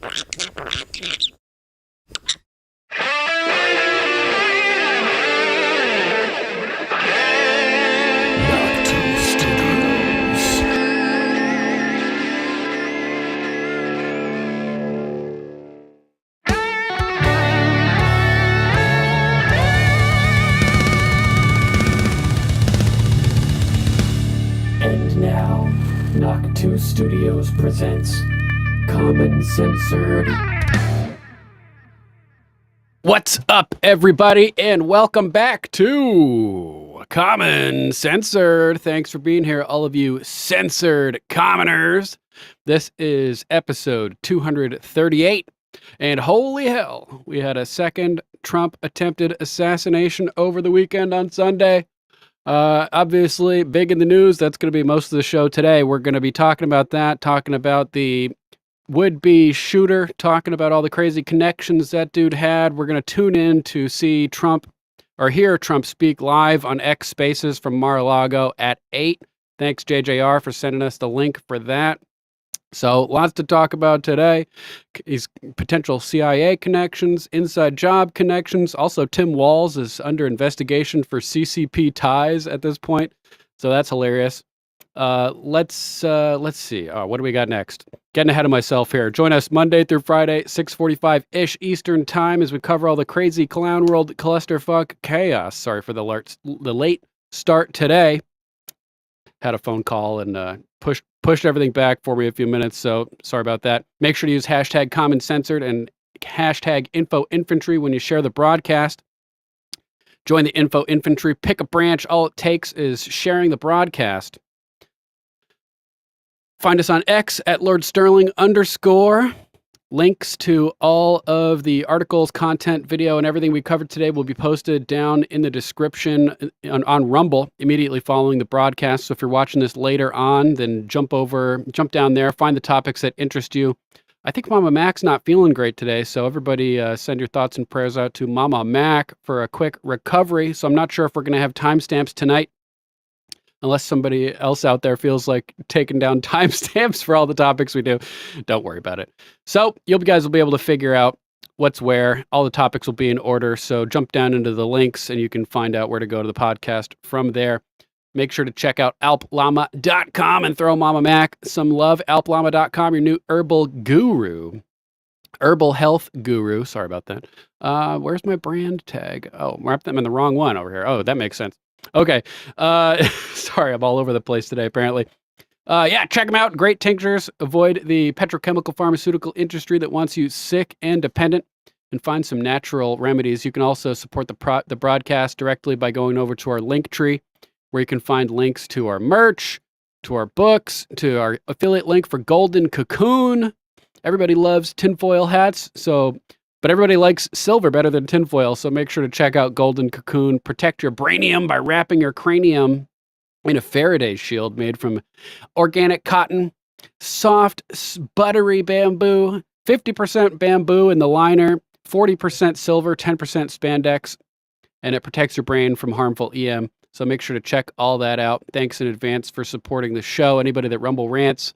And now, Knock 2 Studios presents Common Censored. What's up, everybody, and welcome back to Common Censored. Thanks for being here, all of you censored commoners. This is episode 238, and holy hell, we had a second Trump attempted assassination over the weekend on Sunday. Obviously, big in the news. That's going to be most of the show today. We're going to be talking about that, talking about the would-be shooter, talking about all the crazy connections that dude had. We're going to tune in to see Trump, or hear Trump speak live on X Spaces from Mar-a-Lago at 8. Thanks, JJR, for sending us the link for that. So lots to talk about today. His potential CIA connections, inside job connections. Also, Tim Walz is under investigation for CCP ties at this point. So that's hilarious. Let's see. What do we got next? Getting ahead of myself here. Join us Monday through Friday, 6:45-ish Eastern time as we cover all the crazy clown world clusterfuck chaos. Sorry for the late start today. Had a phone call and pushed everything back for me a few minutes, so sorry about that. Make sure to use hashtag Common Censored and hashtag Info Infantry when you share the broadcast. Join the Info Infantry. Pick a branch. All it takes is sharing the broadcast. Find us on X at Lord Sterling _. Links to all of the articles, content, video, and everything we covered today will be posted down in the description on Rumble immediately following the broadcast. So if you're watching this later on, then jump down there, find the topics that interest you. I think Mama Mac's not feeling great today, so everybody send your thoughts and prayers out to Mama Mac for a quick recovery. So I'm not sure if we're going to have timestamps tonight, unless somebody else out there feels like taking down timestamps for all the topics we do. Don't worry about it. So you guys will be able to figure out what's where. All the topics will be in order. So jump down into the links and you can find out where to go to the podcast from there. Make sure to check out alplama.com and throw Mama Mac some love. Alplama.com, your new herbal guru. Herbal health guru. Sorry about that. Where's my brand tag? Oh, I'm in the wrong one over here. Oh, that makes sense. Okay. Sorry, I'm all over the place today, apparently. Yeah, check them out. Great tinctures. Avoid the petrochemical pharmaceutical industry that wants you sick and dependent, and find some natural remedies. You can also support the broadcast directly by going over to our link tree, where you can find links to our merch, to our books, to our affiliate link for Golden Cocoon. Everybody loves tinfoil hats, but everybody likes silver better than tinfoil, so make sure to check out Golden Cocoon. Protect your brainium by wrapping your cranium in a Faraday shield made from organic cotton, soft, buttery bamboo, 50% bamboo in the liner, 40% silver, 10% spandex, and it protects your brain from harmful EM. So make sure to check all that out. Thanks in advance for supporting the show. Anybody that Rumble Rants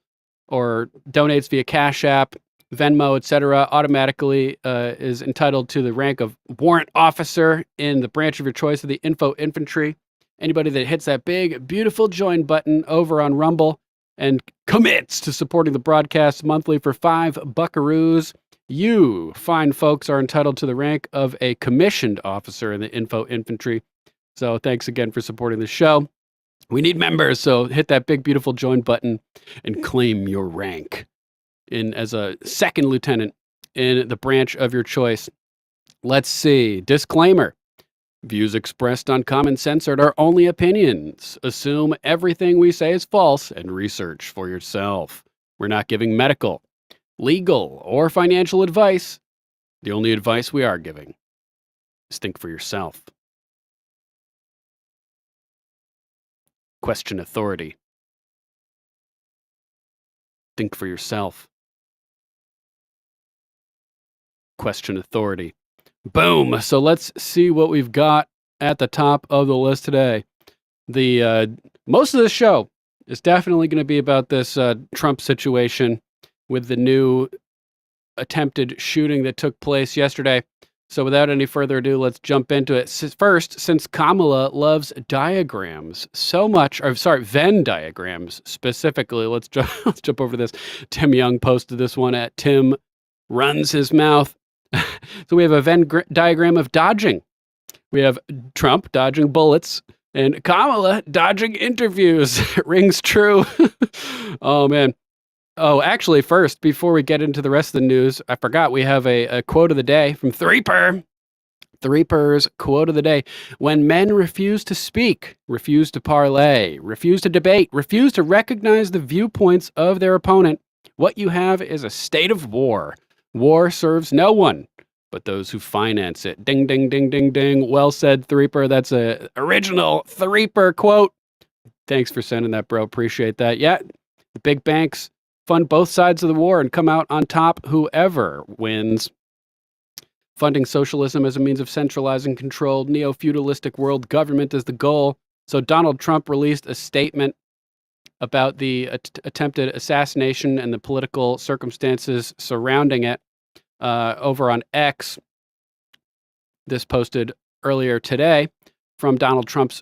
or donates via Cash App, Venmo, etc., automatically is entitled to the rank of warrant officer in the branch of your choice of the Info Infantry. Anybody that hits that big, beautiful join button over on Rumble and commits to supporting the broadcast monthly for $5 buckaroos, you fine folks are entitled to the rank of a commissioned officer in the Info Infantry. So thanks again for supporting the show. We need members, so hit that big, beautiful join button and claim your rank as a second lieutenant in the branch of your choice. Let's see. Disclaimer. Views expressed on Common Censored are only opinions. Assume everything we say is false and research for yourself. We're not giving medical, legal, or financial advice. The only advice we are giving is think for yourself. Question authority. Think for yourself. Question authority. Boom. So let's see what we've got at the top of the list today. Most of the show is definitely going to be about this Trump situation with the new attempted shooting that took place yesterday. So without any further ado, let's jump into it. First, since Kamala loves diagrams so much, or sorry, Venn diagrams specifically, let's jump over to this. Tim Young posted this one at Tim Runs His Mouth. So we have a Venn diagram of dodging. We have Trump dodging bullets and Kamala dodging interviews. It rings true. Oh, man. Oh, actually, first, before we get into the rest of the news, I forgot we have a quote of the day from Threeper. Threeper's quote of the day: when men refuse to speak, refuse to parlay, refuse to debate, refuse to recognize the viewpoints of their opponent, what you have is a state of war. War serves no one but those who finance it. Ding, ding, ding, ding, ding. Well said, Threeper. That's a original Threeper quote. Thanks for sending that, bro. Appreciate that. Yeah, the big banks fund both sides of the war and come out on top, whoever wins. Funding socialism as a means of centralizing controlled neo-feudalistic world government is the goal. So Donald Trump released a statement about the attempted assassination and the political circumstances surrounding it over on X. This posted earlier today from Donald Trump's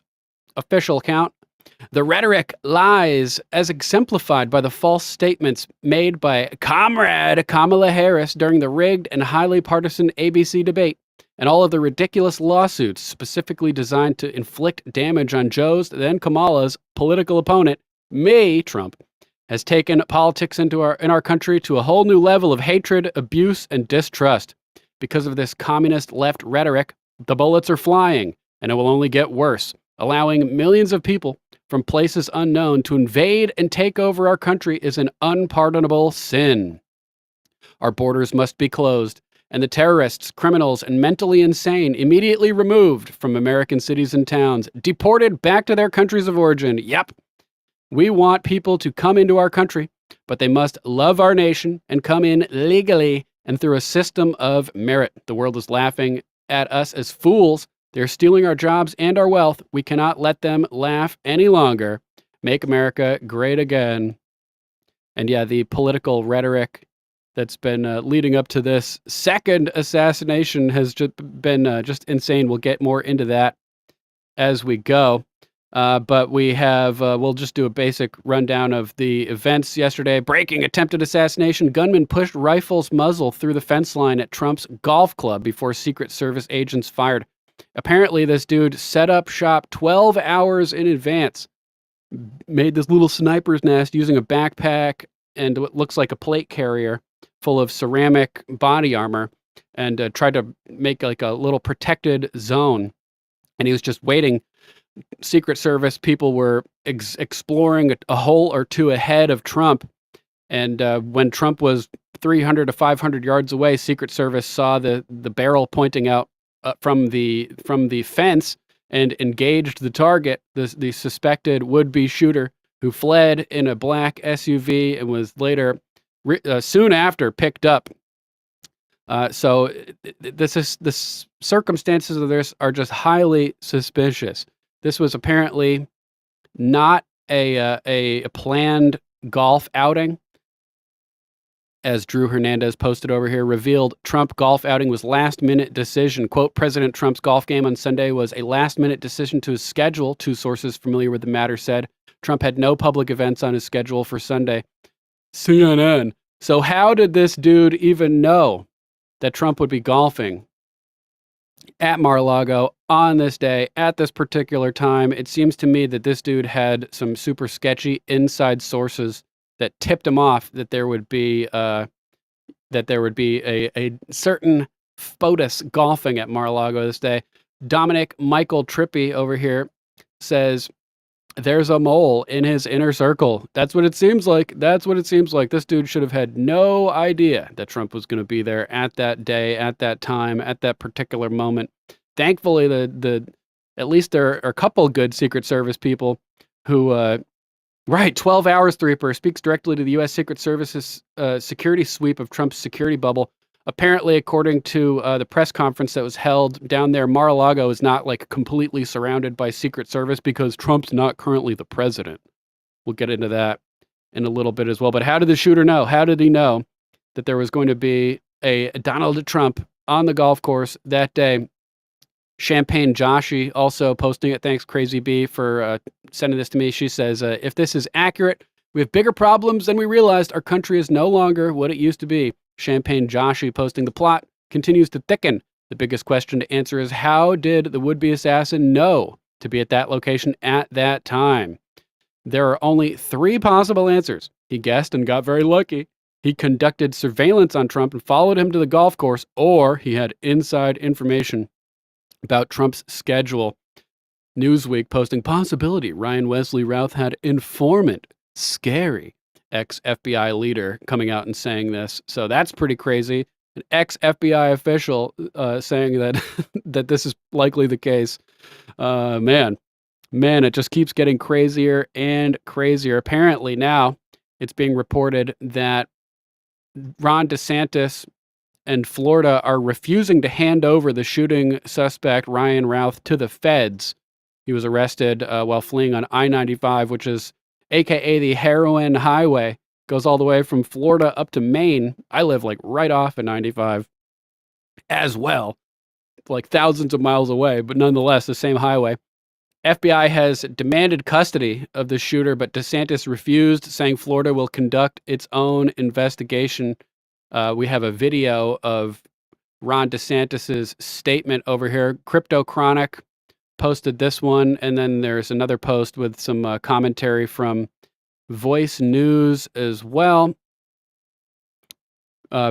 official account. The rhetoric lies as exemplified by the false statements made by Comrade Kamala Harris during the rigged and highly partisan ABC debate, and all of the ridiculous lawsuits specifically designed to inflict damage on Joe's, then Kamala's, political opponent, me, Trump, has taken politics in our country to a whole new level of hatred, abuse, and distrust. Because of this communist left rhetoric, the bullets are flying, and it will only get worse, allowing millions of people from places unknown to invade and take over our country is an unpardonable sin. Our borders must be closed, and the terrorists, criminals, and mentally insane immediately removed from American cities and towns, deported back to their countries of origin. Yep. We want people to come into our country, but they must love our nation and come in legally and through a system of merit. The world is laughing at us as fools. They're stealing our jobs and our wealth. We cannot let them laugh any longer. Make America great again. And yeah, the political rhetoric that's been leading up to this second assassination has just been just insane. We'll get more into that as we go. But we have, we'll just do a basic rundown of the events yesterday. Breaking attempted assassination. Gunman pushed rifle's muzzle through the fence line at Trump's golf club before Secret Service agents fired. Apparently, this dude set up shop 12 hours in advance, made this little sniper's nest using a backpack and what looks like a plate carrier full of ceramic body armor, and tried to make like a little protected zone. And he was just waiting. Secret Service people were exploring a hole or two ahead of Trump. And when Trump was 300 to 500 yards away, Secret Service saw the barrel pointing out from the fence and engaged the target, the suspected would-be shooter, who fled in a black SUV and was later, soon after, picked up. So the circumstances of this are just highly suspicious. This was apparently not a planned golf outing. As Drew Hernandez posted over here, revealed Trump golf outing was last-minute decision. Quote, President Trump's golf game on Sunday was a last-minute decision to his schedule, two sources familiar with the matter said. Trump had no public events on his schedule for Sunday. CNN. So how did this dude even know that Trump would be golfing at Mar-a-Lago on this day, at this particular time? It seems to me that this dude had some super sketchy inside sources that tipped him off that there would be a certain FOTUS golfing at Mar-a-Lago this day. Dominic Michael Trippy over here says there's a mole in his inner circle. That's what it seems like. That's what it seems like. This dude should have had no idea that Trump was going to be there at that day, at that time, at that particular moment. Thankfully, at least there are a couple good Secret Service people who. Right, 12 hours, Threeper speaks directly to the U.S. Secret Service's security sweep of Trump's security bubble. Apparently, according to the press conference that was held down there, Mar-a-Lago is not like completely surrounded by Secret Service because Trump's not currently the president. We'll get into that in a little bit as well. But how did the shooter know? How did he know that there was going to be a Donald Trump on the golf course that day. Champagne Joshi also posting it. Thanks, Crazy B, for sending this to me. She says, if this is accurate, we have bigger problems than we realized. Our country is no longer what it used to be. Champagne Joshi posting the plot continues to thicken. The biggest question to answer is, how did the would-be assassin know to be at that location at that time? There are only 3 possible answers. He guessed and got very lucky. He conducted surveillance on Trump and followed him to the golf course, or he had inside information about Trump's schedule. Newsweek posting possibility. Ryan Wesley Routh had informant. Scary. Ex-FBI leader coming out and saying this. So that's pretty crazy. An ex-FBI official saying that that this is likely the case. Man, it just keeps getting crazier and crazier. Apparently now it's being reported that Ron DeSantis and Florida are refusing to hand over the shooting suspect, Ryan Routh, to the feds. He was arrested while fleeing on I-95, which is AKA the heroin highway. Goes all the way from Florida up to Maine. I live like right off of 95 as well, like thousands of miles away, but nonetheless the same highway. FBI has demanded custody of the shooter, but DeSantis refused, saying Florida will conduct its own investigation. We have a video of Ron DeSantis's statement over here. Crypto Chronic posted this one, and then there's another post with some commentary from Voice News as well.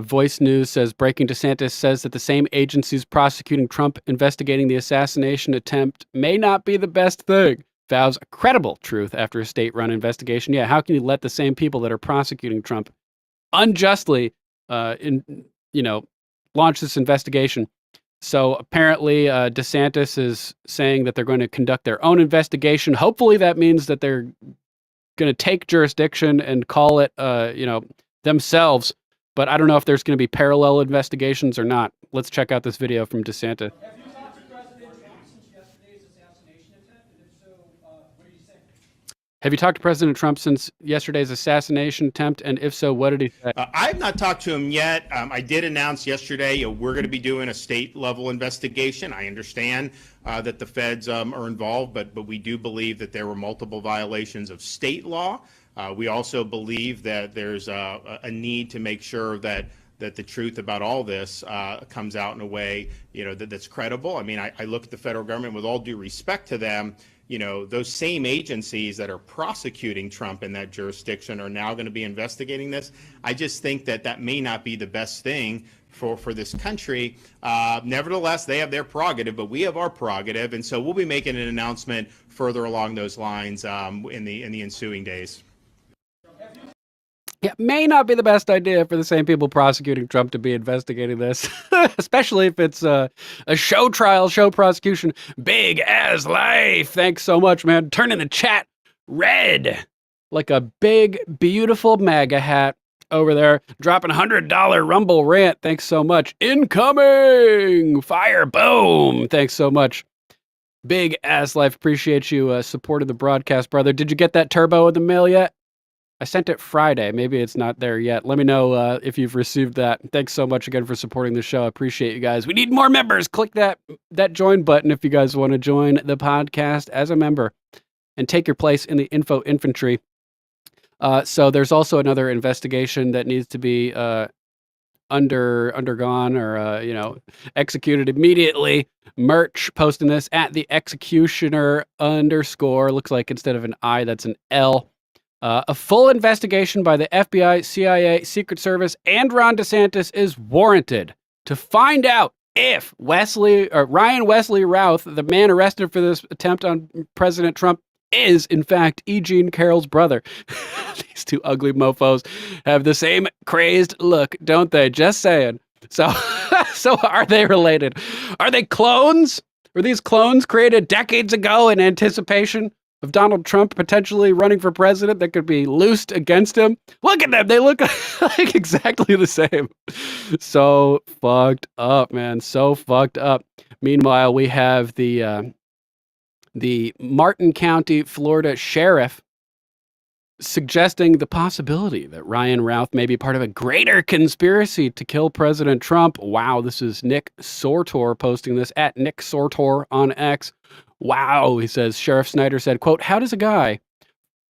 Voice News says, breaking DeSantis says that the same agencies prosecuting Trump investigating the assassination attempt may not be the best thing. Vows a credible truth after a state-run investigation. Yeah, how can you let the same people that are prosecuting Trump unjustly launch this investigation? So apparently DeSantis is saying that they're going to conduct their own investigation. Hopefully that means that they're going to take jurisdiction and call it, themselves. But I don't know if there's going to be parallel investigations or not. Let's check out this video from DeSantis. Have you talked to President Trump since yesterday's assassination attempt? And if so, what did he say? Have you talked to President Trump since yesterday's assassination attempt? And if so, what did he say? I have not talked to him yet. I did announce yesterday we're going to be doing a state-level investigation. I understand that the feds are involved, but we do believe that there were multiple violations of state law. We also believe that there's a need to make sure that the truth about all this comes out in a way, that's credible. I mean, I look at the federal government with all due respect to them. Those same agencies that are prosecuting Trump in that jurisdiction are now going to be investigating this. I just think that may not be the best thing for this country. Nevertheless, they have their prerogative, but we have our prerogative, and so we'll be making an announcement further along those lines in the ensuing days. It may not be the best idea for the same people prosecuting Trump to be investigating this, especially if it's a show trial, show prosecution. Big as life. Thanks so much, man. Turning the chat red like a big, beautiful MAGA hat over there. Dropping $100 Rumble rant. Thanks so much. Incoming! Fire, boom! Thanks so much. Big ass life. Appreciate you supporting the broadcast, brother. Did you get that turbo in the mail yet? I sent it Friday. Maybe it's not there yet. Let me know if you've received that. Thanks so much again for supporting the show. I appreciate you guys. We need more members. Click that join button if you guys want to join the podcast as a member and take your place in the info infantry. So there's also another investigation that needs to be undergone or executed immediately. Merch posting this at the executioner _ looks like instead of an I, that's an L. A full investigation by the FBI, CIA, Secret Service, and Ron DeSantis is warranted to find out if Ryan Wesley Routh, the man arrested for this attempt on President Trump, is in fact E. Jean Carroll's brother. These two ugly mofos have the same crazed look, don't they? Just saying. So are they related? Are they clones? Were these clones created decades ago in anticipation of Donald Trump potentially running for president that could be loosed against him? Look at them. They look like exactly the same. So fucked up, man. So fucked up. Meanwhile, we have the Martin County, Florida sheriff suggesting the possibility that Ryan Routh may be part of a greater conspiracy to kill President Trump. Wow, this is Nick Sortor posting this at Nick Sortor on X. Wow, he says, Sheriff Snyder said, quote, how does a guy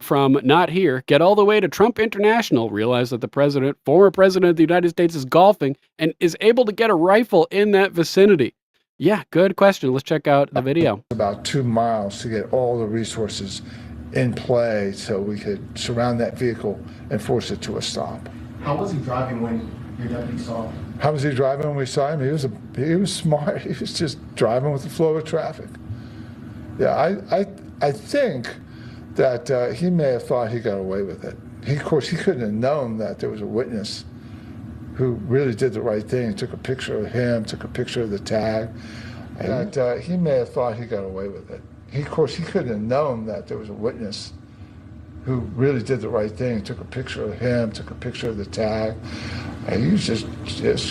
from not here get all the way to Trump International, realize that the former president of the United States is golfing and is able to get a rifle in that vicinity? Yeah, good question. Let's check out the video. About 2 miles to get all the resources in play so we could surround that vehicle and force it to a stop. How was he driving when your deputy saw him? How was he driving when we saw him? He was smart. He was just driving with the flow of traffic. Yeah, I think that he may have thought he got away with it. Of course, he couldn't have known that there was a witness who really did the right thing, took a picture of him, took a picture of the tag. That he may have thought he got away with it. Of course, he couldn't have known that there was a witness who really did the right thing, took a picture of him, took a picture of the tag. And he was just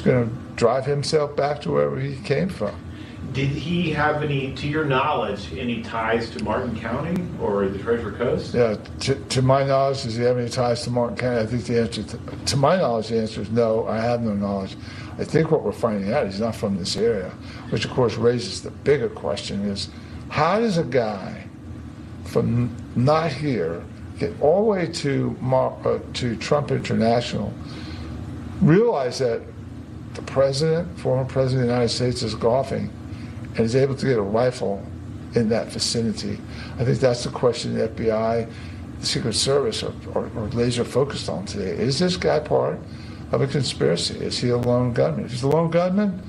going to drive himself back to wherever he came from. Did he have any, to your knowledge, any ties to Martin County or the Treasure Coast? Yeah, to my knowledge, does he have any ties to Martin County? I think the answer, to my knowledge, the answer is no, I have no knowledge. I think what we're finding out, he's not from this area, which of course raises the bigger question is, how does a guy from not here get all the way to Trump International, realize that the president, former president of the United States, is golfing and is able to get a rifle in that vicinity? I think that's the question the FBI, the Secret Service are laser focused on today. Is this guy part of a conspiracy? Is he a lone gunman? If he's a lone gunman,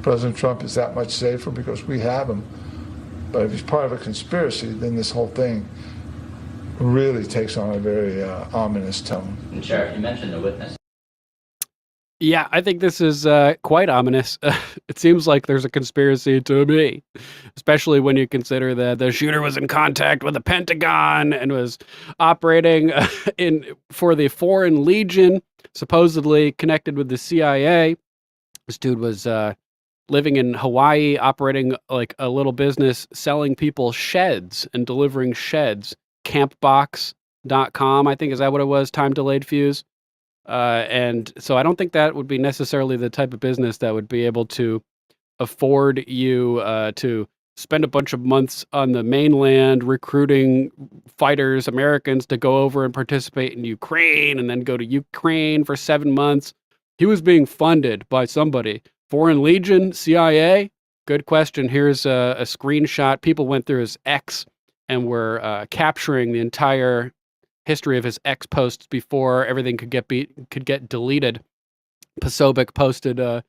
President Trump is that much safer because we have him. But if he's part of a conspiracy, then this whole thing really takes on a very ominous tone. And Sheriff, you mentioned the witness. Yeah, I think this is quite ominous. It seems like there's a conspiracy to me, especially when you consider that the shooter was in contact with the Pentagon and was operating for the Foreign Legion, supposedly connected with the CIA. This dude was living in Hawaii, operating like a little business, selling people sheds and delivering sheds. Campbox.com, I think, is that what it was? Time delayed fuse. And so I don't think that would be necessarily the type of business that would be able to afford you to spend a bunch of months on the mainland recruiting fighters, Americans, to go over and participate in Ukraine and then go to Ukraine for 7 months. He was being funded by somebody. Foreign Legion, CIA? Good question. Here's a screenshot. People went through his X and were capturing the entire history of his X posts before everything could get deleted. Posobiec posted, I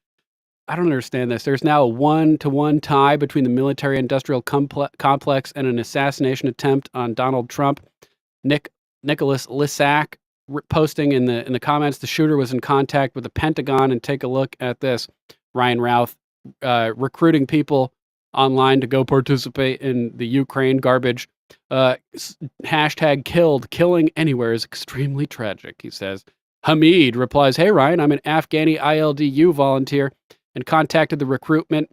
don't understand this. There's now a 1-to-1 tie between the military-industrial complex and an assassination attempt on Donald Trump. Nicholas Lissack posting in the comments, the shooter was in contact with the Pentagon, and take a look at this. Ryan Routh recruiting people online to go participate in the Ukraine garbage. Hashtag killed. Killing anywhere is extremely tragic, he says. Hamid replies, hey, Ryan, I'm an Afghani ILDU volunteer and contacted the recruitment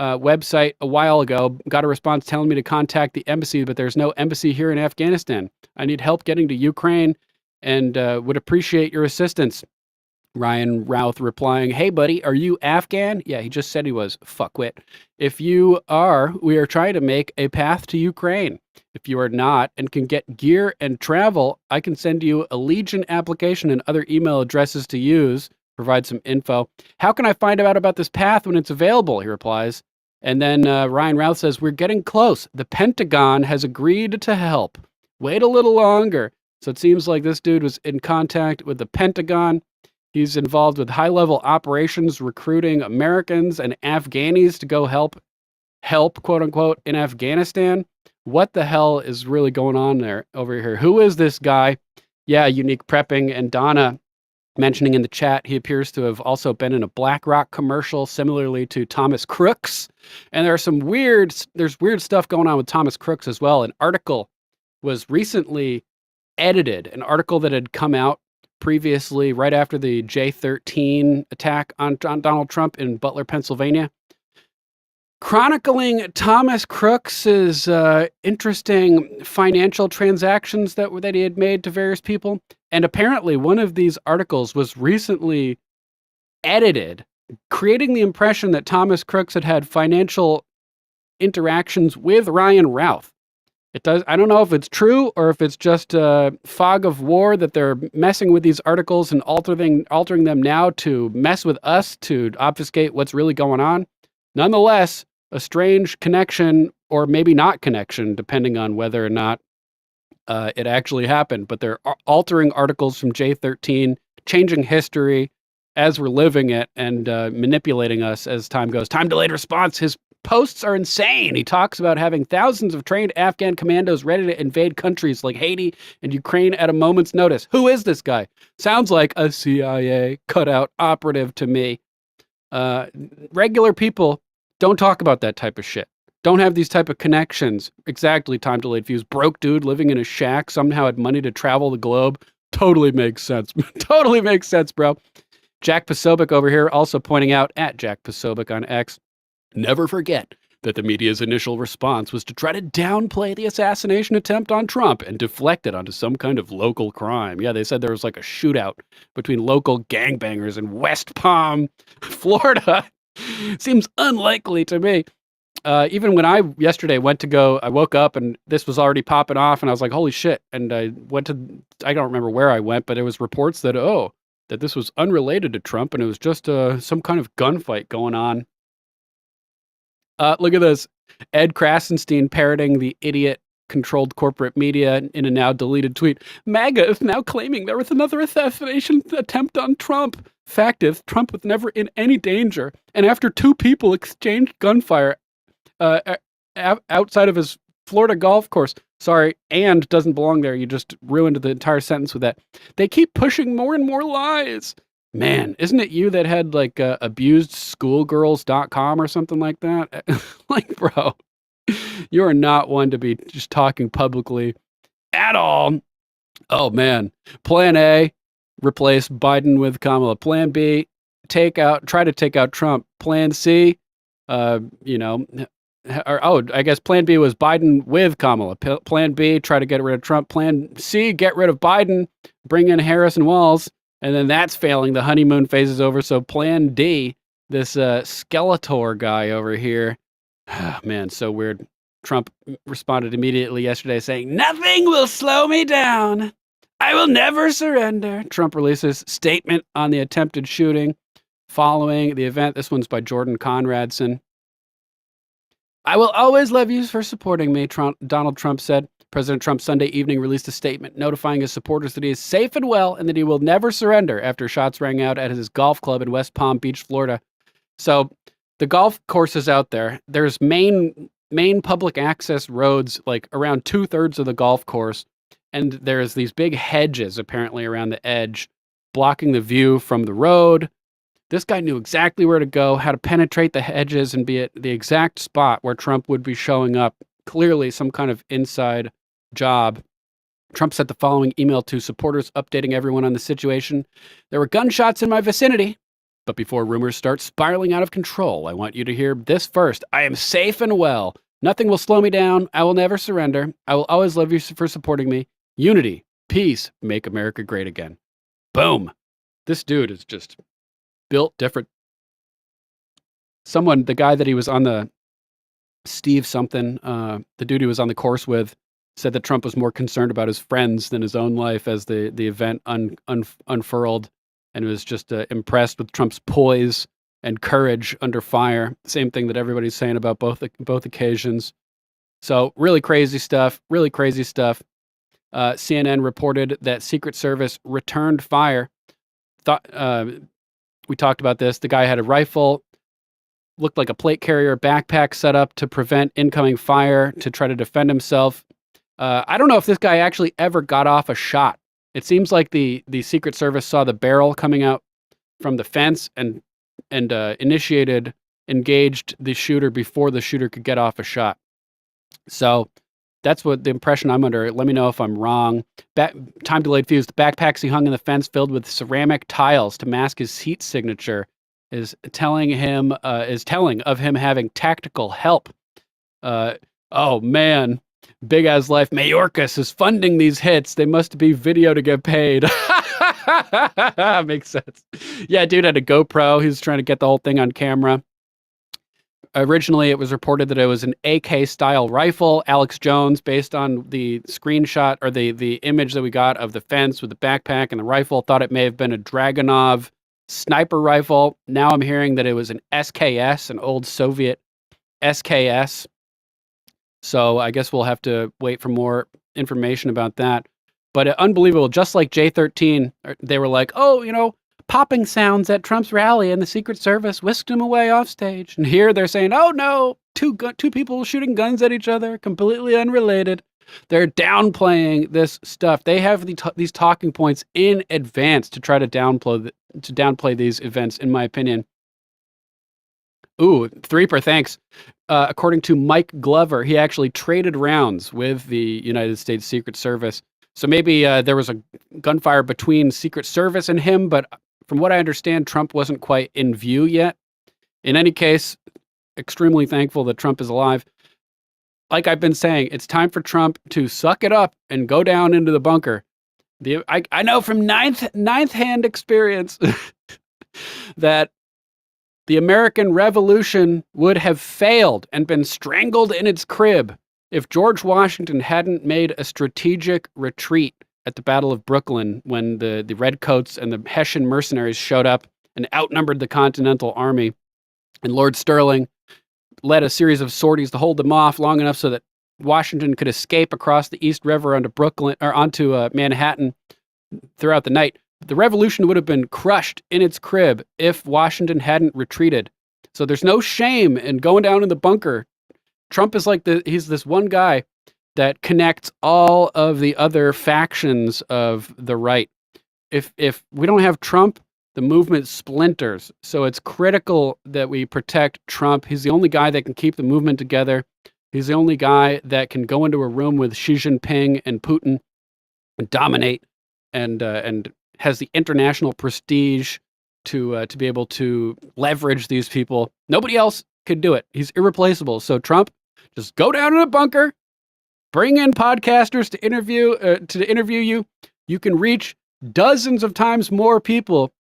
website a while ago. Got a response telling me to contact the embassy, but there's no embassy here in Afghanistan. I need help getting to Ukraine and would appreciate your assistance. Ryan Routh replying, hey, buddy, are you Afghan? Yeah, he just said he was, fuckwit. If you are, we are trying to make a path to Ukraine. If you are not and can get gear and travel, I can send you a Legion application and other email addresses to use. Provide some info. How can I find out about this path when it's available? He replies. And then Ryan Routh says, we're getting close. The Pentagon has agreed to help. Wait a little longer. So it seems like this dude was in contact with the Pentagon. He's involved with high-level operations, recruiting Americans and Afghanis to go help, quote unquote, in Afghanistan. What the hell is really going on over here? Who is this guy? Yeah, Unique Prepping and Donna mentioning in the chat, he appears to have also been in a BlackRock commercial, similarly to Thomas Crooks. And there's weird stuff going on with Thomas Crooks as well. An article was recently edited, an article that had come out previously, right after the J-13 attack on Donald Trump in Butler, Pennsylvania. chronicling Thomas Crooks's interesting financial transactions that he had made to various people. And apparently one of these articles was recently edited, creating the impression that Thomas Crooks had had financial interactions with Ryan Routh. I don't know if it's true or if it's just a fog of war that they're messing with these articles and altering them now to mess with us to obfuscate what's really going on. Nonetheless, a strange connection, or maybe not connection, depending on whether or not it actually happened. But they're altering articles from J13, changing history as we're living it, and manipulating us as time goes. Time delayed response. His posts are insane. He talks about having thousands of trained Afghan commandos ready to invade countries like Haiti and Ukraine at a moment's notice. Who is this guy? Sounds like a CIA cutout operative to me. Regular people don't talk about that type of shit. Don't have these type of connections. Exactly, time delayed fuse. Broke dude living in a shack, somehow had money to travel the globe. Totally makes sense. Totally makes sense, bro. Jack Posobiec over here also pointing out, at Jack Posobiec on X, never forget that the media's initial response was to try to downplay the assassination attempt on Trump and deflect it onto some kind of local crime. Yeah, they said there was like a shootout between local gangbangers in West Palm, Florida. Seems unlikely to me. Even when I yesterday went to go, I woke up and this was already popping off and I was like, holy shit. And I don't remember where I went, but there was reports that, that this was unrelated to Trump and it was just some kind of gunfight going on. Look at this. Ed Krasenstein parroting the idiot-controlled corporate media in a now deleted tweet. MAGA is now claiming there was another assassination attempt on Trump. Fact is, Trump was never in any danger. And after two people exchanged gunfire outside of his Florida golf course. Sorry, and doesn't belong there. You just ruined the entire sentence with that. They keep pushing more and more lies. Man, isn't it you that had like abusedschoolgirls.com or something like that? Like, bro, you are not one to be just talking publicly at all. Oh, man. Plan A, replace Biden with Kamala. Plan B, try to take out Trump. Plan C, I guess plan B was Biden with Kamala. Plan B, try to get rid of Trump. Plan C, get rid of Biden, bring in Harris and Walz. And then that's failing. The honeymoon phase is over. So plan D, this Skeletor guy over here. Man, so weird. Trump responded immediately yesterday saying, "Nothing will slow me down. I will never surrender." Trump releases statement on the attempted shooting following the event. This one's by Jordan Conradson. "I will always love you for supporting me," Donald Trump said. President Trump Sunday evening released a statement notifying his supporters that he is safe and well and that he will never surrender after shots rang out at his golf club in West Palm Beach, Florida. So the golf course is out there. There's main public access roads, like around 2/3 of the golf course. And there's these big hedges apparently around the edge blocking the view from the road. This guy knew exactly where to go, how to penetrate the hedges and be at the exact spot where Trump would be showing up. Clearly some kind of inside job. Trump sent the following email to supporters updating everyone on the situation. "There were gunshots in my vicinity, but before rumors start spiraling out of control, I want you to hear this first. I am safe and well. Nothing will slow me down. I will never surrender. I will always love you for supporting me. Unity, peace, make America great again." Boom. This dude is just built different. The guy that he was on the Steve something, the dude he was on the course with, said that Trump was more concerned about his friends than his own life as the event unfurled, and was just impressed with Trump's poise and courage under fire. Same thing that everybody's saying about both occasions. So really crazy stuff. Really crazy stuff. CNN reported that Secret Service returned fire. We talked about this. The guy had a rifle, looked like a plate carrier backpack set up to prevent incoming fire to try to defend himself. I don't know if this guy actually ever got off a shot. It seems like the Secret Service saw the barrel coming out from the fence and engaged the shooter before the shooter could get off a shot. So that's what the impression I'm under. Let me know if I'm wrong. Time delayed fuse. The backpacks he hung in the fence filled with ceramic tiles to mask his heat signature. is telling of him having tactical help. Oh man, big as life. Mayorkas is funding these hits. They must be video to get paid. Makes sense. Yeah, dude had a GoPro. He was trying to get the whole thing on camera. Originally, it was reported that it was an AK-style rifle. Alex Jones, based on the screenshot or the image that we got of the fence with the backpack and the rifle, thought it may have been a Dragunov sniper rifle. Now I'm hearing that it was an SKS, an old Soviet SKS. So I guess we'll have to wait for more information about that. But unbelievable. Just like J13, they were like, oh, popping sounds at Trump's rally, and the Secret Service whisked him away off stage. And here they're saying, oh no, two people shooting guns at each other, completely unrelated. They're downplaying this stuff. They have these talking points in advance to try to downplay these events, in my opinion. Ooh, Threeper, thanks. According to Mike Glover, he actually traded rounds with the United States Secret Service. So maybe there was a gunfire between Secret Service and him, but from what I understand, Trump wasn't quite in view yet. In any case, extremely thankful that Trump is alive. Like I've been saying, it's time for Trump to suck it up and go down into the bunker. I know from ninth hand experience that the American Revolution would have failed and been strangled in its crib if George Washington hadn't made a strategic retreat at the Battle of Brooklyn when the Redcoats and the Hessian mercenaries showed up and outnumbered the Continental Army. And Lord Sterling led a series of sorties to hold them off long enough so that Washington could escape across the East River onto Manhattan throughout the night. The revolution would have been crushed in its crib if Washington hadn't retreated. So there's no shame in going down in the bunker. Trump is like he's this one guy that connects all of the other factions of the right. If we don't have Trump, the movement splinters. So it's critical that we protect Trump. He's the only guy that can keep the movement together. He's the only guy that can go into a room with Xi Jinping and Putin and dominate and has the international prestige to be able to leverage these people. Nobody else could do it. He's irreplaceable. So Trump, just go down in a bunker, bring in podcasters to interview you. You can reach dozens of times more people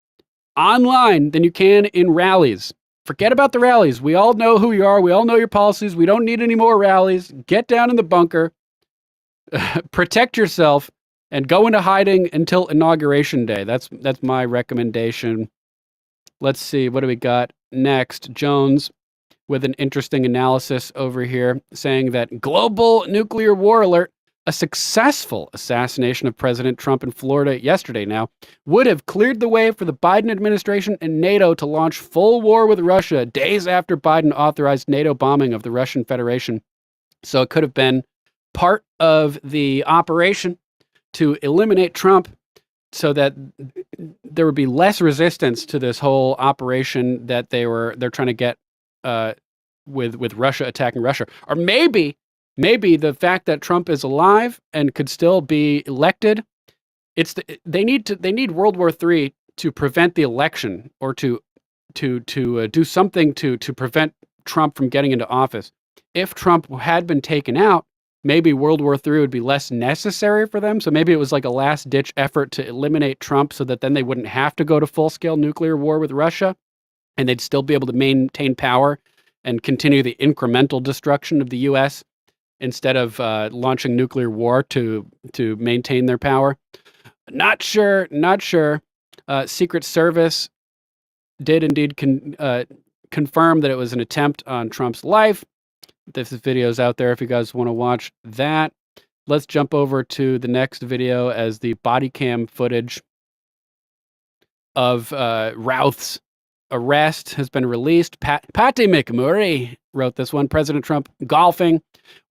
online than you can in rallies. Forget about the rallies. We all know who you are. We all know your policies. We don't need any more rallies. Get down in the bunker, protect yourself, and go into hiding until Inauguration Day. That's my recommendation. Let's see, what do we got next? Jones with an interesting analysis over here saying that global nuclear war alert, a successful assassination of President Trump in Florida yesterday now, would have cleared the way for the Biden administration and NATO to launch full war with Russia days after Biden authorized NATO bombing of the Russian Federation. So it could have been part of the operation to eliminate Trump so that there would be less resistance to this whole operation that they're trying to get with Russia attacking Russia. Or maybe the fact that Trump is alive and could still be elected, they need World War III to prevent the election or to do something to prevent Trump from getting into office. If Trump had been taken out, maybe World War III would be less necessary for them. So maybe it was like a last-ditch effort to eliminate Trump so that then they wouldn't have to go to full-scale nuclear war with Russia, and they'd still be able to maintain power and continue the incremental destruction of the U.S. instead of launching nuclear war to maintain their power. Not sure. Secret Service did indeed confirm that it was an attempt on Trump's life. This video is out there if you guys want to watch that. Let's jump over to the next video as the body cam footage of Routh's arrest has been released. Patty McMurray wrote this one. President Trump golfing.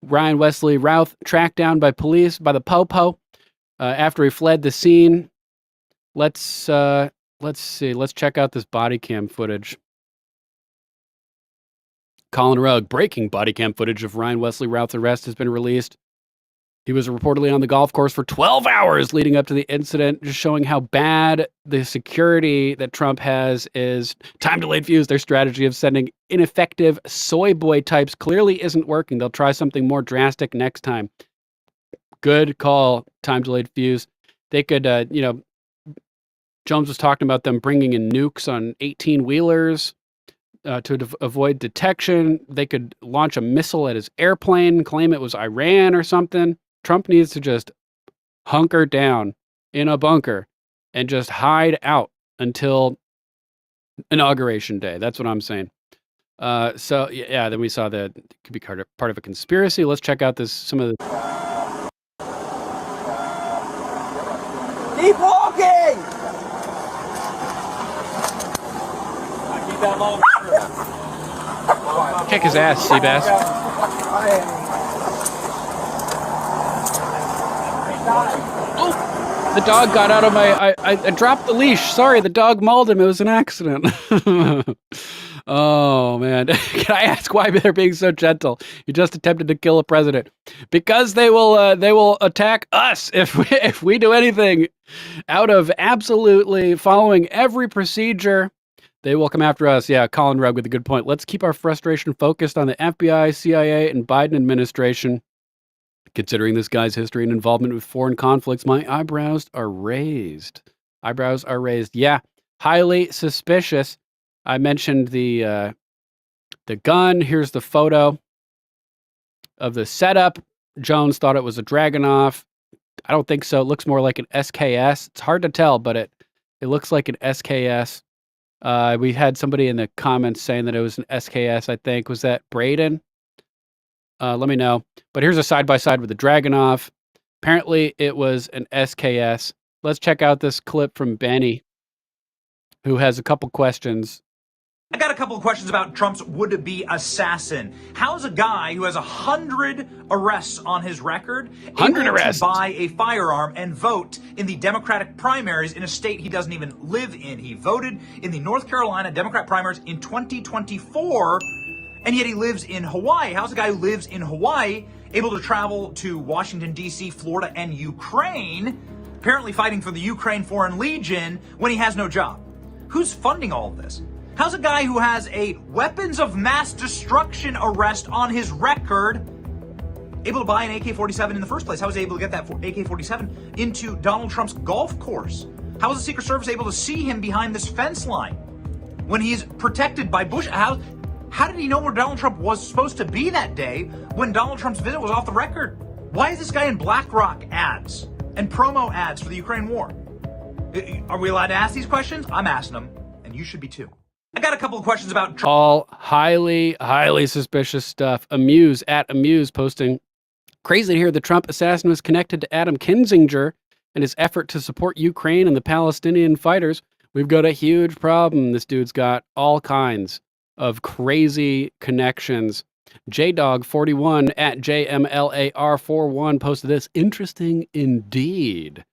Ryan Wesley Routh tracked down by police by the Popo after he fled the scene. Let's see. Let's check out this body cam footage. Colin Rugg, breaking body cam footage of Ryan Wesley Routh's arrest has been released. He was reportedly on the golf course for 12 hours leading up to the incident, just showing how bad the security that Trump has is. Time delayed fuse. Their strategy of sending ineffective soy boy types clearly isn't working. They'll try something more drastic next time. Good call, time delayed fuse. They could, Jones was talking about them bringing in nukes on 18-wheelers to avoid detection. They could launch a missile at his airplane, claim it was Iran or something. Trump needs to just hunker down in a bunker and just hide out until inauguration day. That's what I'm saying. So yeah, then we saw that it could be part of a conspiracy. Let's check out some of the. Keep walking! Keep that long. Kick his ass, Seabass. Oh, the dog got out of my. I dropped the leash. Sorry, the dog mauled him. It was an accident. Oh man, can I ask why they're being so gentle? You just attempted to kill a president. Because they will attack us if we do anything out of absolutely following every procedure. They will come after us. Yeah, Colin Rugg with a good point. Let's keep our frustration focused on the FBI, CIA, and Biden administration. Considering this guy's history and involvement with foreign conflicts, my eyebrows are raised. Eyebrows are raised. Yeah, highly suspicious. I mentioned the gun. Here's the photo of the setup. Jones thought it was a Dragunov. I don't think so. It looks more like an SKS. It's hard to tell, but it looks like an SKS. We had somebody in the comments saying that it was an SKS, I think. Was that Braden? Let me know. But here's a side-by-side with the Dragunov. Apparently, it was an SKS. Let's check out this clip from Benny, who has a couple questions. I got a couple of questions about Trump's would-be assassin. How's a guy who has 100 arrests on his record able to buy a firearm and vote in the Democratic primaries in a state he doesn't even live in? He voted in the North Carolina Democrat primaries in 2024, and yet he lives in Hawaii. How's a guy who lives in Hawaii able to travel to Washington, D.C., Florida, and Ukraine, apparently fighting for the Ukraine Foreign Legion, when he has no job? Who's funding all of this? How's a guy who has a weapons of mass destruction arrest on his record able to buy an AK-47 in the first place? How was he able to get that AK-47 into Donald Trump's golf course? How was the Secret Service able to see him behind this fence line when he's protected by Bush? How did he know where Donald Trump was supposed to be that day when Donald Trump's visit was off the record? Why is this guy in BlackRock ads and promo ads for the Ukraine war? Are we allowed to ask these questions? I'm asking them, and you should be too. I got a couple of questions about Trump. All highly, highly suspicious stuff. Amuse posting. Crazy to hear the Trump assassin was connected to Adam Kinzinger and his effort to support Ukraine and the Palestinian fighters. We've got a huge problem. This dude's got all kinds of crazy connections. JDog41 at JMLAR41 posted this. Interesting indeed.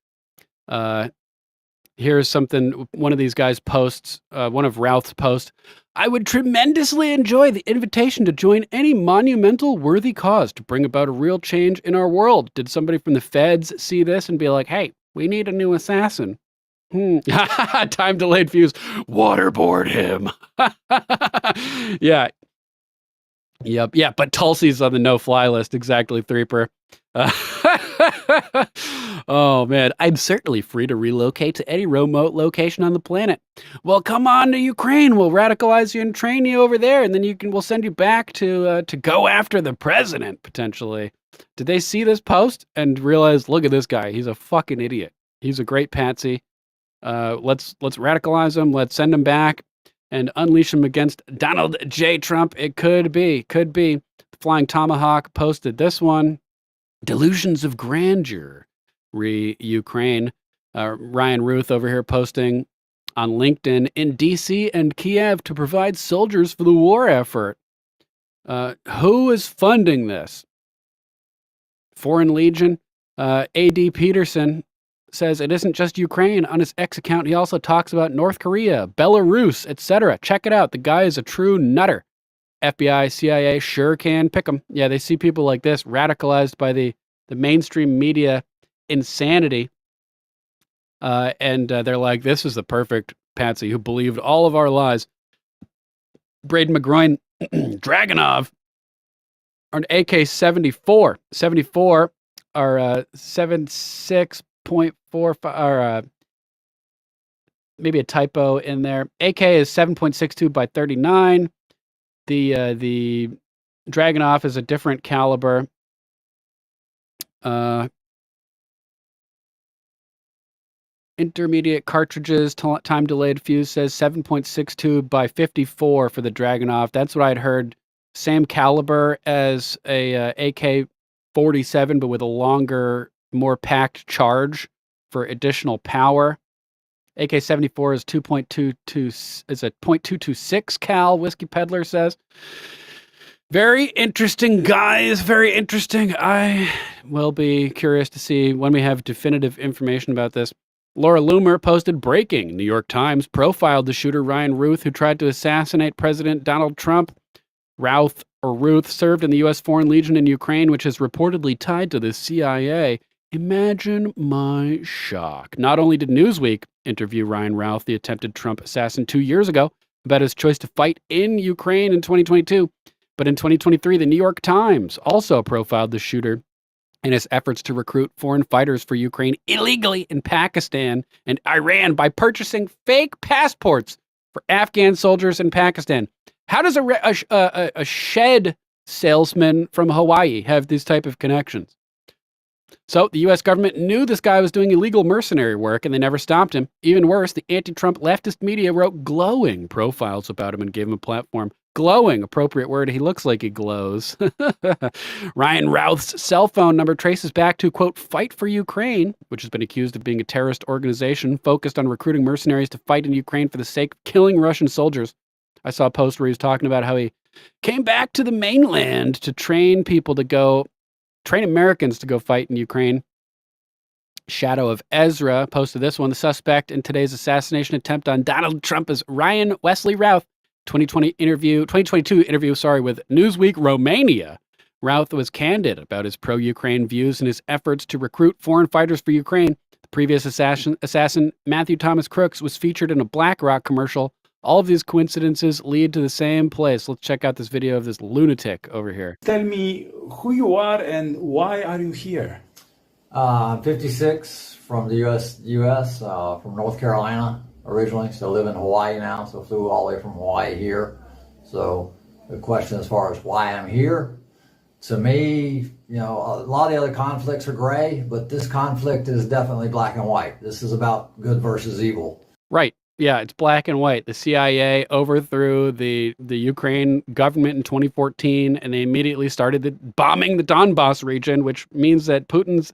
Here's something one of these guys posts, one of Ralph's posts. I would tremendously enjoy the invitation to join any monumental worthy cause to bring about a real change in our world. Did somebody from the feds see this and be like, hey, we need a new assassin? Time delayed fuse. Waterboard him. Yeah. Yep. Yeah, but Tulsi's on the no-fly list. Exactly, Threeper. Oh, man. I'm certainly free to relocate to any remote location on the planet. Well, come on to Ukraine. We'll radicalize you and train you over there, and then we'll send you back to go after the president, potentially. Did they see this post and realize, look at this guy. He's a fucking idiot. He's a great patsy. Let's radicalize him. Let's send him back and unleash him against Donald J. Trump. It could be. Flying Tomahawk posted this one. Delusions of grandeur, Ukraine. Ryan Ruth over here posting on LinkedIn in DC and Kiev to provide soldiers for the war effort. Who is funding this? Foreign Legion. A.D. Peterson says it isn't just Ukraine. On his X account, he also talks about North Korea, Belarus, etc. Check it out. The guy is a true nutter. FBI, CIA sure can pick them. Yeah, they see people like this radicalized by the the mainstream media insanity. And they're like, this is the perfect patsy who believed all of our lies. Braden McGroin, Dragunov, an AK-74. 74 are 76.45, or maybe a typo in there. AK is 7.62 by 39. The Dragunov is a different caliber. Intermediate cartridges, time delayed fuse says 7.62 by 54 for the Dragunov. That's what I'd heard. Same caliber as a AK-47, but with a longer, more packed charge for additional power. AK-74 is 2.22, is a .226 cal. Whiskey Peddler says. Very interesting, guys. Very interesting. I will be curious to see when we have definitive information about this. Laura Loomer posted breaking. New York Times profiled the shooter Ryan Ruth, who tried to assassinate President Donald Trump. Ruth served in the U.S. Foreign Legion in Ukraine, which is reportedly tied to the CIA. Imagine my shock. Not only did Newsweek interview Ryan Routh, the attempted Trump assassin 2 years ago, about his choice to fight in Ukraine in 2022, but in 2023, the New York Times also profiled the shooter in his efforts to recruit foreign fighters for Ukraine illegally in Pakistan and Iran by purchasing fake passports for Afghan soldiers in Pakistan. How does a shed salesman from Hawaii have these type of connections? So the U.S. government knew this guy was doing illegal mercenary work, and they never stopped him. Even worse, the anti-Trump leftist media wrote glowing profiles about him and gave him a platform. Glowing, appropriate word. He looks like he glows. Ryan Routh's cell phone number traces back to, quote, Fight for Ukraine, which has been accused of being a terrorist organization focused on recruiting mercenaries to fight in Ukraine for the sake of killing Russian soldiers. I saw a post where he was talking about how he came back to the mainland to train Americans to go fight in Ukraine. Shadow of Ezra posted this one. The suspect in today's assassination attempt on Donald Trump is Ryan Wesley Routh. 2022 interview with Newsweek Romania. Routh was candid about his pro-Ukraine views and his efforts to recruit foreign fighters for Ukraine. The previous assassin, Matthew Thomas Crooks, was featured in a BlackRock commercial. All of these coincidences lead to the same place. Let's check out this video of this lunatic over here. Tell me who you are and why are you here? I'm 56, from the U.S., from North Carolina originally. Still live in Hawaii now, so flew all the way from Hawaii here. So the question as far as why I'm here, to me, you know, a lot of the other conflicts are gray, but this conflict is definitely black and white. This is about good versus evil. Right. Yeah, it's black and white. The CIA overthrew the Ukraine government in 2014, and they immediately started bombing the Donbass region, which means that Putin's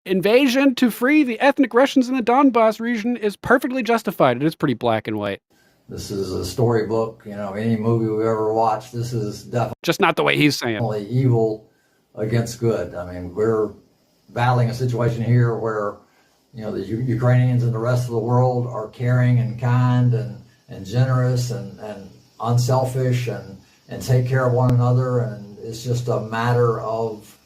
invasion to free the ethnic Russians in the Donbass region is perfectly justified. It is pretty black and white. This is a storybook, you know, any movie we ever watched, this is definitely just not the way he's saying. Evil against good. I mean, we're battling a situation here where, you know, the Ukrainians and the rest of the world are caring and kind and generous and unselfish and take care of one another. And it's just a matter of,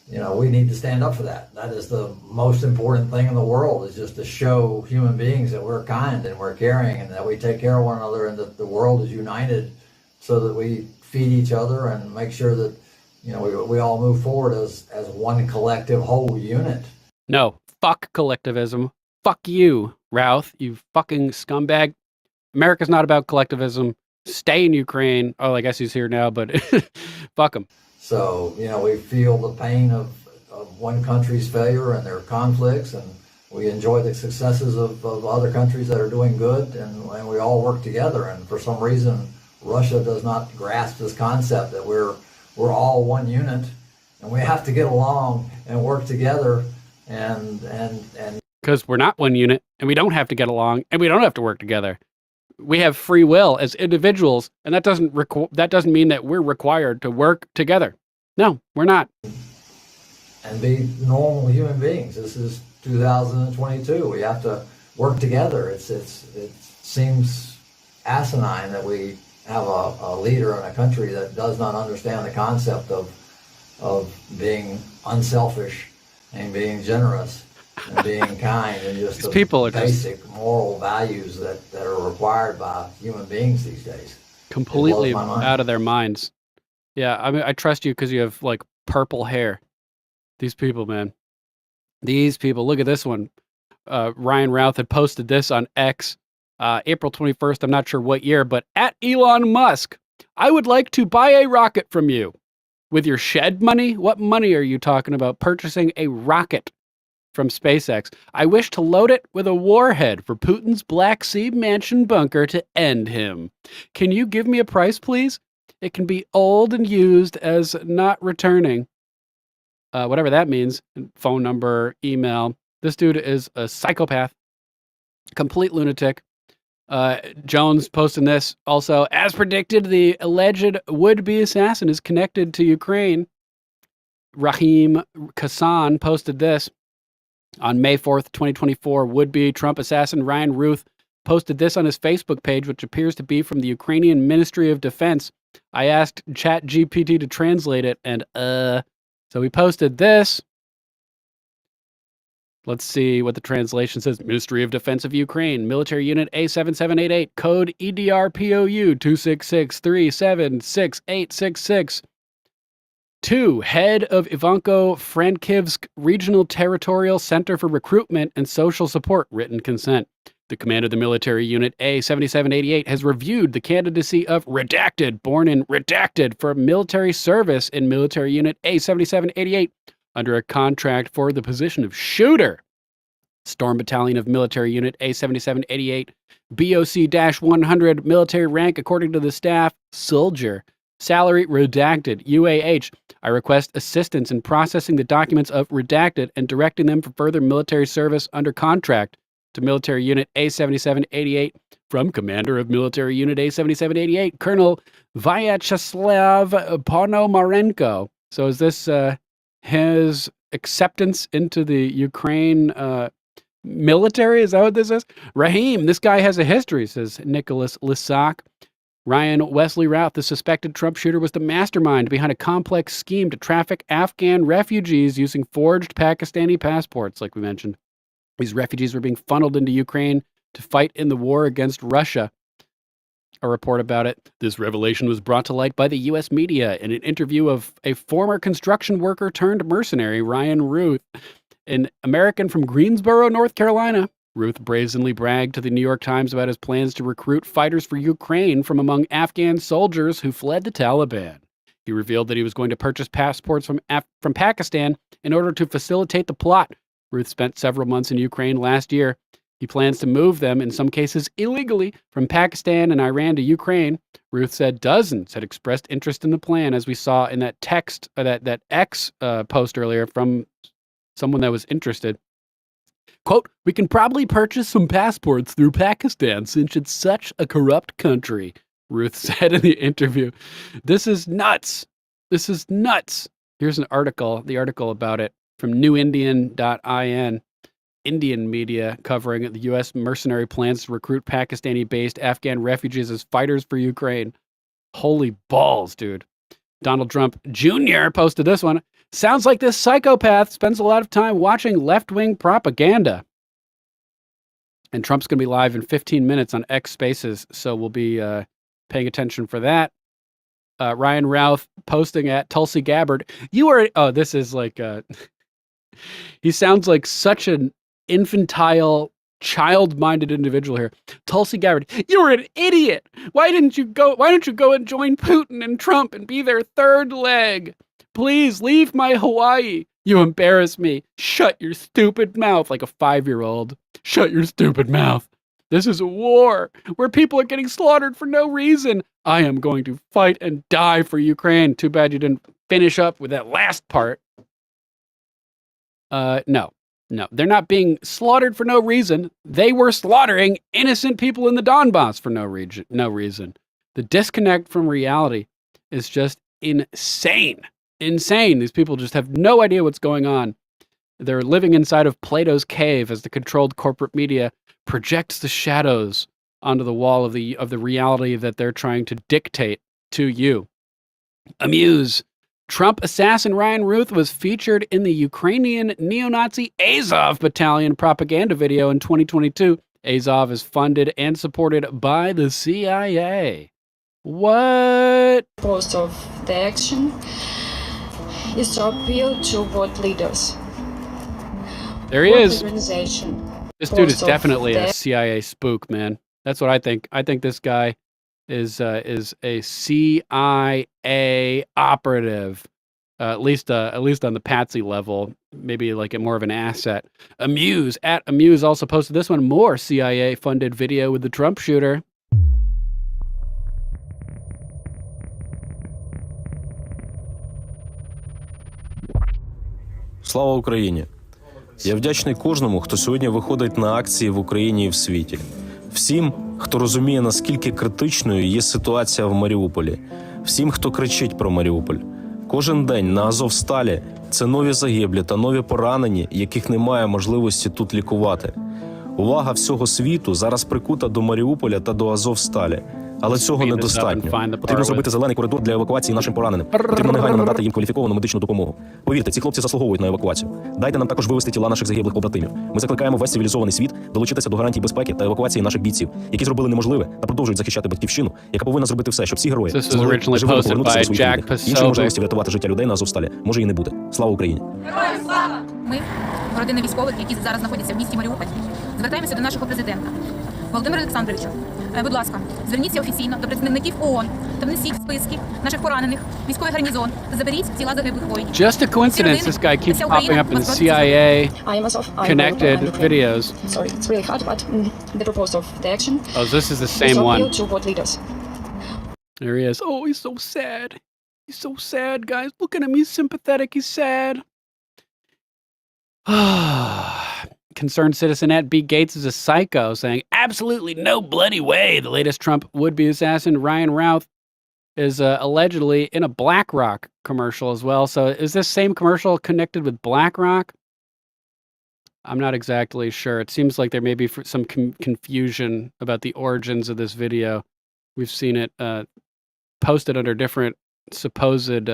you know, we need to stand up for that. That is the most important thing in the world, is just to show human beings that we're kind and we're caring and that we take care of one another and that the world is united so that we feed each other and make sure that, you know, we all move forward as one collective whole unit. No, fuck collectivism. Fuck you, Routh, you fucking scumbag. America's not about collectivism. Stay in Ukraine. Oh, I guess he's here now, but fuck him. So, you know, we feel the pain of one country's failure and their conflicts, and we enjoy the successes of other countries that are doing good, and we all work together. And for some reason, Russia does not grasp this concept that we're all one unit, and we have to get along and work together. And because we're not one unit, and we don't have to get along, and we don't have to work together. We have free will as individuals, and that doesn't mean that we're required to work together. No, we're not. And be normal human beings. This is 2022. We have to work together. It seems asinine that we have a leader in a country that does not understand the concept of of being unselfish and being generous and being kind and just These people are basic moral values that are required by human beings these days. completely It blows my mind. out of their minds. Yeah, I mean, I trust you because you have like purple hair. These people, man. These people. Look at this one. Ryan Routh had posted this on X, April 21st. I'm not sure what year, but at Elon Musk, I would like to buy a rocket from you. With your shed money? What money are you talking about purchasing a rocket from SpaceX? I wish to load it with a warhead for Putin's Black Sea mansion bunker to end him. Can you give me a price, please? It can be old and used as not returning. Whatever that means. Phone number, email. This dude is a psychopath. Complete lunatic. Jones posting this also. As predicted, the alleged would-be assassin is connected to Ukraine. Rahim Kassan posted this. On May 4th, 2024, would-be Trump assassin Ryan Routh posted this on his Facebook page, which appears to be from the Ukrainian Ministry of Defense. I asked ChatGPT to translate it, and so he posted this. Let's see what the translation says. Ministry of Defense of Ukraine, Military Unit A7788, code EDRPOU 266376866. 2. Head of Ivanko-Frankivsk Regional Territorial Center for Recruitment and Social Support, written consent. The command of the Military Unit A7788 has reviewed the candidacy of Redacted, born in Redacted, for military service in Military Unit A7788 under a contract for the position of shooter. Storm Battalion of Military Unit A7788, BOC-100, military rank according to the staff, soldier. Salary redacted, UAH. I request assistance in processing the documents of redacted and directing them for further military service under contract to Military Unit A7788 from Commander of Military Unit A7788, Colonel Vyacheslav Ponomarenko. So is this his acceptance into the Ukraine military? Is that what this is? Rahim, this guy has a history, says Nicholas Lissac. Ryan Wesley Routh, the suspected Trump shooter, was the mastermind behind a complex scheme to traffic Afghan refugees using forged Pakistani passports, like we mentioned. These refugees were being funneled into Ukraine to fight in the war against Russia. A report about it. This revelation was brought to light by the U.S. media in an interview of a former construction worker turned mercenary, Ryan Routh, an American from Greensboro, North Carolina. Routh brazenly bragged to the New York Times about his plans to recruit fighters for Ukraine from among Afghan soldiers who fled the Taliban. He revealed that he was going to purchase passports from Pakistan in order to facilitate the plot. Routh spent several months in Ukraine last year. He plans to move them, in some cases illegally, from Pakistan and Iran to Ukraine. Routh said dozens had expressed interest in the plan, as we saw in that text, that X post earlier from someone that was interested. Quote, we can probably purchase some passports through Pakistan since it's such a corrupt country, Routh said in the interview. This is nuts. This is nuts. Here's an article, the article about it from newindian.in. Indian media covering the U.S. mercenary plans to recruit Pakistani-based Afghan refugees as fighters for Ukraine. Holy balls, dude. Donald Trump Jr. posted this one. Sounds like this psychopath spends a lot of time watching left-wing propaganda. And Trump's going to be live in 15 minutes on X Spaces, so we'll be paying attention for that. Ryan Routh posting at Tulsi Gabbard. You are... Oh, this is like... he sounds like such an infantile, child-minded individual here. Tulsi Gabbard, you're an idiot. Why don't you go and join Putin and Trump and be their third leg? Please leave my Hawaii. You embarrass me. Shut your stupid mouth, like a 5-year-old. Shut your stupid mouth. This is a war where people are getting slaughtered for no reason. I am going to fight and die for Ukraine. Too bad you didn't finish up with that last part. No, they're not being slaughtered for no reason. They were slaughtering innocent people in the Donbass for no reason. The disconnect from reality is just insane. Insane. These people just have no idea what's going on. They're living inside of Plato's cave as the controlled corporate media projects the shadows onto the wall of the reality that they're trying to dictate to you. Amuse Trump assassin Ryan Ruth was featured in the Ukrainian neo-Nazi Azov battalion propaganda video in 2022. Azov is funded and supported by the CIA. What? The purpose of the action is to appeal to world leaders. There he is. Organization. This dude is definitely a CIA spook, man. That's what I think. I think this guy is a CIA operative, at least on the patsy level, maybe like a more of an asset. Amuse also posted this one, more CIA funded video with the Trump shooter. Слава Україні! Я вдячний кожному, хто сьогодні виходить на акції в Україні і в світі. Всім, хто розуміє, наскільки критичною є ситуація в Маріуполі. Всім, хто кричить про Маріуполь. Кожен день на Азовсталі – це нові загиблі та нові поранені, яких немає можливості тут лікувати. Увага всього світу зараз прикута до Маріуполя та до Азовсталі. Але цього недостатньо. Потрібно зробити зелений коридор для евакуації нашим пораненим. Потрібно негайно надати їм кваліфіковану медичну допомогу. Повірте, ці хлопці заслуговують на евакуацію. Дайте нам також вивезти тіла наших загиблих побратимів. Ми закликаємо весь цивілізований світ долучитися до гарантій безпеки та евакуації наших бійців, які зробили неможливе та продовжують захищати батьківщину, яка повинна зробити все, щоб всі герої змогли живо повернутися до своїх рідних. Іншої можливості врятувати життя людей на Азовсталі може і не бути. Слава Україні! Героям слава! Ми, родини військових, які зараз знаходяться в місті Маріуполь, звертаємося до нашого президента Володимира Олександровича. Будь ласка, зверніться офіційно до представників ООН та внесіть в списки наших поранених, військовий гарнізон та заберіть тіла загиблих воїнів. Just a coincidence, this guy keeps popping up in CIA connected videos. Sorry, it's really hard, but the purpose of the action. Oh, this is the same one. To world leaders. There he is. Oh, he's so sad. He's so sad, guys. Look at him. He's sympathetic. He's sad. Concerned citizen at B. Gates is a psycho, saying, absolutely no bloody way. The latest Trump would-be assassin, Ryan Routh, is allegedly in a BlackRock commercial as well. So is this same commercial connected with BlackRock? I'm not exactly sure. It seems like there may be some confusion about the origins of this video. We've seen it posted under different supposed,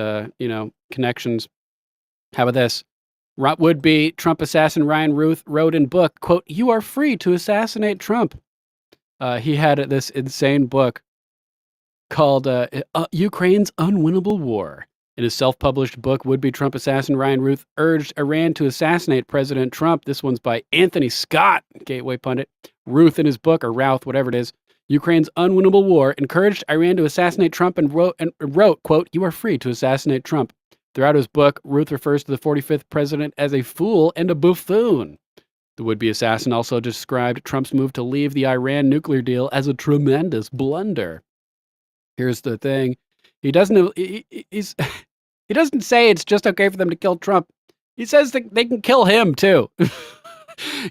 connections. How about this? Would-be Trump assassin Ryan Ruth wrote in book, quote, "You are free to assassinate Trump." He had this insane book called Ukraine's Unwinnable War. In his self-published book, would-be Trump assassin Ryan Ruth urged Iran to assassinate President Trump. This one's by Anthony Scott, Gateway pundit. Ruth in his book, or Routh, whatever it is, Ukraine's Unwinnable War, encouraged Iran to assassinate Trump and wrote, quote, "You are free to assassinate Trump." Throughout his book, Ruth refers to the 45th president as a fool and a buffoon. The would-be assassin also described Trump's move to leave the Iran nuclear deal as a tremendous blunder. Here's the thing. He doesn't say it's just okay for them to kill Trump. He says that they can kill him too.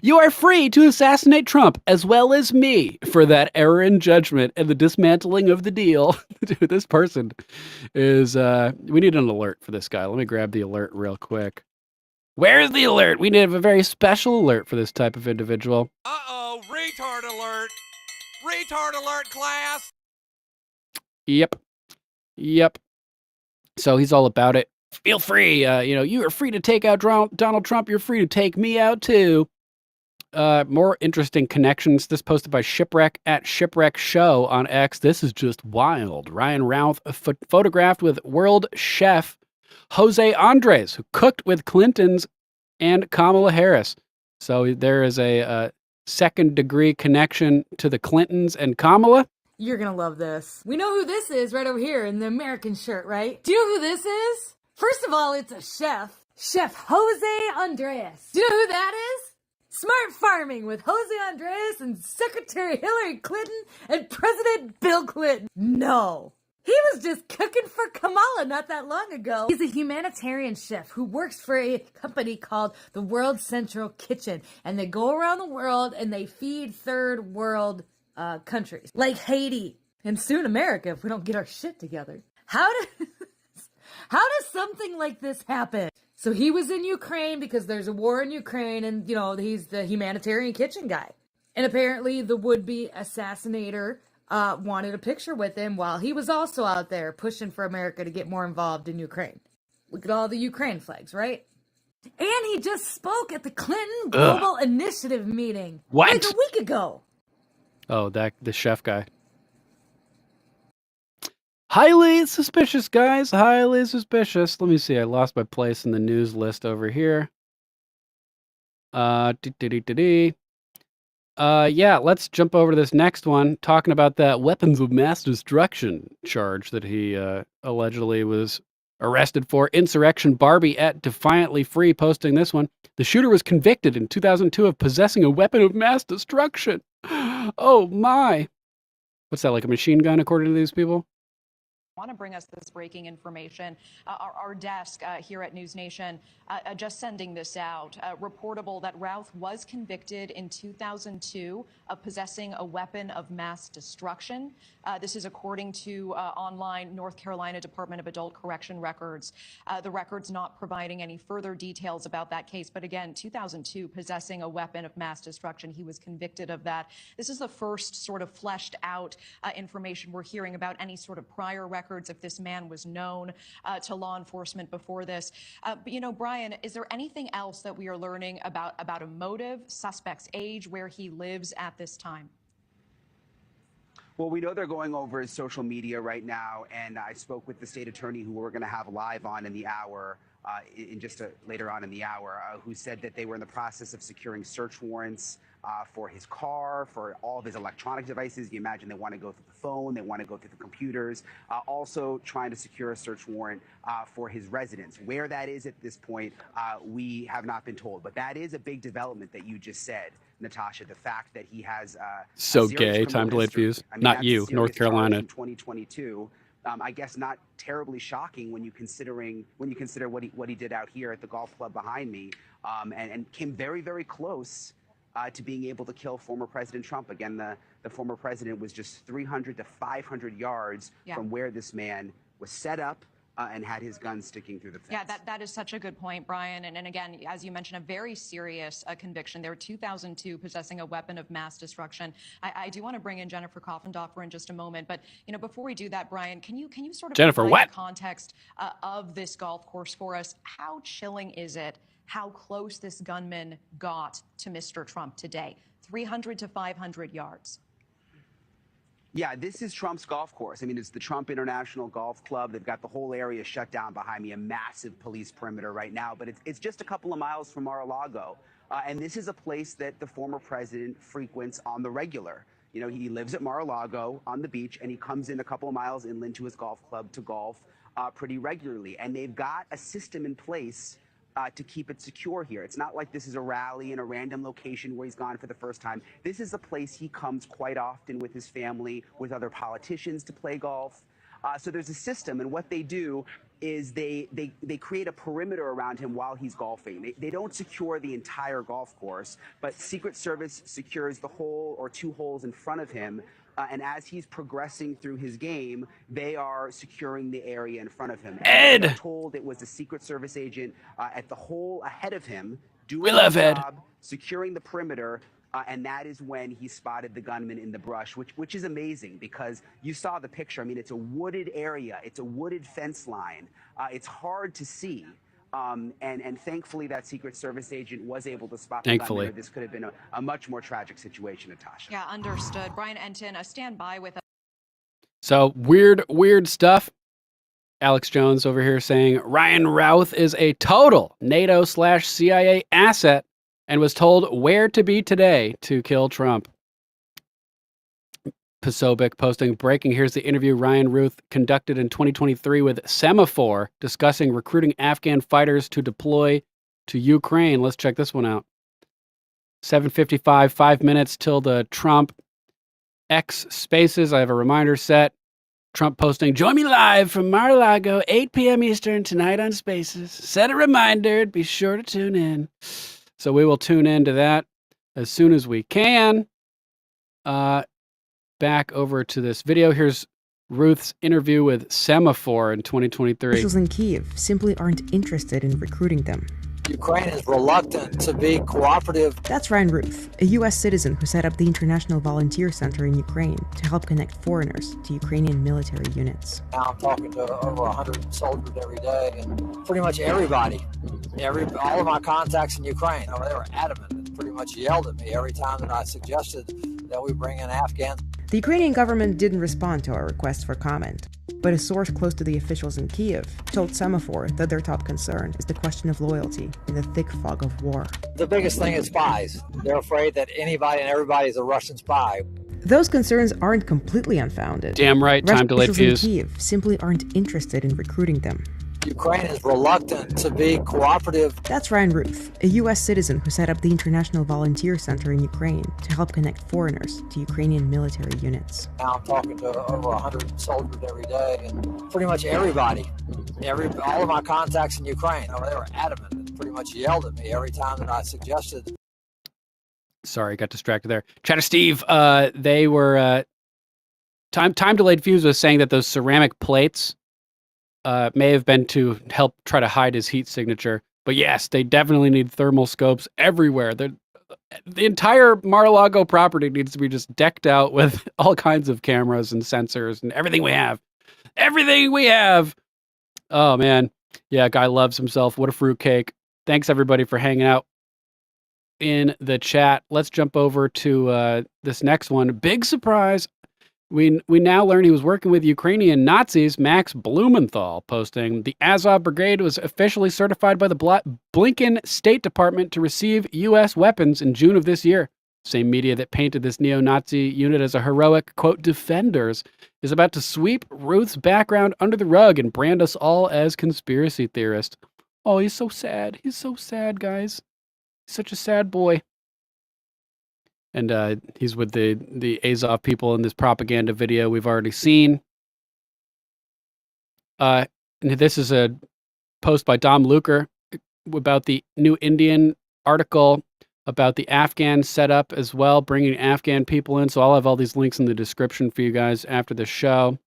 You are free to assassinate Trump as well as me for that error in judgment and the dismantling of the deal. Dude, this person is, we need an alert for this guy. Let me grab the alert real quick. Where's the alert? We need a very special alert for this type of individual. Uh-oh, retard alert. Retard alert, class. Yep. So he's all about it. Feel free. You are free to take out Donald Trump. You're free to take me out too. More interesting connections. This posted by Shipwreck at Shipwreck Show on X. This is just wild. Ryan Routh photographed with world chef Jose Andres, who cooked with Clintons and Kamala Harris. So there is a second-degree connection to the Clintons and Kamala. You're gonna love this. We know who this is right over here in the American shirt, right? Do you know who this is? First of all, it's a chef. Chef Jose Andres. Do you know who that is? Smart Farming with Jose Andres and Secretary Hillary Clinton and President Bill Clinton. No. He was just cooking for Kamala not that long ago. He's a humanitarian chef who works for a company called the World Central Kitchen. And they go around the world and they feed third world countries like Haiti and soon America if we don't get our shit together. How does something like this happen? So he was in Ukraine because there's a war in Ukraine and, he's the humanitarian kitchen guy. And apparently the would-be assassinator wanted a picture with him while he was also out there pushing for America to get more involved in Ukraine. Look at all the Ukraine flags, right? And he just spoke at the Clinton Global Initiative meeting. What? Like a week ago. Oh, the chef guy. Highly suspicious, guys. Highly suspicious. Let me see. I lost my place in the news list over here. Yeah, let's jump over to this next one, talking about that weapons of mass destruction charge that he allegedly was arrested for. Insurrection Barbie at Defiantly Free posting this one. The shooter was convicted in 2002 of possessing a weapon of mass destruction. Oh my. What's that, like a machine gun, according to these people? Want to bring us this breaking information. Our desk here at News Nation just sending this out. Reportable that Routh was convicted in 2002 of possessing a weapon of mass destruction. This is according to online North Carolina Department of Adult Correction records. The records not providing any further details about that case. But again, 2002, possessing a weapon of mass destruction. He was convicted of that. This is the first sort of fleshed out information we're hearing about any sort of prior records, if this man was known to law enforcement before this. But, you know, Brian, is there anything else that we are learning about a motive, suspect's age, where he lives at this time? Well, we know they're going over his social media right now, and I spoke with the state attorney who we're going to have live on in the hour, later on in the hour, who said that they were in the process of securing search warrants for his car, for all of his electronic devices. You imagine they want to go through the phone, they want to go through the computers, also trying to secure a search warrant for his residence. Where that is at this point, we have not been told, but that is a big development that you just said, Natasha, the fact that he has so gay, time delayed views. Not you, North Carolina. In 2022. I guess not terribly shocking when you consider what he did out here at the golf club behind me, and came very, very close to being able to kill former President Trump. Again, the former president was just 300 to 500 yards from where this man was set up and had his gun sticking through the fence. Yeah, that is such a good point, Brian. And again, as you mentioned, a very serious conviction there, 2002, possessing a weapon of mass destruction. I do want to bring in Jennifer Coffendorfer in just a moment. But, you know, before we do that, Brian, can you sort of Jennifer, provide what? the context of this golf course for us? How chilling is it how close this gunman got to Mr. Trump today? 300 to 500 yards. Yeah, this is Trump's golf course. I mean, it's the Trump International Golf Club. They've got the whole area shut down behind me, a massive police perimeter right now. But it's just a couple of miles from Mar-a-Lago. And this is a place that the former president frequents on the regular. You know, he lives at Mar-a-Lago on the beach, and he comes in a couple of miles inland to his golf club to golf pretty regularly. And they've got a system in place to keep it secure here. It's not like this is a rally in a random location where he's gone for the first time. This is a place he comes quite often with his family, with other politicians to play golf. So there's a system, and what they do is they create a perimeter around him while he's golfing. They don't secure the entire golf course, but Secret Service secures the hole or two holes in front of him. And as he's progressing through his game, they are securing the area in front of him. And we're told it was a Secret Service agent at the hole ahead of him doing the job, securing the perimeter. And that is when he spotted the gunman in the brush, which is amazing because you saw the picture. I mean, it's a wooded area. It's a wooded fence line. It's hard to see. And thankfully, that Secret Service agent was able to spot the gunman, or this could have been a much more tragic situation, Natasha. Yeah, understood. Brian Enton, stand by with us. So weird stuff. Alex Jones over here saying Ryan Routh is a total NATO/CIA asset and was told where to be today to kill Trump. Posobiec posting breaking. Here's the interview Ryan Routh conducted in 2023 with Semaphore discussing recruiting Afghan fighters to deploy to Ukraine. Let's check this one out. 7:55, 5 minutes till the Trump X Spaces. I have a reminder set. Trump posting, join me live from Mar-a-Lago, 8 p.m. Eastern tonight on Spaces. Set a reminder. Be sure to tune in. So we will tune into that as soon as we can. Back over to this video. Here's Ruth's interview with Semaphore in 2023. Officials in Kyiv simply aren't interested in recruiting them. Ukraine is reluctant to be cooperative. That's Ryan Ruth, a U.S. citizen who set up the International Volunteer Center in Ukraine to help connect foreigners to Ukrainian military units. Now I'm talking to over 100 soldiers every day, and pretty much everybody, all of my contacts in Ukraine, they were adamant and pretty much yelled at me every time that I suggested that we bring in Afghans. The Ukrainian government didn't respond to our request for comment, but a source close to the officials in Kyiv told Semaphore that their top concern is the question of loyalty in the thick fog of war. The biggest thing is spies. They're afraid that anybody and everybody is a Russian spy. Those concerns aren't completely unfounded. Damn right, time delayed fuse. Russian officials in Kyiv simply aren't interested in recruiting them. Ukraine is reluctant to be cooperative. That's Ryan Ruth, a U.S. citizen who set up the International Volunteer Center in Ukraine to help connect foreigners to Ukrainian military units. Now I'm talking to over 100 soldiers every day, and pretty much everybody, all of my contacts in Ukraine, they were adamant and pretty much yelled at me every time that I suggested. Sorry, got distracted there. Chatter Steve, they were time delayed fuse was saying that those ceramic plates may have been to help try to hide his heat signature. But yes, they definitely need thermal scopes everywhere. The entire Mar-a-Lago property needs to be just decked out with all kinds of cameras and sensors and everything we have. Everything we have. Oh, man. Yeah, guy loves himself. What a fruitcake. Thanks, everybody, for hanging out in the chat. Let's jump over to this next one. Big surprise. We now learn he was working with Ukrainian Nazis. Max Blumenthal posting, the Azov Brigade was officially certified by the Blinken State Department to receive U.S. weapons in June of this year. Same media that painted this neo-Nazi unit as a heroic, quote, defenders, is about to sweep Ruth's background under the rug and brand us all as conspiracy theorists. Oh, he's so sad. He's so sad, guys. He's such a sad boy. And he's with the Azov people in this propaganda video we've already seen. And this is a post by Dom Luker about the New Indian article about the Afghan setup as well, bringing Afghan people in. So I'll have all these links in the description for you guys after the show.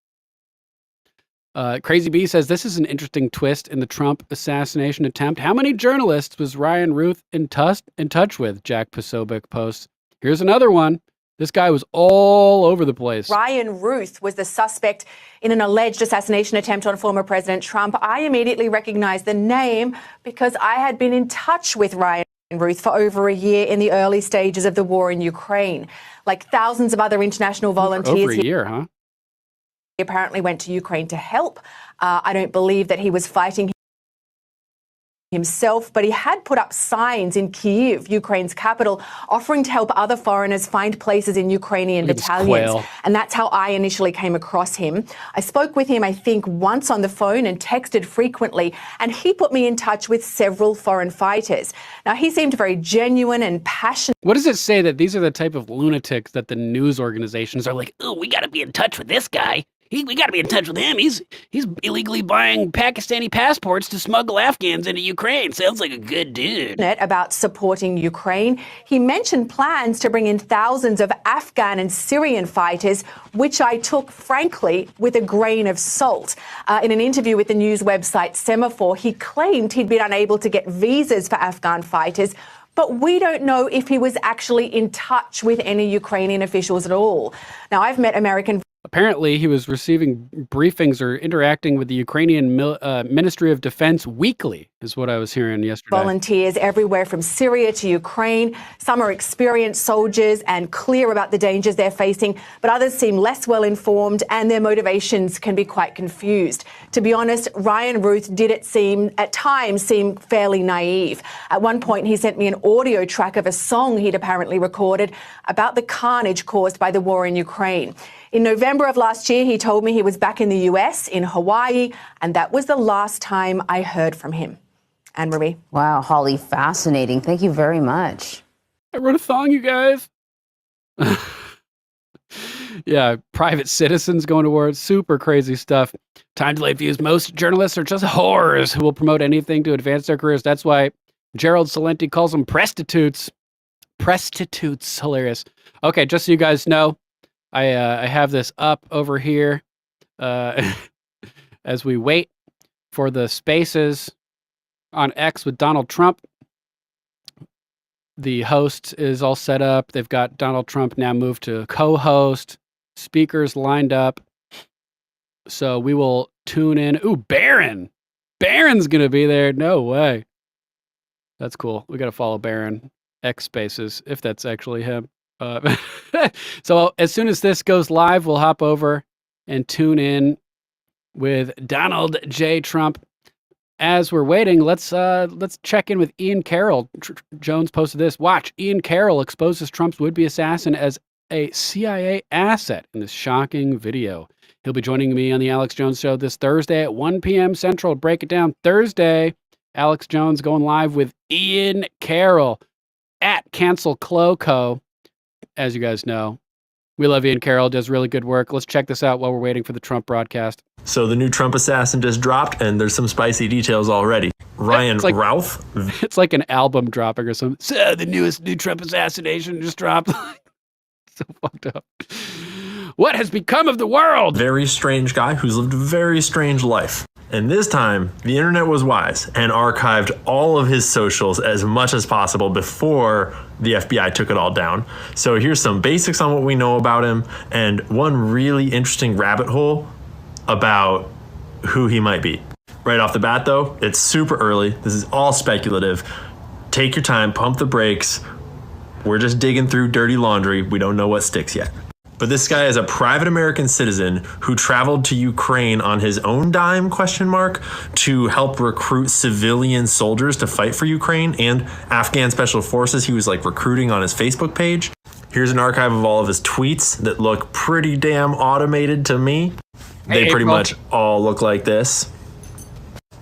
Crazy B says, this is an interesting twist in the Trump assassination attempt. How many journalists was Ryan Ruth in touch with? Jack Posobiec posts. Here's another one. This guy was all over the place. Ryan Ruth was the suspect in an alleged assassination attempt on former President Trump. I immediately recognized the name because I had been in touch with Ryan Ruth for over a year in the early stages of the war in Ukraine. Like thousands of other international volunteers. Over a year, huh? He apparently went to Ukraine to help. I don't believe that he was fighting himself, but he had put up signs in Kyiv, Ukraine's capital, offering to help other foreigners find places in Ukrainian battalions. And that's how I initially came across him. I spoke with him, I think, once on the phone and texted frequently, and he put me in touch with several foreign fighters. Now, he seemed very genuine and passionate. What does it say that these are the type of lunatics that the news organizations are like, oh, we got to be in touch with this guy. We got to be in touch with him. He's illegally buying Pakistani passports to smuggle Afghans into Ukraine. Sounds like a good dude. About supporting Ukraine. He mentioned plans to bring in thousands of Afghan and Syrian fighters, which I took, frankly, with a grain of salt. In an interview with the news website Semaphore, he claimed he'd been unable to get visas for Afghan fighters, but we don't know if he was actually in touch with any Ukrainian officials at all. Now, I've met American... Apparently, he was receiving briefings or interacting with the Ukrainian Ministry of Defense weekly, is what I was hearing yesterday. Volunteers everywhere from Syria to Ukraine. Some are experienced soldiers and clear about the dangers they're facing, but others seem less well informed and their motivations can be quite confused. To be honest, Ryan Ruth did at times seem fairly naive. At one point, he sent me an audio track of a song he'd apparently recorded about the carnage caused by the war in Ukraine. In November of last year, he told me he was back in the US, in Hawaii, and that was the last time I heard from him. Anne-Marie. Wow, Holly, fascinating. Thank you very much. I wrote a song, you guys. Yeah, private citizens going to war. Super crazy stuff. Time delayed views. Most journalists are just whores who will promote anything to advance their careers. That's why Gerald Celente calls them prostitutes. Prostitutes. Hilarious. Okay, just so you guys know, I have this up over here as we wait for the spaces on X with Donald Trump. The host is all set up. They've got Donald Trump now moved to co-host. Speakers lined up. So we will tune in. Ooh, Barron. Barron's going to be there. No way. That's cool. We got to follow Barron. X Spaces, if that's actually him. So as soon as this goes live, we'll hop over and tune in with Donald J. Trump. As we're waiting, let's check in with Ian Carroll. Jones posted this. Watch, Ian Carroll exposes Trump's would-be assassin as a CIA asset in this shocking video. He'll be joining me on the Alex Jones Show this Thursday at 1 p.m. Central. Break it down. Thursday, Alex Jones going live with Ian Carroll at Cancel Cloco. As you guys know, we love Ian Carroll, does really good work. Let's check this out while we're waiting for the Trump broadcast. So the new Trump assassin just dropped, and there's some spicy details already. Ryan Routh. It's like an album dropping or something. So the new Trump assassination just dropped. So fucked up. What has become of the world? Very strange guy who's lived a very strange life. And this time, the internet was wise and archived all of his socials as much as possible before the FBI took it all down. So here's some basics on what we know about him and one really interesting rabbit hole about who he might be. Right off the bat, though, it's super early. This is all speculative. Take your time, pump the brakes. We're just digging through dirty laundry. We don't know what sticks yet. But this guy is a private American citizen who traveled to Ukraine on his own dime, to help recruit civilian soldiers to fight for Ukraine and Afghan special forces. He was recruiting on his Facebook page. Here's an archive of all of his tweets that look pretty damn automated to me. They pretty much all look like this.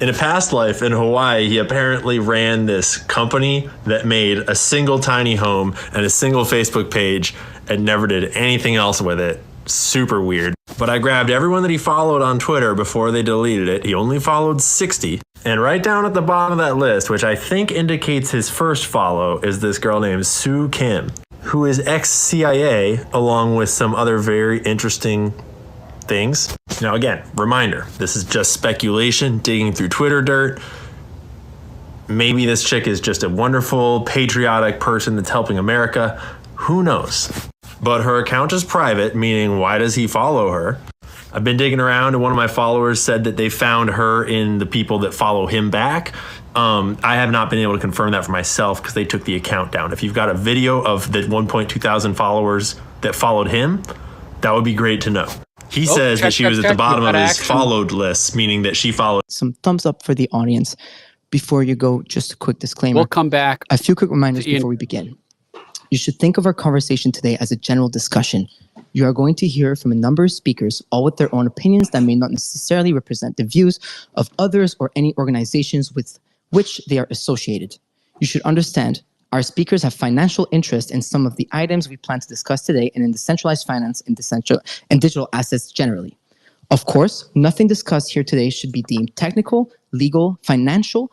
In a past life in Hawaii, he apparently ran this company that made a single tiny home and a single Facebook page and never did anything else with it. Super weird. But I grabbed everyone that he followed on Twitter before they deleted it. He only followed 60. And right down at the bottom of that list, which I think indicates his first follow, is this girl named Sue Kim, who is ex-CIA, along with some other very interesting things. Now again, reminder, this is just speculation, digging through Twitter dirt. Maybe this chick is just a wonderful, patriotic person that's helping America. Who knows? But her account is private, meaning why does he follow her? I've been digging around and one of my followers said that they found her in the people that follow him back. I have not been able to confirm that for myself because they took the account down. If you've got a video of the 1.2 thousand followers that followed him, that would be great to know. He says that she was at the bottom of his followed list, meaning that she followed. Some thumbs up for the audience. Before you go, just a quick disclaimer. We'll come back. A few quick reminders before we begin. You should think of our conversation today as a general discussion. You are going to hear from a number of speakers, all with their own opinions that may not necessarily represent the views of others or any organizations with which they are associated. You should understand our speakers have financial interest in some of the items we plan to discuss today and in decentralized finance and digital assets generally. Of course, nothing discussed here today should be deemed technical, legal, financial,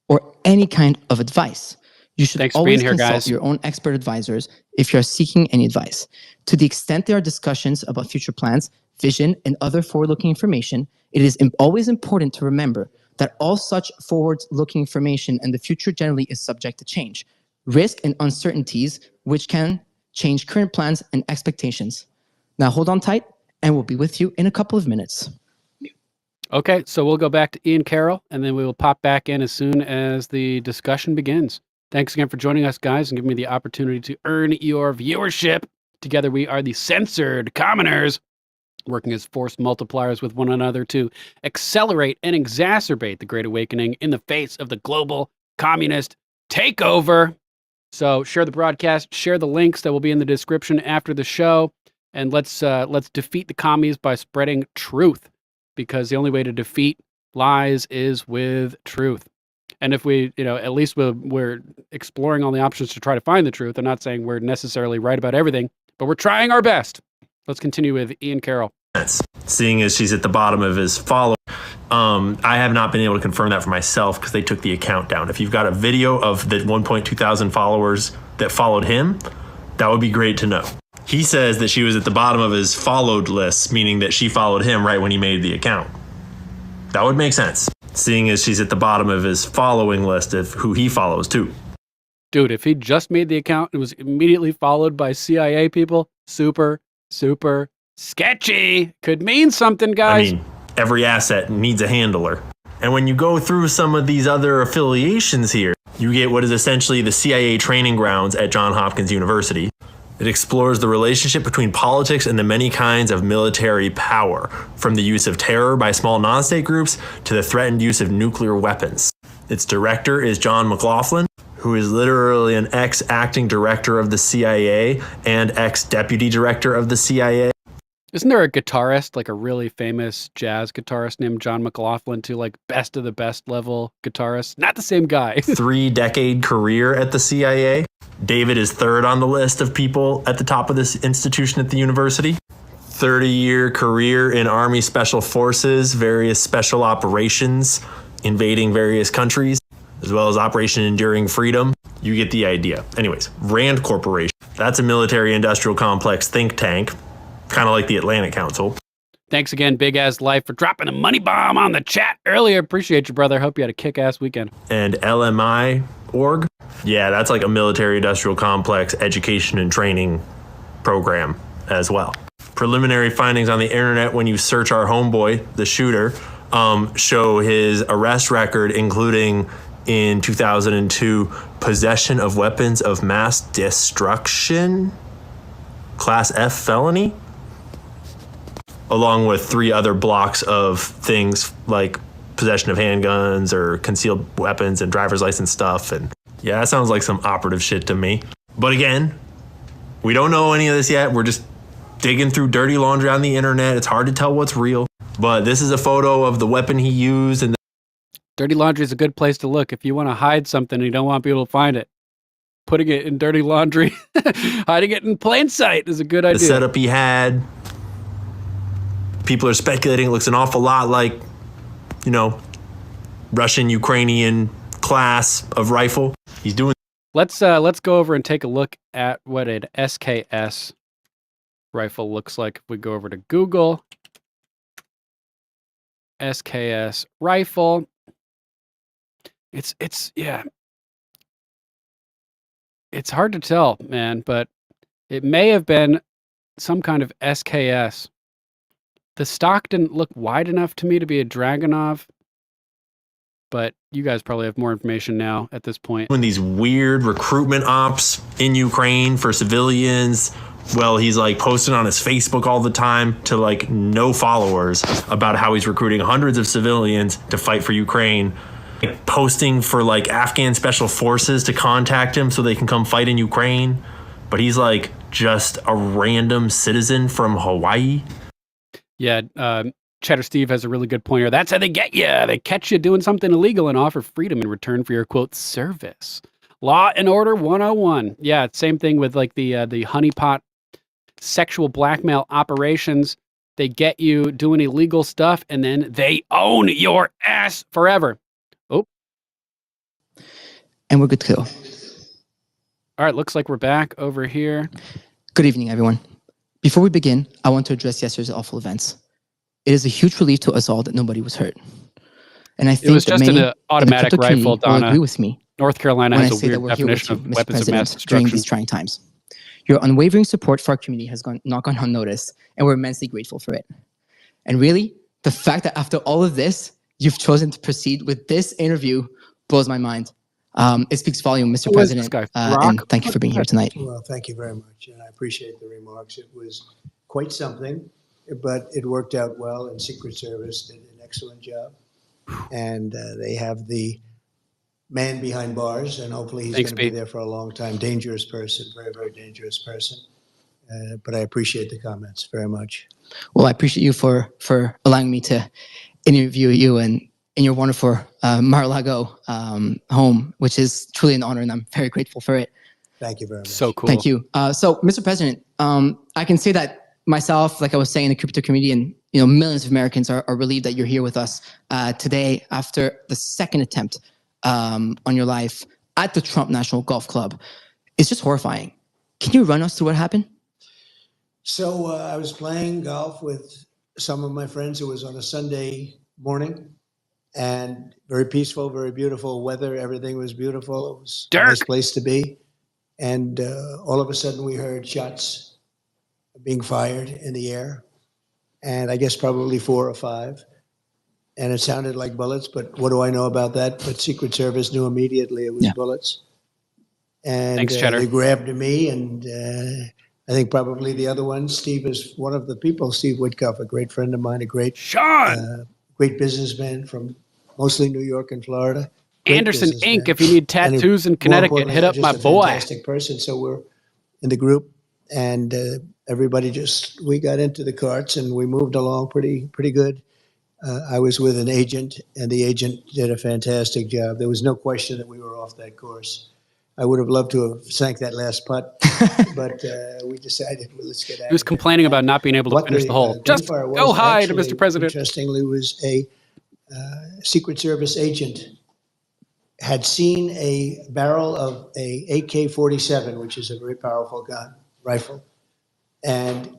or any kind of advice. You should always consult your own expert advisors if you are seeking any advice. To the extent there are discussions about future plans, vision, and other forward-looking information, it is always important to remember that all such forward-looking information and the future generally is subject to change, risk, and uncertainties, which can change current plans and expectations. Now hold on tight, and we'll be with you in a couple of minutes. Okay, so we'll go back to Ian Carroll, and then we will pop back in as soon as the discussion begins. Thanks again for joining us, guys, and giving me the opportunity to earn your viewership. Together, we are the censored commoners, working as force multipliers with one another to accelerate and exacerbate the Great Awakening in the face of the global communist takeover. So share the broadcast, share the links that will be in the description after the show, and let's defeat the commies by spreading truth, because the only way to defeat lies is with truth. And if we, at least we're exploring all the options to try to find the truth. I'm not saying we're necessarily right about everything, but we're trying our best. Let's continue with Ian Carroll. Seeing as she's at the bottom of his follow, I have not been able to confirm that for myself because they took the account down. If you've got a video of the 1.2 thousand followers that followed him, that would be great to know. He says that she was at the bottom of his followed list, meaning that she followed him right when he made the account. That would make sense, seeing as she's at the bottom of his following list of who he follows too. Dude, if he just made the account and was immediately followed by CIA people, super, super sketchy. Could mean something, guys. I mean, every asset needs a handler. And when you go through some of these other affiliations here, you get what is essentially the CIA training grounds at Johns Hopkins University. It explores the relationship between politics and the many kinds of military power, from the use of terror by small non-state groups to the threatened use of nuclear weapons. Its director is John McLaughlin, who is literally an ex-acting director of the CIA and ex-deputy director of the CIA. Isn't there a guitarist, like a really famous jazz guitarist named John McLaughlin, too, like best of the best level guitarist? Not the same guy. 3-decade career at the CIA. David is third on the list of people at the top of this institution at the university. 30-year career in Army Special Forces, various special operations, invading various countries, as well as Operation Enduring Freedom. You get the idea. Anyways, Rand Corporation. That's a military-industrial complex think tank, kind of like the Atlantic Council. Thanks again, Big Ass Life, for dropping a money bomb on the chat earlier. Appreciate you, brother. Hope you had a kick-ass weekend. And LMI org. Yeah, that's like a military-industrial complex education and training program as well. Preliminary findings on the internet when you search our homeboy, the shooter, show his arrest record, including in 2002, possession of weapons of mass destruction, Class F felony, along with 3 other blocks of things like possession of handguns or concealed weapons and driver's license stuff. And yeah, that sounds like some operative shit to me. But again, we don't know any of this yet. We're just digging through dirty laundry on the internet. It's hard to tell what's real. But this is a photo of the weapon he used. And dirty laundry is a good place to look. If you want to hide something and you don't want people to find it, putting it in dirty laundry, hiding it in plain sight is a good idea. The setup he had, people are speculating it looks an awful lot like, you know, Russian-Ukrainian class of rifle. He's doing. Let's go over and take a look at what an SKS rifle looks like. If we go over to Google, SKS rifle. Yeah. It's hard to tell, man, but it may have been some kind of SKS. The stock didn't look wide enough to me to be a Dragunov, but you guys probably have more information now at this point. Doing these weird recruitment ops in Ukraine for civilians. Well, he's like posting on his Facebook all the time to like no followers about how he's recruiting hundreds of civilians to fight for Ukraine. Like, posting for like Afghan special forces to contact him so they can come fight in Ukraine. But he's like just a random citizen from Hawaii. Yeah, Cheddar Steve has a really good point here. That's how they get you. They catch you doing something illegal and offer freedom in return for your, quote, service. Law and Order 101. Yeah, same thing with like the honeypot sexual blackmail operations. They get you doing illegal stuff and then they own your ass forever. Oh. And we're good to go. All right, looks like we're back over here. Good evening, everyone. Before we begin, I want to address yesterday's awful events. It is a huge relief to us all that nobody was hurt. And I think it was that just many an automatic in the crypto rifle, community will Donna. agree with me North Carolina when has I a say that weird we're here with definition you, of Mr. weapons of mass President, during destruction. these trying times. Your unwavering support for our community has not gone unnoticed, and we're immensely grateful for it. And really, the fact that after all of this, you've chosen to proceed with this interview blows my mind. It speaks volume, Mr. President, and thank you for being here tonight. Well, thank you very much, and I appreciate the remarks. It was quite something, but it worked out well, and Secret Service did an excellent job. And they have the man behind bars, and hopefully he's going to be there for a long time. Dangerous person, very, very dangerous person. But I appreciate the comments very much. Well, I appreciate you for allowing me to interview you in your wonderful Mar-a-Lago home, which is truly an honor, and I'm very grateful for it. Thank you very much. So cool. Thank you. So, Mr. President, I can say that myself, like I was saying, the crypto community and millions of Americans are relieved that you're here with us today after the second attempt on your life at the Trump National Golf Club. It's just horrifying. Can you run us through what happened? So I was playing golf with some of my friends. It was on a Sunday morning, and very peaceful, very beautiful weather. Everything was beautiful. It was a nice place to be. And all of a sudden we heard shots being fired in the air, and I guess probably 4 or 5. And it sounded like bullets, but what do I know about that? But Secret Service knew immediately it was bullets. And Thanks, Cheddar. they grabbed me, and I think probably the other one, Steve is one of the people, Steve Whitcuff, a great friend of mine, a great great businessman from mostly New York and Florida. Great Anderson businessman. Inc. If you need And tattoos in more Connecticut, importantly, hit up just my a boy. fantastic person. So we're in the group, and everybody we got into the carts and we moved along pretty good. I was with an agent, and the agent did a fantastic job. There was no question that we were off that course. I would have loved to have sank that last putt, but we decided, well, let's get out. He was complaining about not being able to finish the hole. Just gunfire go was hide, actually, Mr. President. Interestingly, was a Secret Service agent had seen a barrel of a AK-47, which is a very powerful gun, rifle, and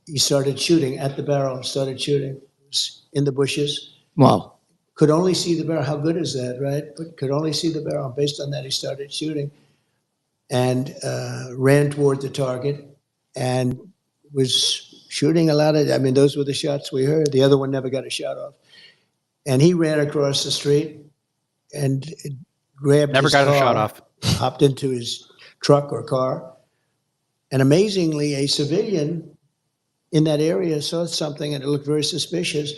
he started shooting at the barrel. Started shooting. It was in the bushes. Wow. Could only see the barrel. How good is that, right? But could only see the barrel. Based on that, he started shooting and ran toward the target and was shooting a lot of, I mean, those were the shots we heard. The other one never got a shot off. And he ran across the street and grabbed Never his got a car, shot off. hopped into his truck or car. And amazingly, a civilian in that area saw something and it looked very suspicious.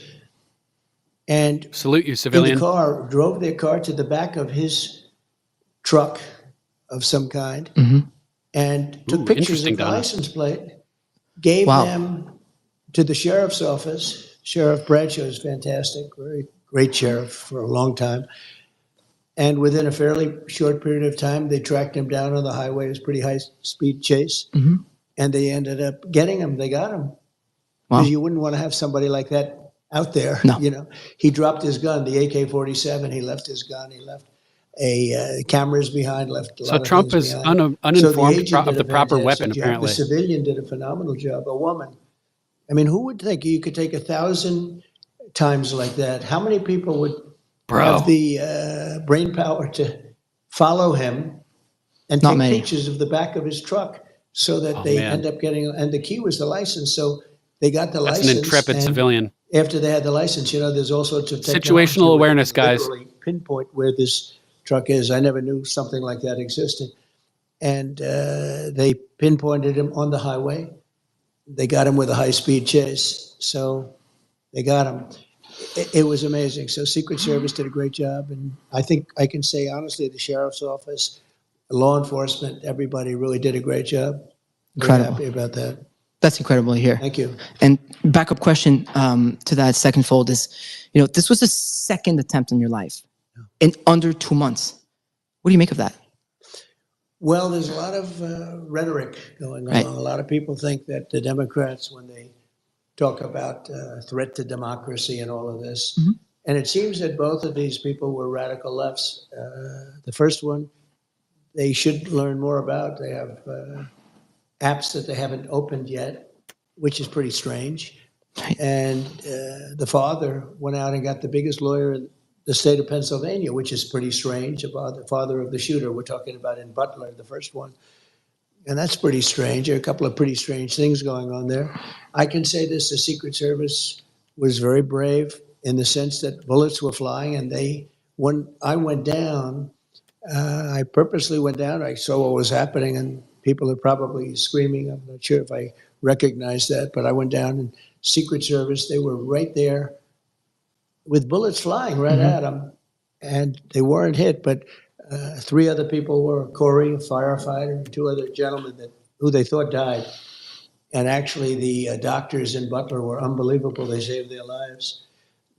And salute you, civilian. In the car, drove their car to the back of his truck of some kind and took pictures of the license plate, gave them to the sheriff's office. Sheriff Bradshaw is fantastic, very great sheriff for a long time. And within a fairly short period of time, they tracked him down on the highway. It was a pretty high-speed chase. And they ended up getting him. They got him. Because you wouldn't want to have somebody like that out there. No. You know, he dropped his gun, the AK-47. He left his gun. He left cameras behind, left a lot So of Trump things is behind. uninformed So of the proper weapon, job. apparently. The civilian did a phenomenal job. A woman. I mean, who would think you could take 1,000 times like that? How many people would have the brain power to follow him and Not take many. pictures of the back of his truck so that they end up getting, and the key was the license. So they got the That's license. an intrepid and civilian. After they had the license, you know, there's all sorts of technology Situational where awareness, you can guys. literally pinpoint where this truck is. I never knew something like that existed. And they pinpointed him on the highway. They got him with a high-speed chase. So they got him. It was amazing. So Secret Service did a great job. And I think I can say, honestly, the sheriff's office, law enforcement, everybody really did a great job. Very Incredible. happy about that. That's incredible to hear. Thank you. And backup question to that second fold is, you know, this was the second attempt in your life in under 2 months. What do you make of that? Well, there's a lot of rhetoric going on. Right. A lot of people think that the Democrats, when they talk about threat to democracy and all of this, and it seems that both of these people were radical lefts. The first one, they should learn more about. They have apps that they haven't opened yet, which is pretty strange. And the father went out and got the biggest lawyer in the state of Pennsylvania, which is pretty strange, about the father of the shooter we're talking about in Butler, the first one. And that's pretty strange. There are a couple of pretty strange things going on there. I can say this, the Secret Service was very brave in the sense that bullets were flying, and when I went down, I purposely went down, I saw what was happening, and people are probably screaming. I'm not sure if I recognized that, but I went down, and Secret Service, they were right there with bullets flying right at them, and they weren't hit, but 3 other people were, Corey, a firefighter, and 2 other gentlemen who they thought died. And actually the doctors in Butler were unbelievable. They saved their lives.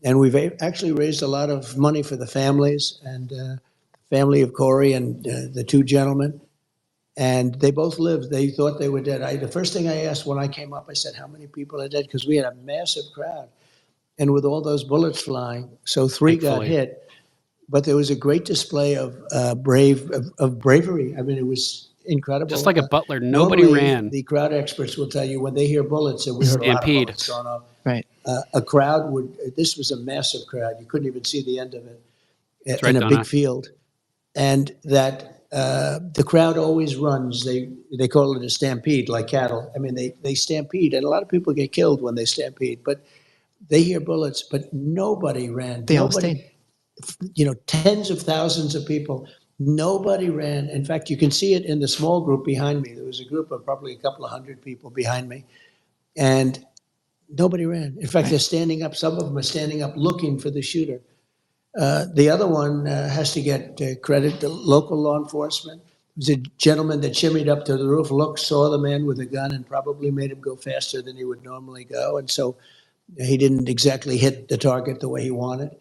And we've actually raised a lot of money for the families, and the family of Corey and the 2 gentlemen. And they both lived. They thought they were dead. The first thing I asked when I came up, I said, how many people are dead? Because we had a massive crowd. And with all those bullets flying, so 3 got hit. But there was a great display of bravery. I mean, it was incredible. Just like a Butler, nobody normally, ran. The crowd experts will tell you when they hear bullets, and we heard a lot of bullets going off. Right. a crowd would, this was a massive crowd. You couldn't even see the end of it That's in right, a Donna. big field. And that the crowd always runs. They call it a stampede, like cattle. I mean, they stampede, and a lot of people get killed when they stampede, but they hear bullets, but nobody ran. They all Nobody, stayed. you know, tens of thousands of people. Nobody ran. In fact, you can see it in the small group behind me. There was a group of probably a couple of hundred people behind me, and nobody ran. In fact, they're standing up. Some of them are standing up looking for the shooter. The other one has to get credit to local law enforcement. It was a gentleman that shimmied up to the roof, looked, saw the man with a gun, and probably made him go faster than he would normally go. And so he didn't exactly hit the target the way he wanted.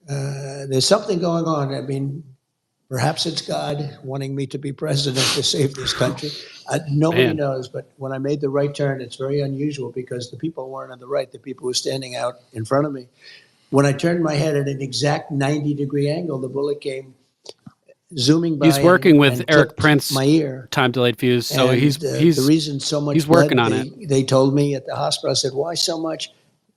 There's something going on. I mean, perhaps it's God wanting me to be president to save this country. Nobody Man. knows, but when I made the right turn, it's very unusual because the people weren't on the right. The people were standing out in front of me. When I turned my head at an exact 90-degree angle, the bullet came zooming by. He's working with and Eric clipped Prince, my ear. time delayed fuse. So And he's the reason so much he's blood, working on it. they told me at the hospital, I said, why so much?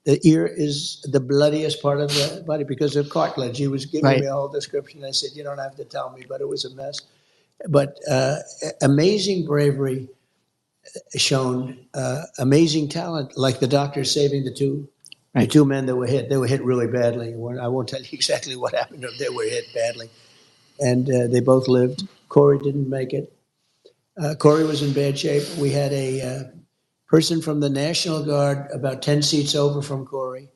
The ear is the bloodiest part of the body because of cartilage. He was giving Right. me a whole description. I said, you don't have to tell me, but it was a mess. But amazing bravery shown, amazing talent, like the doctor saving the two men that were hit. They were hit really badly. I won't tell you exactly what happened to them. They were hit badly. And they both lived. Corey didn't make it. Corey was in bad shape. We had a person from the National Guard about 10 seats over from Corey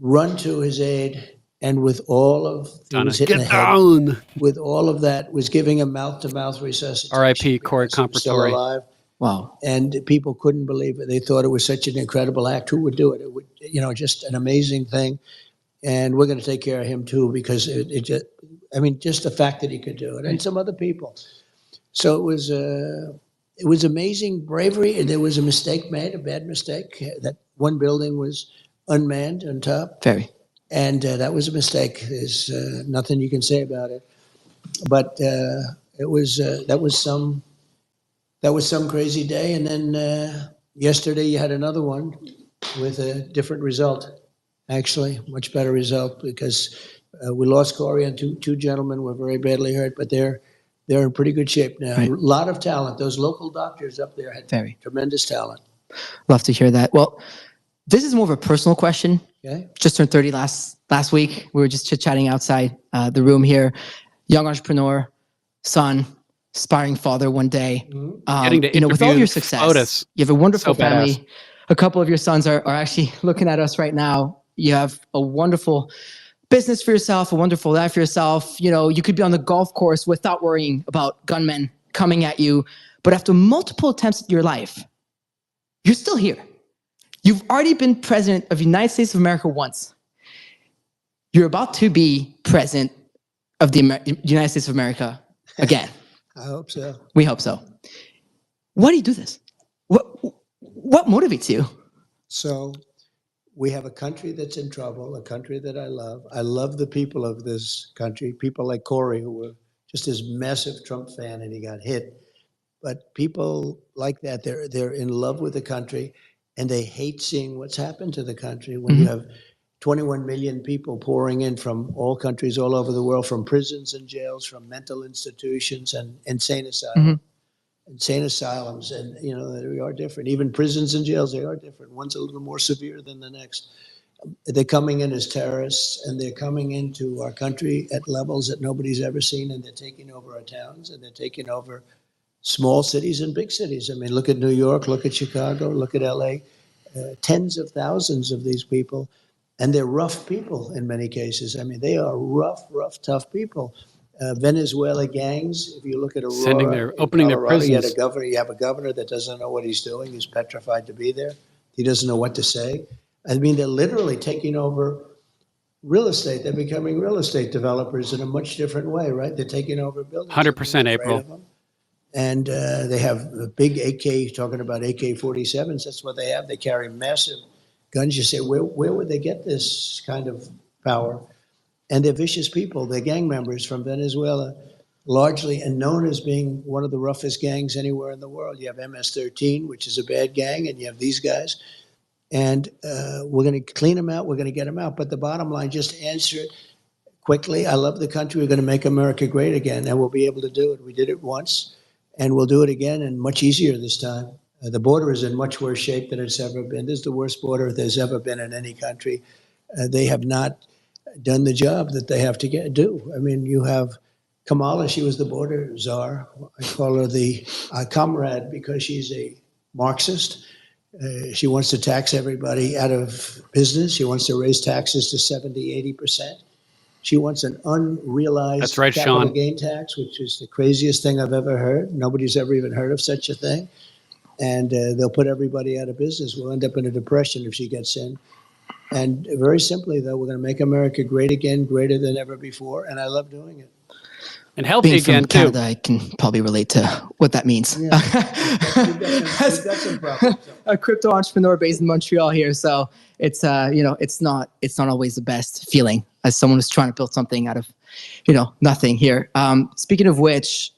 run to his aid, and with all of, he was hit in the head, with all of that, was giving him mouth-to-mouth resuscitation. R.I.P. Corey He was still Compertori. alive. Wow. And people couldn't believe it. They thought it was such an incredible act. Who would do it? It would, you know, just an amazing thing. And we're going to take care of him too, because it just, I mean, just the fact that he could do it, and some other people. So it was amazing bravery, and there was a mistake made, a bad mistake. That one building was unmanned on top. Very. And that was a mistake. There's nothing you can say about it. But it was that was some crazy day. And then yesterday you had another one with a different result. Actually, much better result, because we lost Corey, and two gentlemen were very badly hurt, but they're in pretty good shape now. Right. A lot of talent. Those local doctors up there had Very. tremendous talent. Love to hear that. Well, this is more of a personal question. Okay. Just turned 30 last week. We were just chit-chatting outside the room here. Young entrepreneur, son, aspiring father one day. Getting to with all interview your success, Otis. you have a wonderful So badass. family. A couple of your sons are actually looking at us right now. You have a wonderful business for yourself, a wonderful life for yourself. You know, you could be on the golf course without worrying about gunmen coming at you. But after multiple attempts at your life, you're still here. You've already been president of the United States of America once. You're about to be president of the United States of America again. I hope so. We hope so. Why do you do this? What motivates you? So we have a country that's in trouble, a country that I love. I love the people of this country, people like Corey, who were just this massive Trump fan, and he got hit. But people like that, they're in love with the country, and they hate seeing what's happened to the country when you have 21 million people pouring in from all countries all over the world, from prisons and jails, from mental institutions and insane asylums. Insane asylums, and you know, they are different. Even prisons and jails, they are different. One's a little more severe than the next. They're coming in as terrorists, and they're coming into our country at levels that nobody's ever seen, and they're taking over our towns, and they're taking over small cities and big cities. I mean, look at New York, look at Chicago, look at LA. Tens of thousands of these people, and they're rough people in many cases. I mean, they are rough, tough people. Venezuela gangs, if you look at Aurora, opening their Colorado, prisons. you have a governor that doesn't know what he's doing. He's petrified to be there. He doesn't know what to say. I mean, they're literally taking over real estate. They're becoming real estate developers in a much different way, right? They're taking over buildings. 100% April. And they have a big AK, talking about AK-47s. That's what they have. They carry massive guns. You say, where would they get this kind of power? And they're vicious people. They're gang members from Venezuela, largely, and known as being one of the roughest gangs anywhere in the world. You have MS-13, which is a bad gang, and you have these guys. And we're going to clean them out. We're going to get them out. But the bottom line, just to answer it quickly, I love the country. We're going to make America great again, and we'll be able to do it. We did it once, and we'll do it again, and much easier this time. The border is in much worse shape than it's ever been. This is the worst border there's ever been in any country. They have not done the job that they have to do. I mean, you have Kamala, she was the border czar. I call her the comrade because she's a Marxist. She wants to tax everybody out of business. She wants to raise taxes to 70, 80%. She wants an unrealized capital gain tax, which is the craziest thing I've ever heard. Nobody's ever even heard of such a thing. And they'll put everybody out of business. We'll end up in a depression if she gets in. And very simply, though, we're going to make America great again, greater than ever before. And I love doing it. And healthy Being again, from Canada, I can probably relate to what that means. Yeah. We've got some problems. A crypto entrepreneur based in Montreal here, so it's it's not always the best feeling as someone who's trying to build something out of nothing here. Speaking of which,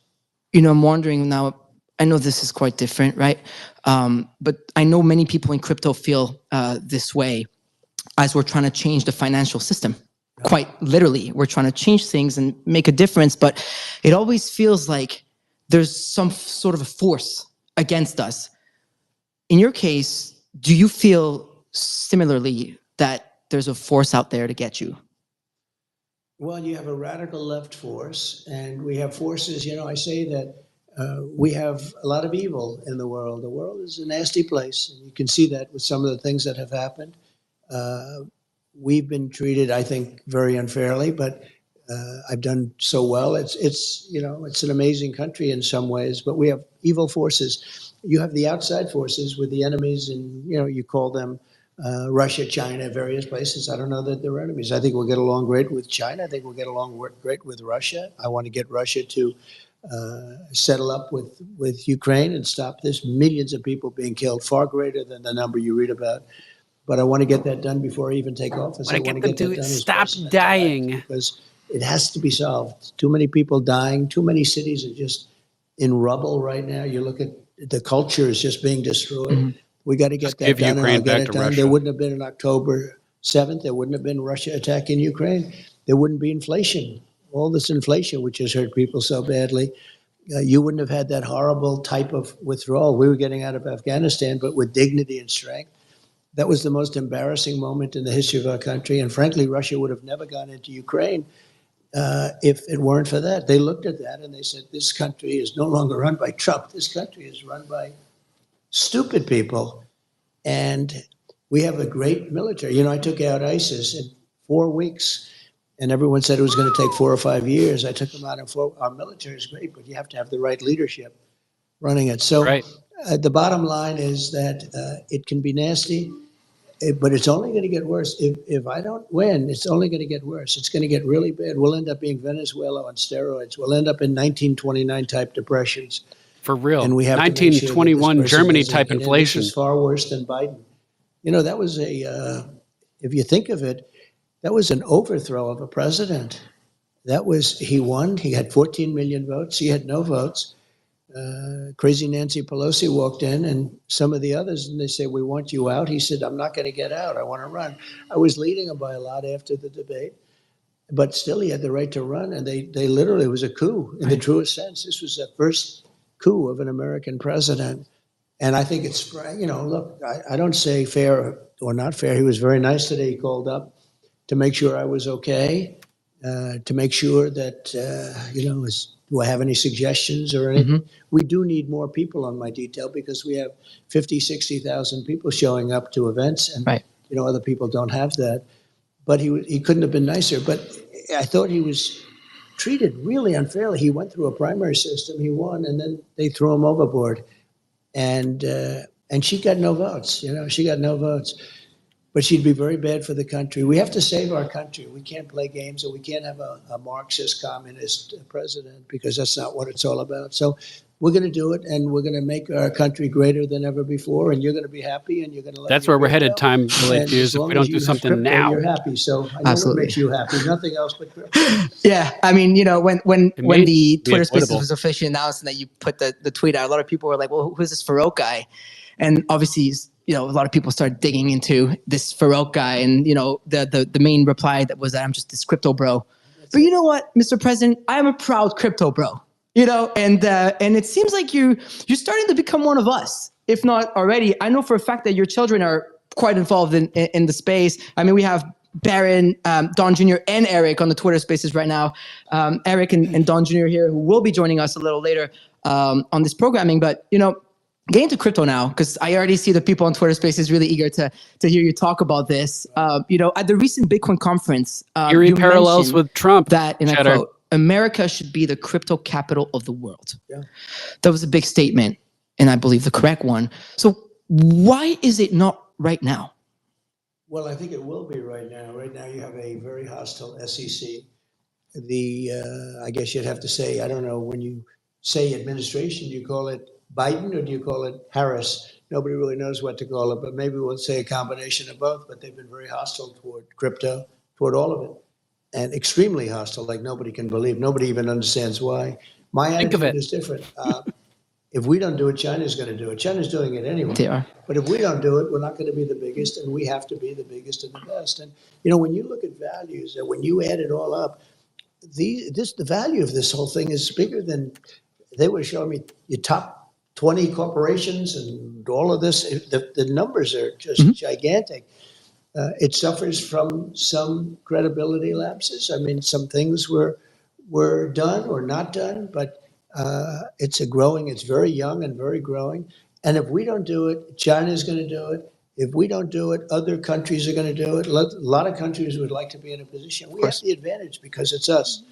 I'm wondering now. I know this is quite different, right? But I know many people in crypto feel this way as we're trying to change the financial system. Quite literally, we're trying to change things and make a difference, but it always feels like there's some sort of a force against us. In your case, do you feel similarly that there's a force out there to get you? Well, you have a radical left force, and we have forces, I say that we have a lot of evil in the world. The world is a nasty place, and you can see that with some of the things that have happened. We've been treated, I think, very unfairly, but I've done so well. It's an amazing country in some ways, but we have evil forces. You have the outside forces with the enemies, and you call them Russia, China, various places. I don't know that they're enemies. I think we'll get along great with China. I think we'll get along great with Russia. I want to get Russia to settle up with Ukraine and stop this. Millions of people being killed, far greater than the number you read about. But I want to get that done before I even take office. I want to get that done. Stop dying. Because it has to be solved. Too many people dying. Too many cities are just in rubble right now. You look at the culture is just being destroyed. Mm-hmm. We got to get that done. And I'll get it done. There wouldn't have been an October 7th. There wouldn't have been Russia attacking Ukraine. There wouldn't be inflation. All this inflation, which has hurt people so badly. You wouldn't have had that horrible type of withdrawal we were getting out of Afghanistan, but with dignity and strength. That was the most embarrassing moment in the history of our country. And frankly, Russia would have never gone into Ukraine if it weren't for that. They looked at that and they said, this country is no longer run by Trump. This country is run by stupid people. And we have a great military. I took out ISIS in 4 weeks. And everyone said it was going to take 4 or 5 years. I took them out in 4. Our military is great, but you have to have the right leadership running it. So the bottom line is that it can be nasty, but it's only going to get worse. If I don't win, it's only going to get worse. It's going to get really bad. We'll end up being Venezuela on steroids. We'll end up in 1929 type depressions. For real. And we have 1921 Germany type inflation. This is far worse than Biden. That was if you think of it, that was an overthrow of a president. He won. He had 14 million votes. He had no votes. Crazy Nancy Pelosi walked in and some of the others, and they say, we want you out. He said, I'm not going to get out. I want to run. I was leading him by a lot after the debate, but still he had the right to run. And they literally, it was a coup in the truest sense. This was the first coup of an American president. And I think it's, look, I don't say fair or not fair. He was very nice today. He called up to make sure I was okay, to make sure that, do I have any suggestions or anything? Mm-hmm. We do need more people on my detail because we have 50, 60,000 people showing up to events and, other people don't have that. But he couldn't have been nicer. But I thought he was treated really unfairly. He went through a primary system, he won, and then they threw him overboard. And she got no votes, she got no votes. But she'd be very bad for the country. We have to save our country. We can't play games, and we can't have a Marxist, communist president because that's not what it's all about. So we're going to do it, and we're going to make our country greater than ever before, and you're going to be happy, and you're going to let That's where we're headed, time delayed views, if we don't do something crypto, now. You're happy, so I know what makes you happy. Nothing else but crypto. Yeah, I mean, when the Twitter Spaces was officially announced and that you put the tweet out, a lot of people were like, well, who's this Farouk guy? And obviously he's a lot of people started digging into this Farouk guy, and the main reply that was that I'm just this crypto bro. But you know what, Mr. President, I am a proud crypto bro. And it seems like you're starting to become one of us, if not already. I know for a fact that your children are quite involved in the space. I mean, we have Baron, Don Jr., and Eric on the Twitter Spaces right now. Eric and Don Jr. here, who will be joining us a little later on this programming. But get into crypto now, because I already see the people on Twitter Spaces really eager to hear you talk about this. At the recent Bitcoin conference, eerie parallels with Trump. That, and Cheddar. I quote, "America should be the crypto capital of the world." Yeah. That was a big statement, and I believe the correct one. So why is it not right now? Well, I think it will be right now. Right now, you have a very hostile SEC. I guess you'd have to say, I don't know, when you say administration, do you call it Biden or do you call it Harris? Nobody really knows what to call it, but maybe we'll say a combination of both. But they've been very hostile toward crypto, toward all of it, and extremely hostile, like nobody can believe. Nobody even understands why. My attitude is different. If we don't do it, China's going to do it. China's doing it anyway. They are. But if we don't do it, we're not going to be the biggest, and we have to be the biggest and the best. And when you look at values, and when you add it all up, the value of this whole thing is bigger than they were showing me. Your top 20 corporations and all of this. The numbers are just gigantic. It suffers from some credibility lapses. I mean, some things were done or not done, but it's very young and very growing. And if we don't do it, China's going to do it. If we don't do it, other countries are going to do it. A lot of countries would like to be in a position. We have the advantage because it's us.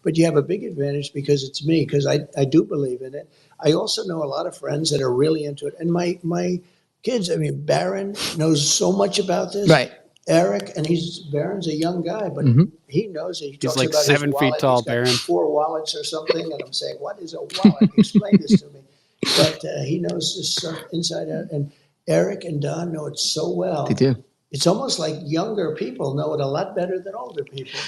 But you have a big advantage because it's me, because I do believe in it. I also know a lot of friends that are really into it. And my kids, I mean, Baron knows so much about this. Right. Eric, and Baron's a young guy, but he knows it. He talks like about 7 his feet wallet. tall, He's got Baron. 4 wallets or something, and I'm saying, what is a wallet? Explain this to me. But he knows this stuff inside out, and Eric and Don know it so well. They do. It's almost like younger people know it a lot better than older people.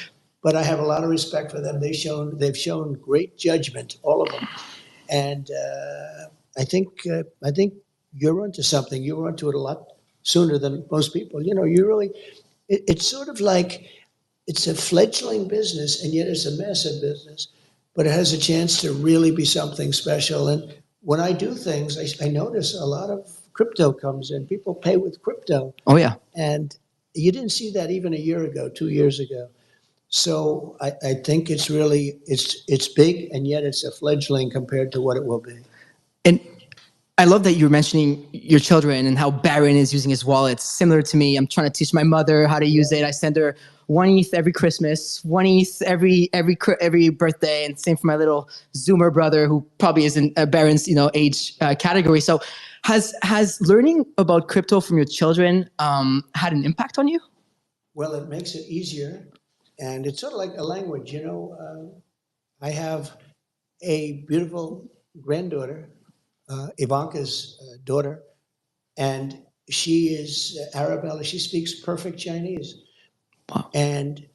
But I have a lot of respect for them. They've shown great judgment, all of them, and I think you're onto something. You're onto it a lot sooner than most people. It's sort of like it's a fledgling business, and yet it's a massive business, but it has a chance to really be something special. And when I do things, I notice a lot of crypto comes in. People pay with crypto. Oh, yeah. And you didn't see that even a year ago, 2 years ago. So I think it's really, it's big, and yet it's a fledgling compared to what it will be. And I love that you were mentioning your children and how Baron is using his wallet. Similar to me, I'm trying to teach my mother how to use it. I send her 1 ETH every Christmas, 1 ETH every birthday, and same for my little Zoomer brother, who probably is in Baron's age category. So, has learning about crypto from your children had an impact on you? Well, it makes it easier, and it's sort of like a language. I have a beautiful granddaughter. Ivanka's daughter, and she is Arabella. She speaks perfect Chinese. Wow. And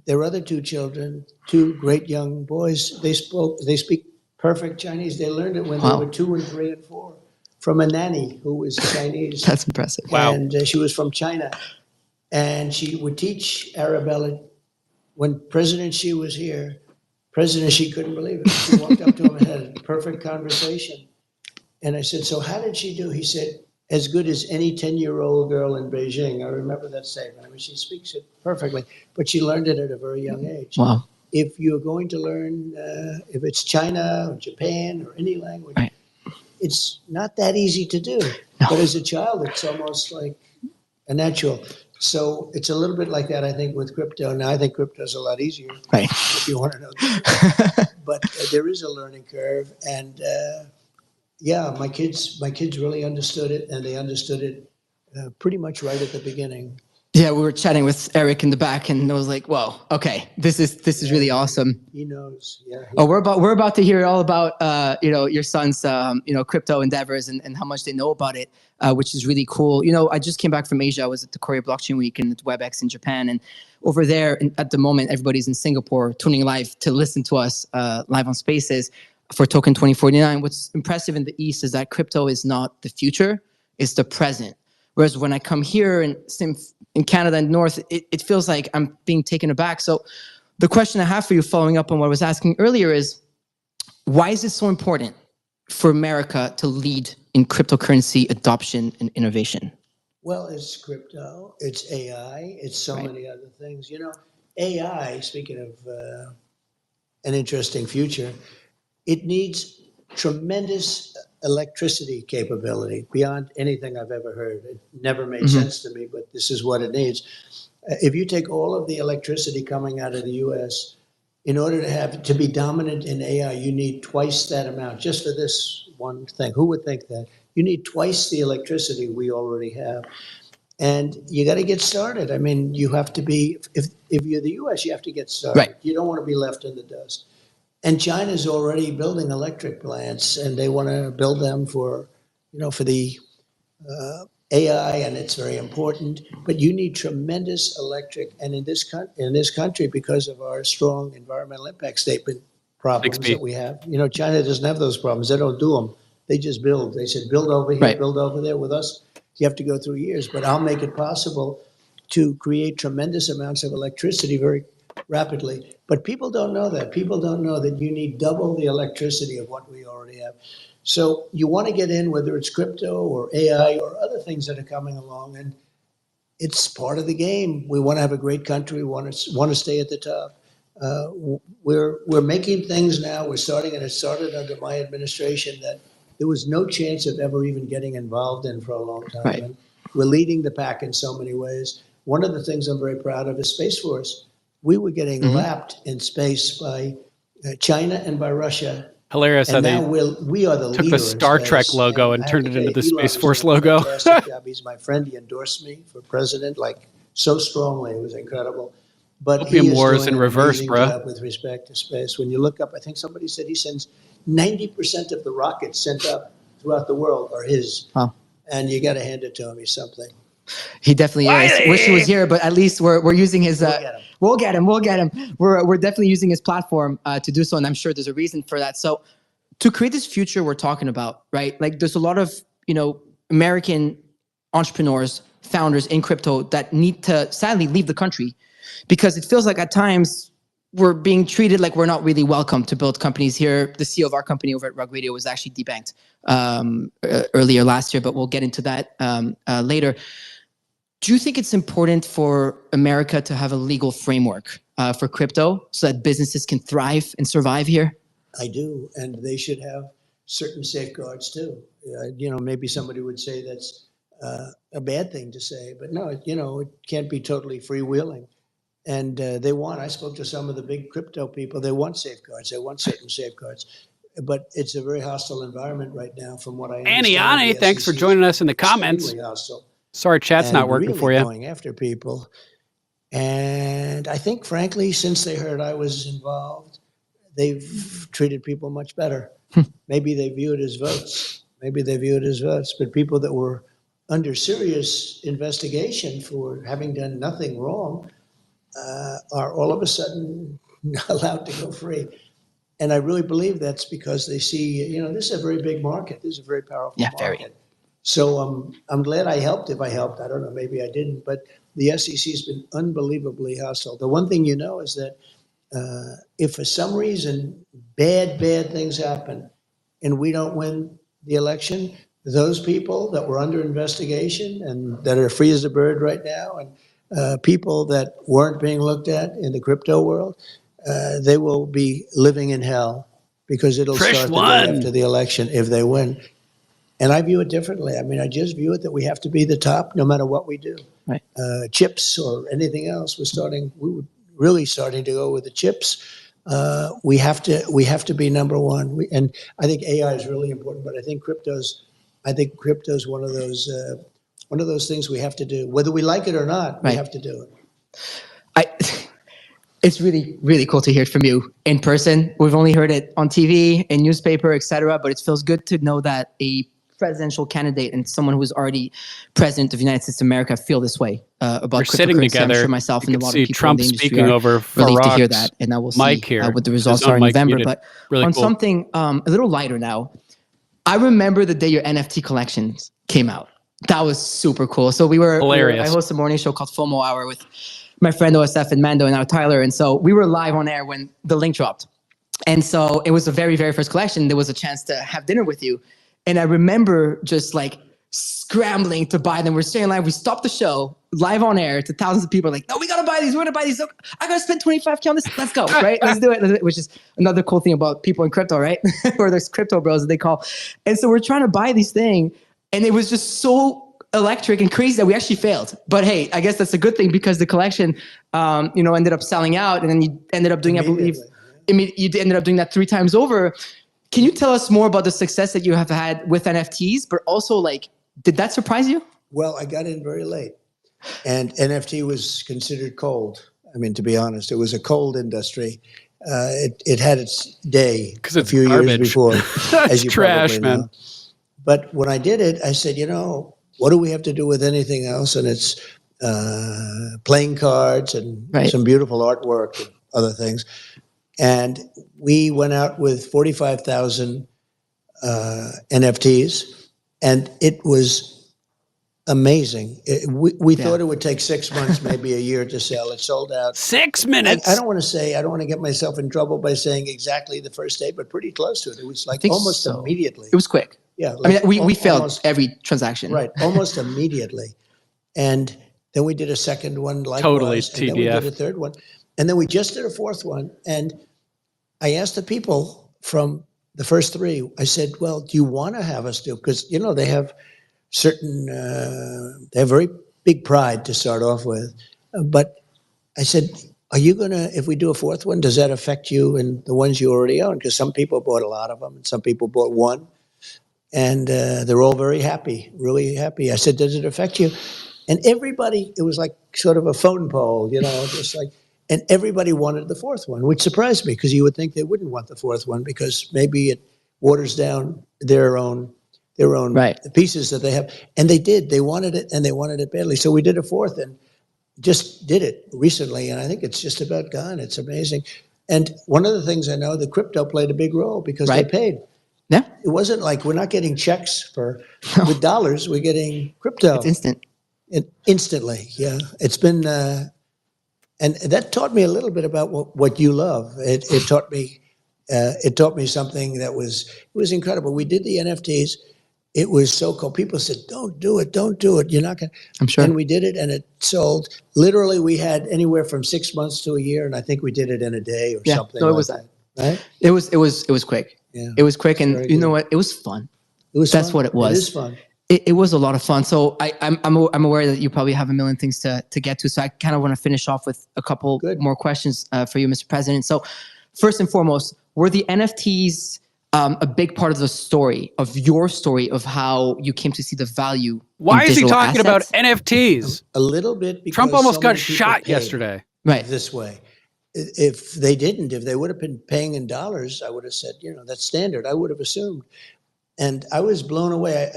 their other 2 children, 2 great young boys, they speak perfect Chinese. They learned it when they were 2 and 3 and 4 from a nanny who was Chinese. That's impressive. Wow. And she was from China. And she would teach Arabella. When President Xi was here, President Xi couldn't believe it. She walked up to him and had a perfect conversation. And I said, so how did she do? He said, as good as any 10-year-old girl in Beijing. I remember that statement. I mean, she speaks it perfectly, but she learned it at a very young age. Wow. If you're going to learn, if it's China or Japan or any language, right. It's not that easy to do. No. But as a child, it's almost like a natural. So it's a little bit like that, I think, with crypto. Now, I think crypto is a lot easier, right, if you want to know that. But there is a learning curve, and yeah, my kids really understood it, and they understood it pretty much right at the beginning. Yeah, we were chatting with Eric in the back, and I was like, "Whoa, okay, this is really awesome." He knows. Yeah. We're about to hear all about your son's crypto endeavors and how much they know about it, which is really cool. I just came back from Asia. I was at the Korea Blockchain Week and at WebEx in Japan, and over there, at the moment, everybody's in Singapore tuning live to listen to us live on Spaces for Token 2049. What's impressive in the East is that crypto is not the future; it's the present. Whereas when I come here and same in Canada and North, it feels like I'm being taken aback. So the question I have for you, following up on what I was asking earlier, is why is it so important for America to lead in cryptocurrency adoption and innovation? Well, it's crypto, it's AI, it's so many other things. You know, AI, speaking of an interesting future, it needs tremendous electricity capability beyond anything I've ever heard. It never made sense to me, but this is what it needs. If you take all of the electricity coming out of the US, in order to be dominant in AI, you need twice that amount, just for this one thing. Who would think that? You need twice the electricity we already have. And you got to get started. I mean, you have to be, if you're the US, you have to get started. Right. You don't want to be left in the dust. And China's already building electric plants, and they want to build them for, you know, for the AI, and it's very important. But you need tremendous electric, and in this country, because of our strong environmental impact statement problems that we have, you know, China doesn't have those problems. They don't do them. They just build. They said, build over here, build over there. With us, you have to go through years, but I'll make it possible to create tremendous amounts of electricity very rapidly. But people don't know that. People don't know that you need double the electricity of what we already have. So you want to get in, whether it's crypto or AI or other things that are coming along, and it's part of the game. We want to have a great country. We want to stay at the top. We're making things now. We're starting, and it started under my administration, that there was no chance of ever even getting involved in for a long time. Right. And we're leading the pack in so many ways. One of the things I'm very proud of is Space Force. We were getting lapped in space by China and by Russia. Hilarious how And they now we are the took leader the in Star Trek space. logo and I have turned to it tell into the you, Elon Space is Force doing a logo. fantastic job. He's my friend. He endorsed me for president, like so strongly. It was incredible. But Opium he is Wars doing in an reverse, amazing bruh. job with respect to space. When you look up, I think somebody said he sends 90% of the rockets sent up throughout the world are his. Wow. And you got to hand it to him. He's something. He definitely is. Wish he was here, but at least we're using his. We'll get him. We'll get him. We're definitely using his platform to do so, and I'm sure there's a reason for that. So, to create this future we're talking about, right? Like, there's a lot of American entrepreneurs, founders in crypto that need to sadly leave the country because it feels like at times we're being treated like we're not really welcome to build companies here. The CEO of our company over at Rug Radio was actually debanked earlier last year, but we'll get into that later. Do you think it's important for America to have a legal framework for crypto so that businesses can thrive and survive here? I do, and they should have certain safeguards too. Maybe somebody would say that's a bad thing to say, but no, it can't be totally freewheeling. And I spoke to some of the big crypto people, they want safeguards, they want certain safeguards. But it's a very hostile environment right now, from what I understand. Annie, The thanks for SEC is joining us in the comments. extremely hostile. Sorry, chat's not And working really for you. going after people. And I think, frankly, since they heard I was involved, they've treated people much better. Maybe they view it as votes. But people that were under serious investigation for having done nothing wrong are all of a sudden allowed to go free. And I really believe that's because they see, this is a very big market. This is a very powerful market. So I'm glad I helped. If I helped, I don't know, maybe I didn't. But the SEC has been unbelievably hostile. The one thing is that if for some reason bad things happen and we don't win the election, those people that were under investigation and that are free as a bird right now, and people that weren't being looked at in the crypto world, they will be living in hell because it'll start the day after the election if they win. And I view it differently. I mean, I just view it that we have to be the top no matter what we do. Right. Chips or anything else, we were really starting to go with the chips. We have to be number one. And I think AI is really important, but I think crypto's one of those things we have to do. Whether we like it or not, we have to do it. It's really, really cool to hear it from you in person. We've only heard it on TV, in newspaper, etc. But it feels good to know that a presidential candidate and someone who's already president of the United States of America feel this way about They're sitting cryptocurrency. together. I'm sure myself and a lot of people Trump in the industry speaking are over relieved to hear Farag's that. And I will see here. what the His results own are in mic November. muted. But Really on cool. something a little lighter now, I remember the day your NFT collections came out. That was super cool. So Hilarious. I host a morning show called FOMO Hour with my friend OSF and Mando and now Tyler. And so we were live on air when the link dropped. And so it was the very, very first collection. There was a chance to have dinner with you. And I remember just like scrambling to buy them. We're staying live. We stopped the show live on air to thousands of people like, no, we got to buy these. We're going to buy these. I got to spend $25K on this. Let's go. Right. Let's do it. Which is another cool thing about people in crypto, right? Or there's crypto bros that they call. And so we're trying to buy these things. And it was just so electric and crazy that we actually failed. But hey, I guess that's a good thing because the collection, ended up selling out, and then you ended up doing, I believe, you ended up doing that 3 times over. Can you tell us more about the success that you have had with NFTs, but also like, did that surprise you? Well, I got in very late, and NFT was considered cold. I mean, to be honest, it was a cold industry. It had its day a few years before, as you trash, probably know. man. But when I did it, I said, what do we have to do with anything else? And it's playing cards and some beautiful artwork and other things. And we went out with 45,000 NFTs, and it was amazing. We thought it would take 6 months, maybe a year to sell. It sold out. 6 minutes. I don't want to get myself in trouble by saying exactly the first day, but pretty close to it. It was like almost immediately. It was quick. Yeah. I mean, we failed every transaction. Right. Almost immediately. And then we did a second one likewise. Totally and then we TDF. did a third one. And then we just did a fourth one. And I asked the people from the first 3, I said, well, do you want to have us do? Because, they have certain, they have very big pride to start off with. But I said, are you going to, if we do a fourth one, does that affect you and the ones you already own? Because some people bought a lot of them and some people bought one. And they're all very happy, really happy. I said, does it affect you? And everybody, it was like sort of a phone poll, just like, and everybody wanted the fourth one, which surprised me because you would think they wouldn't want the fourth one because maybe it waters down their own pieces that they have. And they did. They wanted it, and they wanted it badly. So we did a fourth and just did it recently. And I think it's just about gone. It's amazing. And one of the things I know, the crypto played a big role because they paid. Yeah. It wasn't like we're not getting checks with dollars. We're getting crypto. It's instant. Instantly, yeah. It's been, and that taught me a little bit about what you love. It taught me something that was incredible. We did the NFTs. It was so cool. People said, don't do it. You're not going to. I'm sure. And we did it, and it sold. Literally, we had anywhere from 6 months to a year, and I think we did it in a day or something. No, it was that. Right? It was quick. Yeah. It was quick, and you know what? It was fun. That's what it was. It is fun. It was a lot of fun. So I'm aware that you probably have a million things to get to. So I kind of want to finish off with a couple more questions for you, Mr. President. So first and foremost, were the NFTs a big part of the story, of your story, of how you came to see the value? Why is he talking about assets? NFTs? A little bit because Trump almost so got many people shot paid yesterday. Right. This way. If they would have been paying in dollars, I would have said, that's standard. I would have assumed. And I was blown away.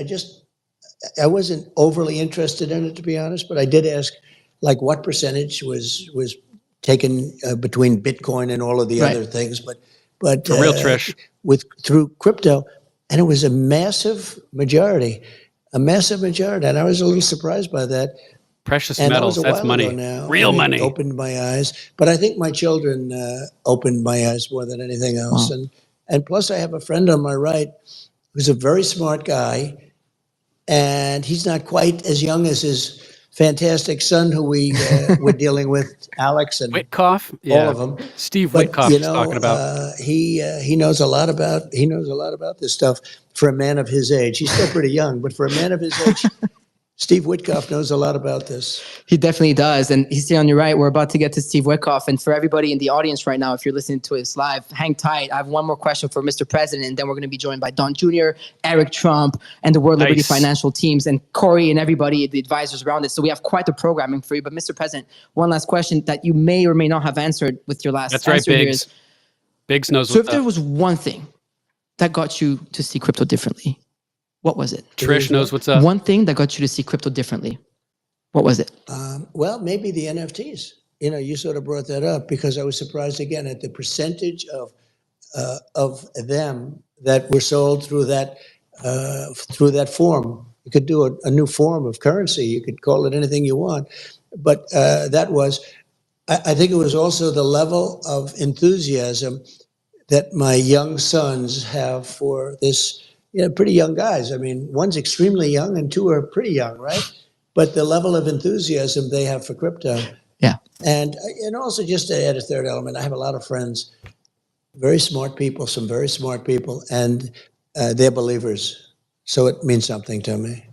I wasn't overly interested in it, to be honest, but I did ask, like, what percentage was taken between Bitcoin and all of the other things. But For real, Trish. Through crypto, and it was a massive majority. And I was a little surprised by that. Precious And metals, that was a that's while money. ago now. Real And it money. opened my eyes. But I think my children opened my eyes more than anything else. Wow. And plus, I have a friend on my right who's a very smart guy, and he's not quite as young as his fantastic son, who we were dealing with, Alex and Witkoff? all Yeah. of them. Steve But, Witkoff is talking about. he knows a lot about this stuff for a man of his age. He's still pretty young, but for a man of his age, Steve Witkoff knows a lot about this. He definitely does. And he's sitting on your right. We're about to get to Steve Witkoff. And for everybody in the audience right now, if you're listening to us live, hang tight. I have one more question for Mr. President, and then we're going to be joined by Don Jr., Eric Trump, and the World Liberty Financial teams, and Corey and everybody, the advisors around it. So we have quite the programming for you. But Mr. President, one last question that you may or may not have answered with your last That's right, answer here Biggs. is, Biggs knows so if what's there up. was one thing that got you to see crypto differently, what was it? Trish knows what's up. One thing that got you to see crypto differently. What was it? Well, maybe the NFTs. You sort of brought that up because I was surprised again at the percentage of them that were sold through that form. You could do a new form of currency. You could call it anything you want. But that was, I think it was also the level of enthusiasm that my young sons have for this, pretty young guys. I mean, one's extremely young and two are pretty young, right? But the level of enthusiasm they have for crypto. Yeah. And also just to add a third element, I have a lot of friends, very smart people, some very smart people, and they're believers. So it means something to me.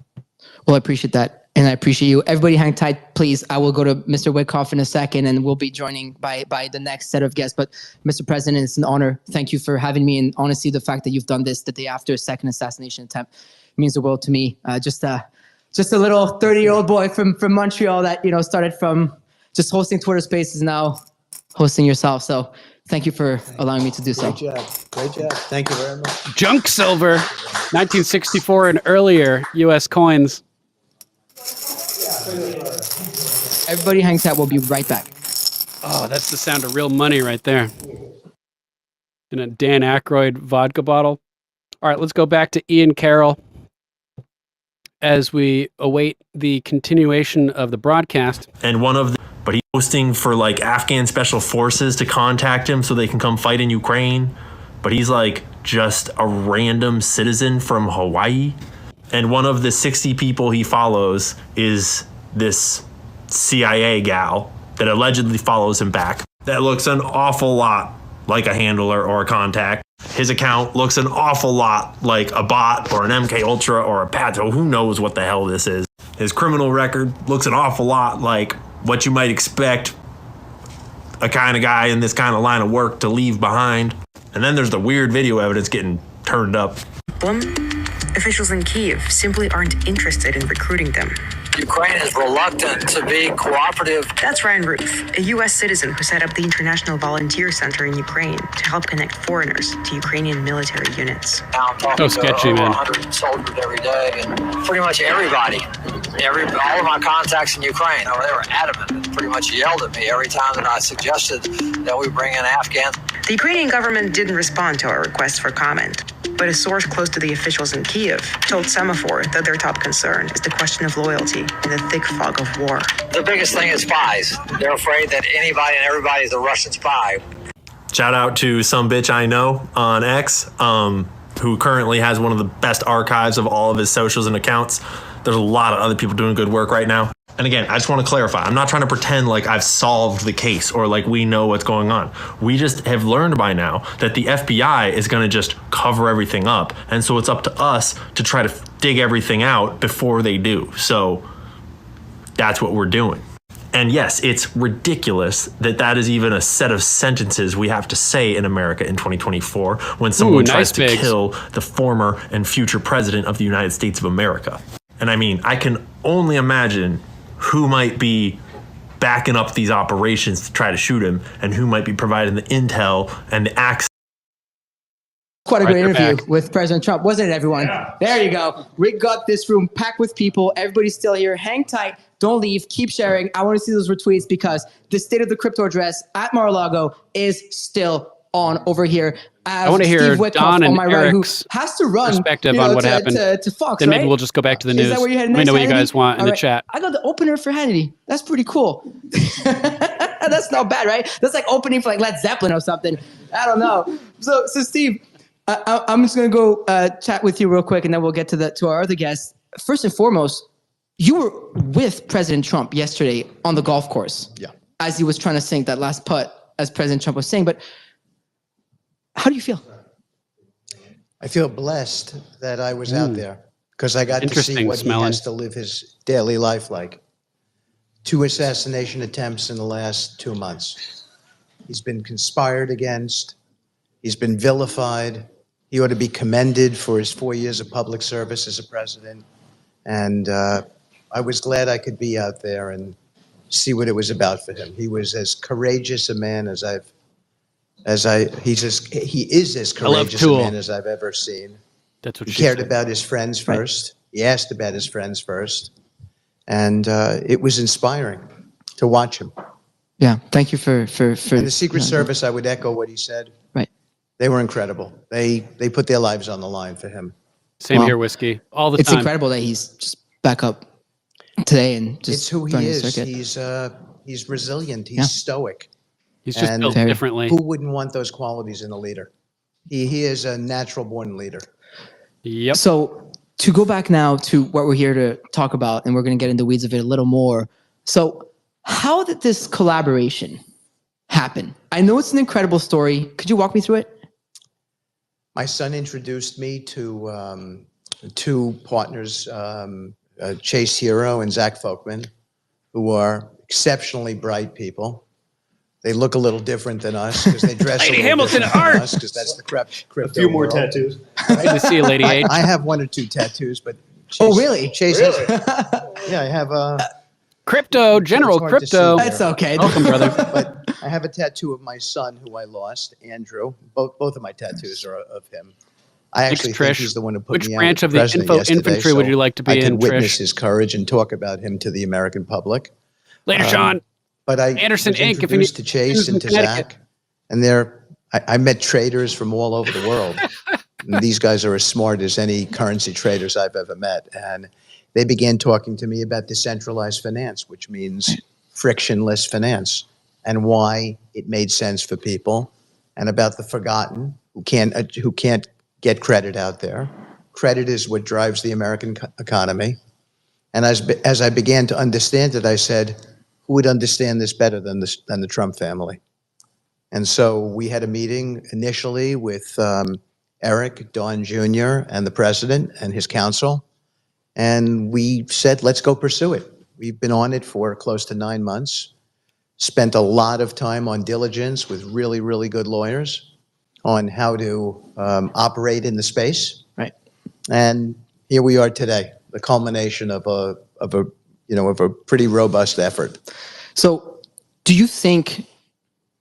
Well, I appreciate that. And I appreciate you. Everybody hang tight, please. I will go to Mr. Wyckoff in a second, and we'll be joining by the next set of guests. But Mr. President, it's an honor. Thank you for having me. And honestly, the fact that you've done this the day after a second assassination attempt means the world to me. Just a little 30-year-old boy from Montreal that, started from just hosting Twitter Spaces, now hosting yourself. So thank you for allowing me to do so. Great job. Great job. Thank you very much. Junk silver, 1964 and earlier U.S. coins. Everybody hang tight. We'll be right back. Oh, that's the sound of real money right there. In a Dan Aykroyd vodka bottle. All right, let's go back to Ian Carroll as we await the continuation of the broadcast. And but he's posting for like Afghan special forces to contact him so they can come fight in Ukraine. But he's like just a random citizen from Hawaii. And one of the 60 people he follows is this CIA gal that allegedly follows him back. That looks an awful lot like a handler or a contact. His account looks an awful lot like a bot or an MK Ultra or a Pato. Who knows what the hell this is? His criminal record looks an awful lot like what you might expect a kind of guy in this kind of line of work to leave behind. And then there's the weird video evidence getting turned up. Officials in Kyiv simply aren't interested in recruiting them. Ukraine is reluctant to be cooperative. That's Ryan Ruth, a U.S. citizen who set up the International Volunteer Center in Ukraine to help connect foreigners to Ukrainian military units. Now I'm talking sketchy, to over man. 100 soldiers every day, and pretty much everybody, all of my contacts in Ukraine, they were adamant and pretty much yelled at me every time that I suggested that we bring in Afghans. The Ukrainian government didn't respond to our request for comment, but a source close to the officials in Kyiv told Semaphore that their top concern is the question of loyalty in the thick fog of war. The biggest thing is spies. They're afraid that anybody and everybody is a Russian spy. Shout out to some bitch I know on X, who currently has one of the best archives of all of his socials and accounts. There's a lot of other people doing good work right now. And again, I just want to clarify, I'm not trying to pretend like I've solved the case or like we know what's going on. We just have learned by now that the FBI is going to just cover everything up. And so it's up to us to try to dig everything out before they do. So that's what we're doing. And yes, it's ridiculous that that is even a set of sentences we have to say in America in 2024 when someone tries to kill the former and future president of the United States of America. And I mean, I can only imagine who might be backing up these operations to try to shoot him and who might be providing the intel and the access. Quite a great interview with President Trump, wasn't it, everyone? Yeah. There you go. We got this room packed with people. Everybody's still here. Hang tight. Don't leave. Keep sharing. I want to see those retweets because the State of the Crypto address at Mar-a-Lago is still on over here. I want to hear Don and Eric's has to run, perspective on what happened. To Fox, then maybe right? we'll just go back to the news. Is that where you're heading Let me next, know what you Hannity? guys want in All the right. chat. I got the opener for Hannity. That's pretty cool. That's not bad, right? That's like opening for like Led Zeppelin or something. I don't know. So Steve, I'm just gonna go chat with you real quick, and then we'll get to our other guests. First and foremost, you were with President Trump yesterday on the golf course. Yeah. As he was trying to sink that last putt, as President Trump was saying. But how do you feel? I feel blessed that I was out there because I got to see what he has to live his daily life like. 2 assassination attempts in the last 2 months. He's been conspired against. He's been vilified. He ought to be commended for his 4 years of public service as a president. And I was glad I could be out there and see what it was about for him. He was as courageous a man as he is as courageous a man as I've ever seen. That's what he she cared said. about his friends first. He asked about his friends first. And it was inspiring to watch him. Yeah, thank you for and the Secret Service, I would echo what he said. Right. They were incredible. They put their lives on the line for him. Same Wow. here, Whiskey. All the It's time. incredible that he's just back up today and just It's who he running the is. circuit. He's resilient. He's Yeah. stoic. He's just And built Very. differently. who wouldn't want those qualities in a leader? He is a natural born leader. Yep. So to go back now to what we're here to talk about, and we're going to get into the weeds of it a little more. So how did this collaboration happen? I know it's an incredible story. Could you walk me through it? My son introduced me to two partners, Chase Hero and Zach Folkman, who are exceptionally bright people. They look a little different than us because they dress Lady a little Hamilton different than art! us because that's the crypto A few more world. tattoos. Good to see you, Lady H. I have one or two tattoos, but Oh, really? Chase has, yeah, I have Crypto, General It's hard to see Crypto. there. That's okay. Welcome, brother. but I have a tattoo of my son who I lost, Andrew. Both of my tattoos are of him. I Thanks, actually think Trish. he's the one who put Which me branch out of with the president info yesterday, infantry would so you like to be I in, can witness Trish? his courage and talk about him to the American public. Later, Sean. But I Anderson was Inc. If you need introduced to Chase and to Connecticut. Zach, and I met traders from all over the world. And these guys are as smart as any currency traders I've ever met. And they began talking to me about decentralized finance, which means frictionless finance, and why it made sense for people, and about the forgotten who can't get credit out there. Credit is what drives the American economy. And as I began to understand it, I said, who would understand this better than the Trump family? And so we had a meeting initially with Eric, Don Jr., and the president and his council. And we said, let's go pursue it. We've been on it for close to 9 months, spent a lot of time on diligence with really, really good lawyers on how to operate in the space. Right. And here we are today, the culmination of a pretty robust effort. So do you think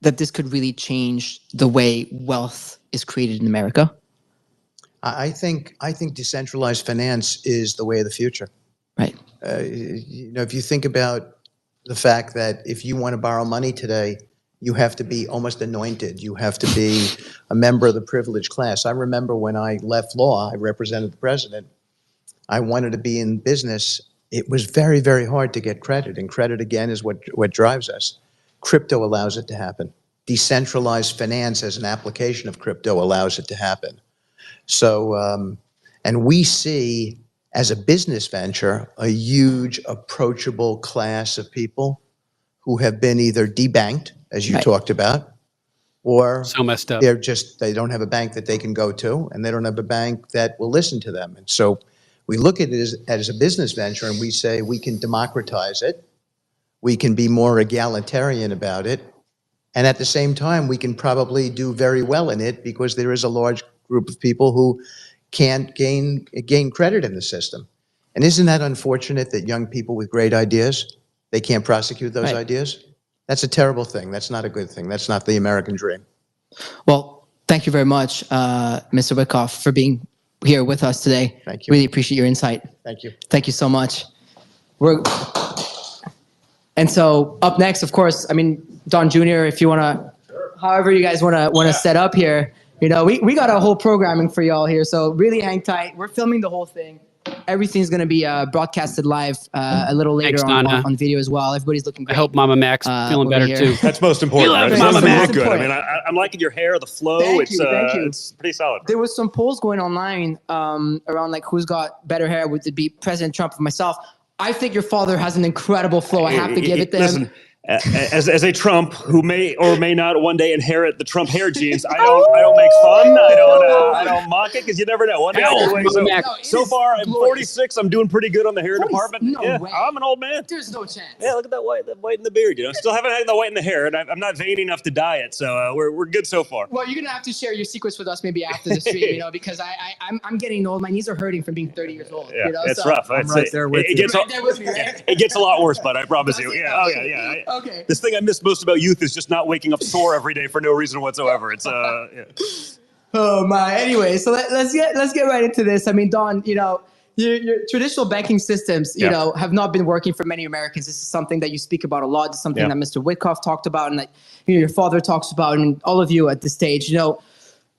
that this could really change the way wealth is created in America? I think decentralized finance is the way of the future. Right. If you think about the fact that if you want to borrow money today, you have to be almost anointed. You have to be a member of the privileged class. I remember when I left law, I represented the president. I wanted to be in business. It was very, very hard to get credit, and credit, again, is what drives us. Crypto allows it to happen. Decentralized finance as an application of crypto allows it to happen. So, and we see, as a business venture, a huge approachable class of people who have been either debanked, as you talked about, or So messed up. they don't have a bank that they can go to, and they don't have a bank that will listen to them. And so we look at it as a business venture, and we say we can democratize it. We can be more egalitarian about it. And at the same time, we can probably do very well in it because there is a large group of people who can't gain credit in the system. And isn't that unfortunate that young people with great ideas, they can't prosecute those ideas? That's a terrible thing. That's not a good thing. That's not the American dream. Well, thank you very much, Mr. Wyckoff, for being here with us today. Thank you. Really appreciate your insight. Thank you. Thank you so much. And so up next, of course, I mean, Don Jr., if you want to, however you guys want to set up here, we got a whole programming for y'all here. So really hang tight. We're filming the whole thing. Everything's going to be broadcasted live a little later. Thanks, on video as well. Everybody's looking great. I hope Mama Mac's feeling better here. too. That's most important. We love Right? Mama It Mac. look good. I mean, I'm liking your hair, the flow. Thank you. It's pretty solid. There was some polls going online around like who's got better hair. Would it be President Trump or myself? I think your father has an incredible flow. I have to give it to him. As a Trump who may or may not one day inherit the Trump hair genes, I don't make fun. I don't mock it because you never know. One day I'll do it. So far, I'm 46. I'm doing pretty good on the hair department. No way. I'm an old man. There's no chance. Yeah, look at that white in the beard. Still haven't had the white in the hair, and I'm not vain enough to dye it. So we're good so far. Well, you're gonna have to share your secrets with us maybe after the stream, because I'm getting old. My knees are hurting from being 30 years old. Yeah, it's rough. I'm right there with you. It gets a lot worse, bud. I promise you. Yeah. Oh yeah. Okay. This thing I miss most about youth is just not waking up sore every day for no reason whatsoever. It's yeah. Oh my. Anyway, so let's get right into this. I mean, Don, your traditional banking systems, have not been working for many Americans. This is something that you speak about a lot. It's something that Mr. Wyckoff talked about, and that your father talks about, and all of you at this stage.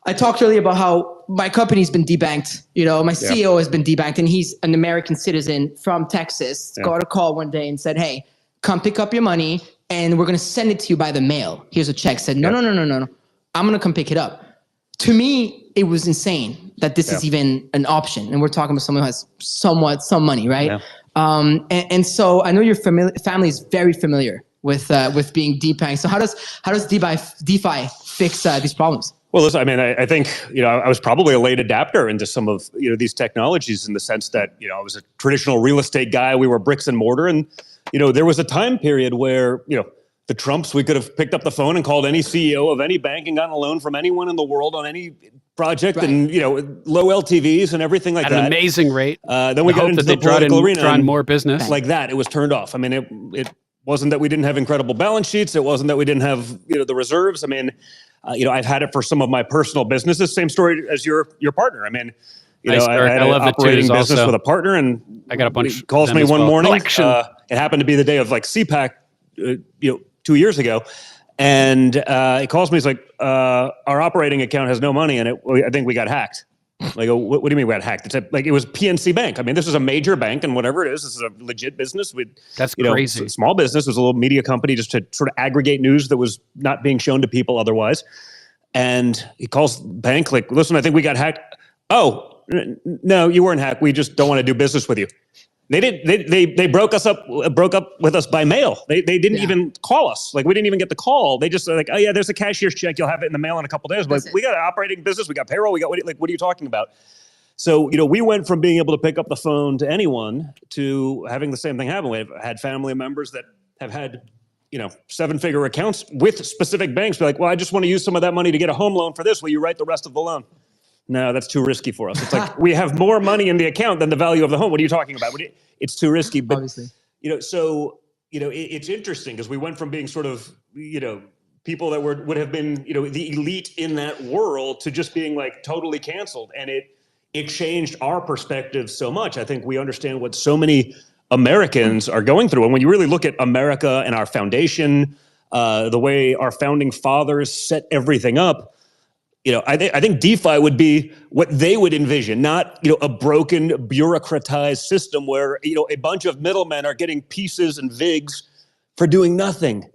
I talked earlier about how my company's been debanked. My CEO has been debanked, and he's an American citizen from Texas. Got a call one day and said, "Hey, come pick up your money, and we're going to send it to you by the mail. Here's a check." Said, no. I'm going to come pick it up. To me, it was insane that this is even an option. And we're talking about someone who has some money, right? Yeah. And so I know your family is very familiar with being debanked. So how does DeFi fix these problems? Well, listen, I mean, I think, I was probably a late adapter into some of, these technologies in the sense that, I was a traditional real estate guy. We were bricks and mortar. And, there was a time period where, the Trumps, we could have picked up the phone and called any CEO of any bank and gotten a loan from anyone in the world on any project, and low LTVs and everything like at that. an amazing rate. Then we got into the political arena, drawn more business like that. It was turned off. I mean, it wasn't that we didn't have incredible balance sheets. It wasn't that we didn't have the reserves. I mean, I've had it for some of my personal businesses. Same story as your partner. I mean, I had an operating business with a partner, and I got a bunch. He calls me one morning. It happened to be the day of CPAC, 2 years ago. And he calls me, he's like, our operating account has no money in it. I think we got hacked. Like, what do you mean we got hacked? It's it was PNC Bank. I mean, this is a major bank, and whatever it is, this is a legit business. That's crazy. Small business. It was a little media company just to sort of aggregate news that was not being shown to people otherwise. And he calls the bank, like, listen, I think we got hacked. Oh, no, you weren't hacked. We just don't want to do business with you. They broke up with us by mail. They didn't even call us. Like, we didn't even get the call. They just like, oh yeah, there's a cashier's check. You'll have it in the mail in a couple of days. But we got an operating business. We got payroll. We got what are you talking about? So, we went from being able to pick up the phone to anyone to having the same thing happen. We've had family members that have had, 7-figure accounts with specific banks. Be like, well, I just want to use some of that money to get a home loan for this. Will you write the rest of the loan? No, that's too risky for us. It's like, we have more money in the account than the value of the home. What are you talking about? It's too risky. But, obviously, it's interesting because we went from being sort of, people that would have been, the elite in that world to just being like totally canceled. And it changed our perspective so much. I think we understand what so many Americans are going through. And when you really look at America and our foundation, the way our founding fathers set everything up, I think DeFi would be what they would envision, not, a broken, bureaucratized system where, a bunch of middlemen are getting pieces and VIGs for doing nothing,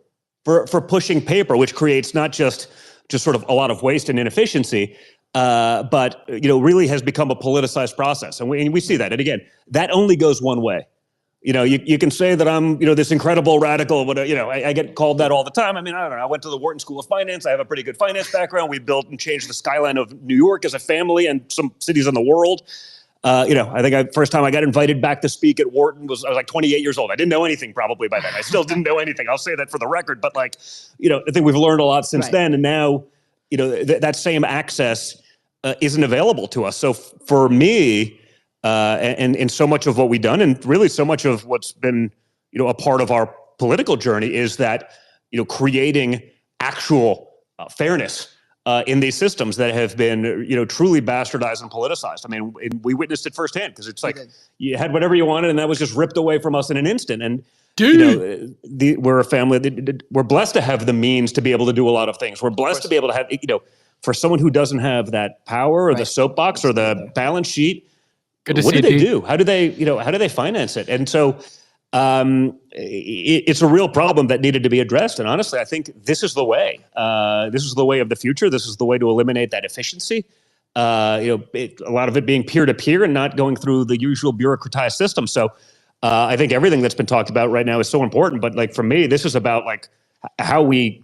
for pushing paper, which creates not just sort of a lot of waste and inefficiency, but, really has become a politicized process. And we see that. And again, that only goes one way. You can say that I'm, this incredible radical, but, I get called that all the time. I mean, I don't know. I went to the Wharton School of Finance. I have a pretty good finance background. We built and changed the skyline of New York as a family and some cities in the world. I think first time I got invited back to speak at Wharton I was like 28 years old. I didn't know anything probably by then. I still didn't know anything. I'll say that for the record. But I think we've learned a lot since then. And now, that same access isn't available to us. So for me, and so much of what we've done, and really so much of what's been, a part of our political journey is that, creating actual fairness in these systems that have been, truly bastardized and politicized. I mean, we witnessed it firsthand because it's like you had whatever you wanted, and that was just ripped away from us in an instant. And we're a family. We're blessed to have the means to be able to do a lot of things. We're blessed to be able to have, for someone who doesn't have that power or the soapbox or the balance sheet. What do they do? How do they finance it? And so it's a real problem that needed to be addressed. And honestly, I think this is the way. This is the way of the future. This is the way to eliminate that efficiency. A lot of it being peer-to-peer and not going through the usual bureaucratized system. So I think everything that's been talked about right now is so important. But for me, this is about how we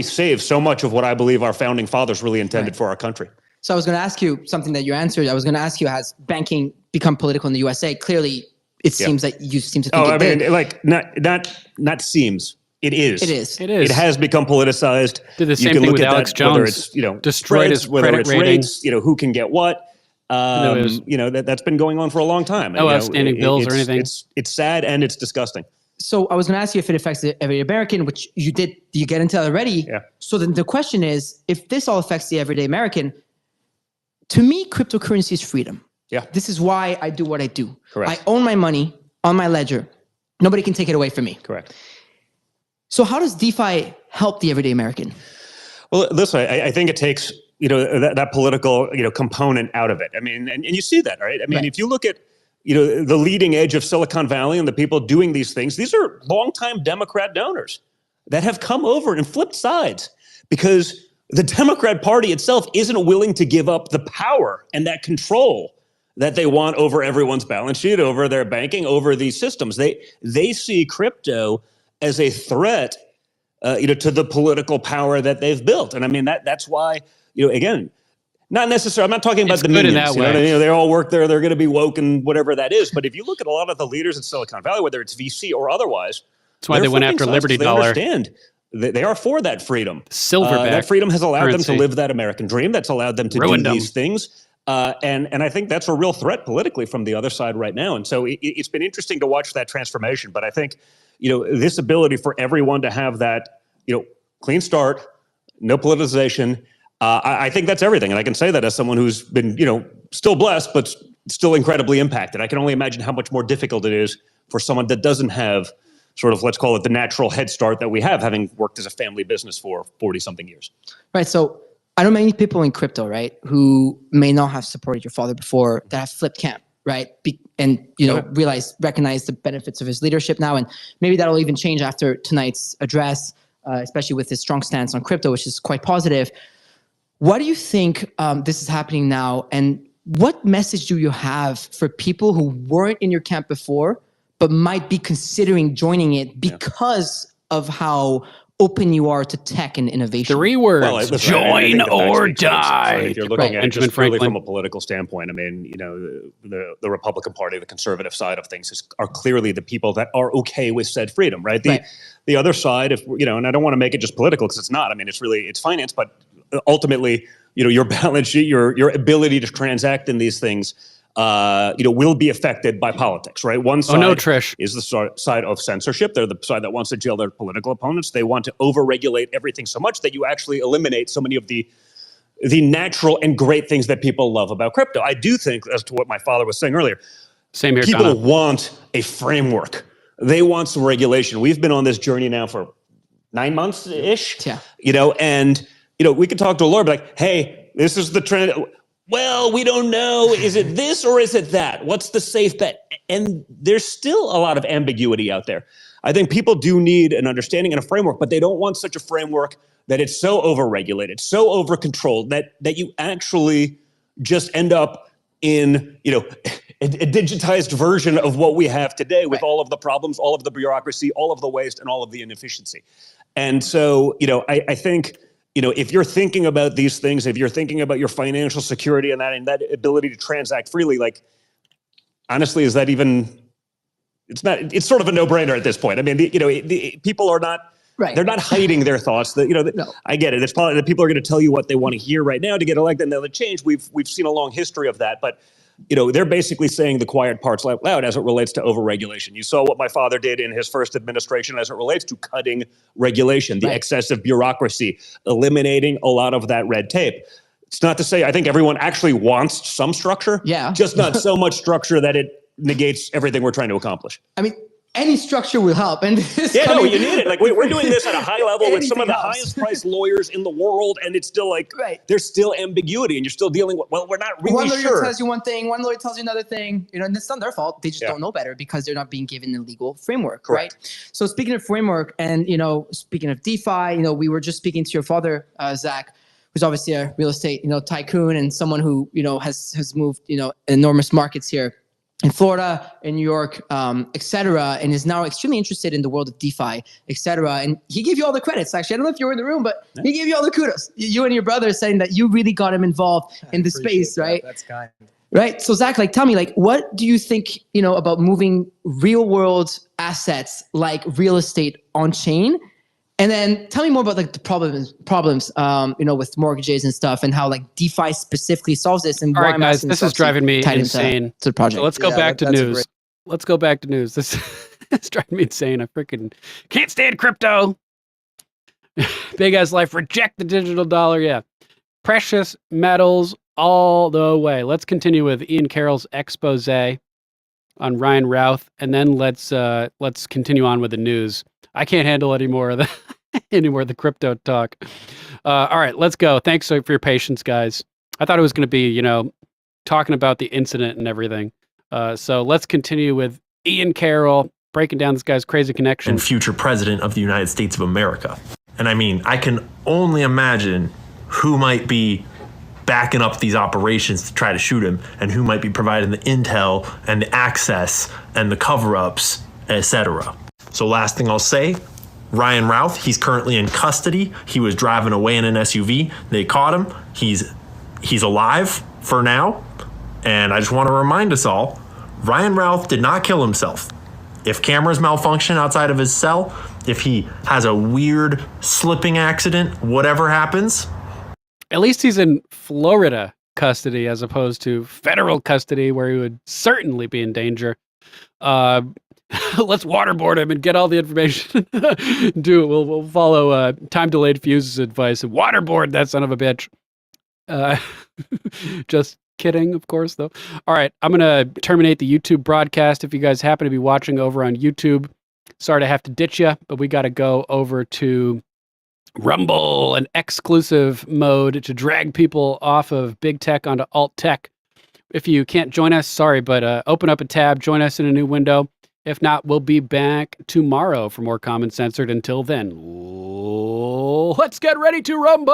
save so much of what I believe our founding fathers really intended for our country. So I was going to ask you something that you answered. I was going to ask you, has banking become political in the USA? Clearly, it seems that you seem to think it did. Not seems. It is. It is. It is. It has become politicized. Did the same thing with Alex Jones. Whether it's, destroyed his credit rating. Rates, who can get what. That's been going on for a long time. No outstanding bills or anything. It's sad and it's disgusting. So I was going to ask you if it affects the everyday American, which you did. You get into that already. Yeah. So then the question is, if this all affects the everyday American, to me, cryptocurrency is freedom. Yeah. This is why I do what I do. Correct. I own my money on my ledger. Nobody can take it away from me. Correct. So how does DeFi help the everyday American? Well, listen, I think it takes that political, component out of it. I mean, and you see that, right? I mean, if you look at, the leading edge of Silicon Valley and the people doing these things, these are longtime Democrat donors that have come over and flipped sides because the Democrat Party itself isn't willing to give up the power and that control that they want over everyone's balance sheet, over their banking, over these systems. They see crypto as a threat, to the political power that they've built. And I mean, that's why, again, not necessarily, I'm not talking about the minions, they all work there, they're going to be woke and whatever that is. But if you look at a lot of the leaders in Silicon Valley, whether it's VC or otherwise, that's why they went after Liberty Dollar. They understand. They are for that freedom. Silverback that freedom has allowed currency. them to live that American dream. That's allowed them to do these things. And I think that's a real threat politically from the other side right now. And so it's been interesting to watch that transformation. But I think, this ability for everyone to have that, clean start, no politicization, I think that's everything. And I can say that as someone who's been, still blessed, but still incredibly impacted. I can only imagine how much more difficult it is for someone that doesn't have sort of, let's call it the natural head start that we have, having worked as a family business for 40 something years. Right. So I know many people in crypto, right, who may not have supported your father before that have flipped camp, right? And, recognize the benefits of his leadership now. And maybe that'll even change after tonight's address, especially with his strong stance on crypto, which is quite positive. Why do you think this is happening now? And what message do you have for people who weren't in your camp before, but might be considering joining it because of how open you are to tech and innovation? 3 words, join or die. Right? If you're looking at it just purely from a political standpoint, I mean, the Republican Party, the conservative side of things are clearly the people that are okay with said freedom, right? The other side, and I don't want to make it just political because it's not. I mean, it's finance, but ultimately, your balance sheet, your ability to transact in these things, will be affected by politics, right? One side is the side of censorship. They're the side that wants to jail their political opponents. They want to overregulate everything so much that you actually eliminate so many of the natural and great things that people love about crypto. I do think, as to what my father was saying earlier, same here, people want a framework. They want some regulation. We've been on this journey now for 9 months-ish, and we could talk to a lawyer, be like, hey, this is the trend. Well, we don't know. Is it this or is it that? What's the safe bet? And there's still a lot of ambiguity out there. I think people do need an understanding and a framework, but they don't want such a framework that it's so overregulated, so overcontrolled that you actually just end up in, a digitized version of what we have today with all of the problems, all of the bureaucracy, all of the waste, and all of the inefficiency. And so, I think, if you're thinking about these things, if you're thinking about your financial security and that ability to transact freely, like, honestly, is that even, it's sort of a no-brainer at this point. I mean, the people are not, they're not hiding their thoughts. I get it. It's probably that people are going to tell you what they want to hear right now to get elected and they'll change. We've seen a long history of that, but they're basically saying the quiet parts out loud as it relates to overregulation. You saw what my father did in his first administration as it relates to cutting regulation, the excessive bureaucracy, eliminating a lot of that red tape. It's not to say I think everyone actually wants some structure, just not so much structure that it negates everything we're trying to accomplish. I mean, any structure will help. And you need it. Like we're doing this at a high level with some of the highest priced lawyers in the world, and it's still like there's still ambiguity, and you're still dealing with. Well, we're not really one lawyer sure. tells you one thing, one lawyer tells you another thing. And it's not their fault. They just don't know better because they're not being given a legal framework, right? So speaking of framework, and speaking of DeFi, we were just speaking to your father, Zach, who's obviously a real estate tycoon and someone who has moved enormous markets here in Florida, in New York, et cetera, and is now extremely interested in the world of DeFi, et cetera. And he gave you all the credits, actually. I don't know if you were in the room, but he gave you all the kudos. You and your brother saying that you really got him involved in the space, right? That's kind. Right. So Zach, tell me, what do you think, about moving real world assets like real estate on chain? And then tell me more about the problems, with mortgages and stuff, and how DeFi specifically solves this. And all right, guys, this is driving me insane. To the project. So let's go back to news. Let's go back to news. This is driving me insane. I freaking can't stand crypto. Big ass life. Reject the digital dollar. Yeah, precious metals all the way. Let's continue with Ian Carroll's expose on Ryan Routh, and then let's continue on with the news. I can't handle any more of the crypto talk. All right, let's go. Thanks for your patience, guys. I thought it was going to be, talking about the incident and everything. So let's continue with Ian Carroll breaking down this guy's crazy connection. And future president of the United States of America. And I mean, I can only imagine who might be backing up these operations to try to shoot him and who might be providing the intel and the access and the cover-ups, etc. So last thing I'll say, Ryan Routh, he's currently in custody. He was driving away in an SUV. They caught him. He's alive for now. And I just want to remind us all, Ryan Routh did not kill himself. If cameras malfunction outside of his cell, if he has a weird slipping accident, whatever happens. At least he's in Florida custody as opposed to federal custody where he would certainly be in danger. Let's waterboard him and get all the information. Do it. We'll follow time delayed fuses advice and waterboard that son of a bitch. Just kidding, of course, though. All right, I'm gonna terminate the YouTube broadcast. If you guys happen to be watching over on YouTube, sorry to have to ditch you, but we got to go over to Rumble, an exclusive mode to drag people off of big tech onto alt tech. If you can't join us, sorry, but open up a tab, join us in a new window. If not, we'll be back tomorrow for more Common Censored. Until then, let's get ready to rumble!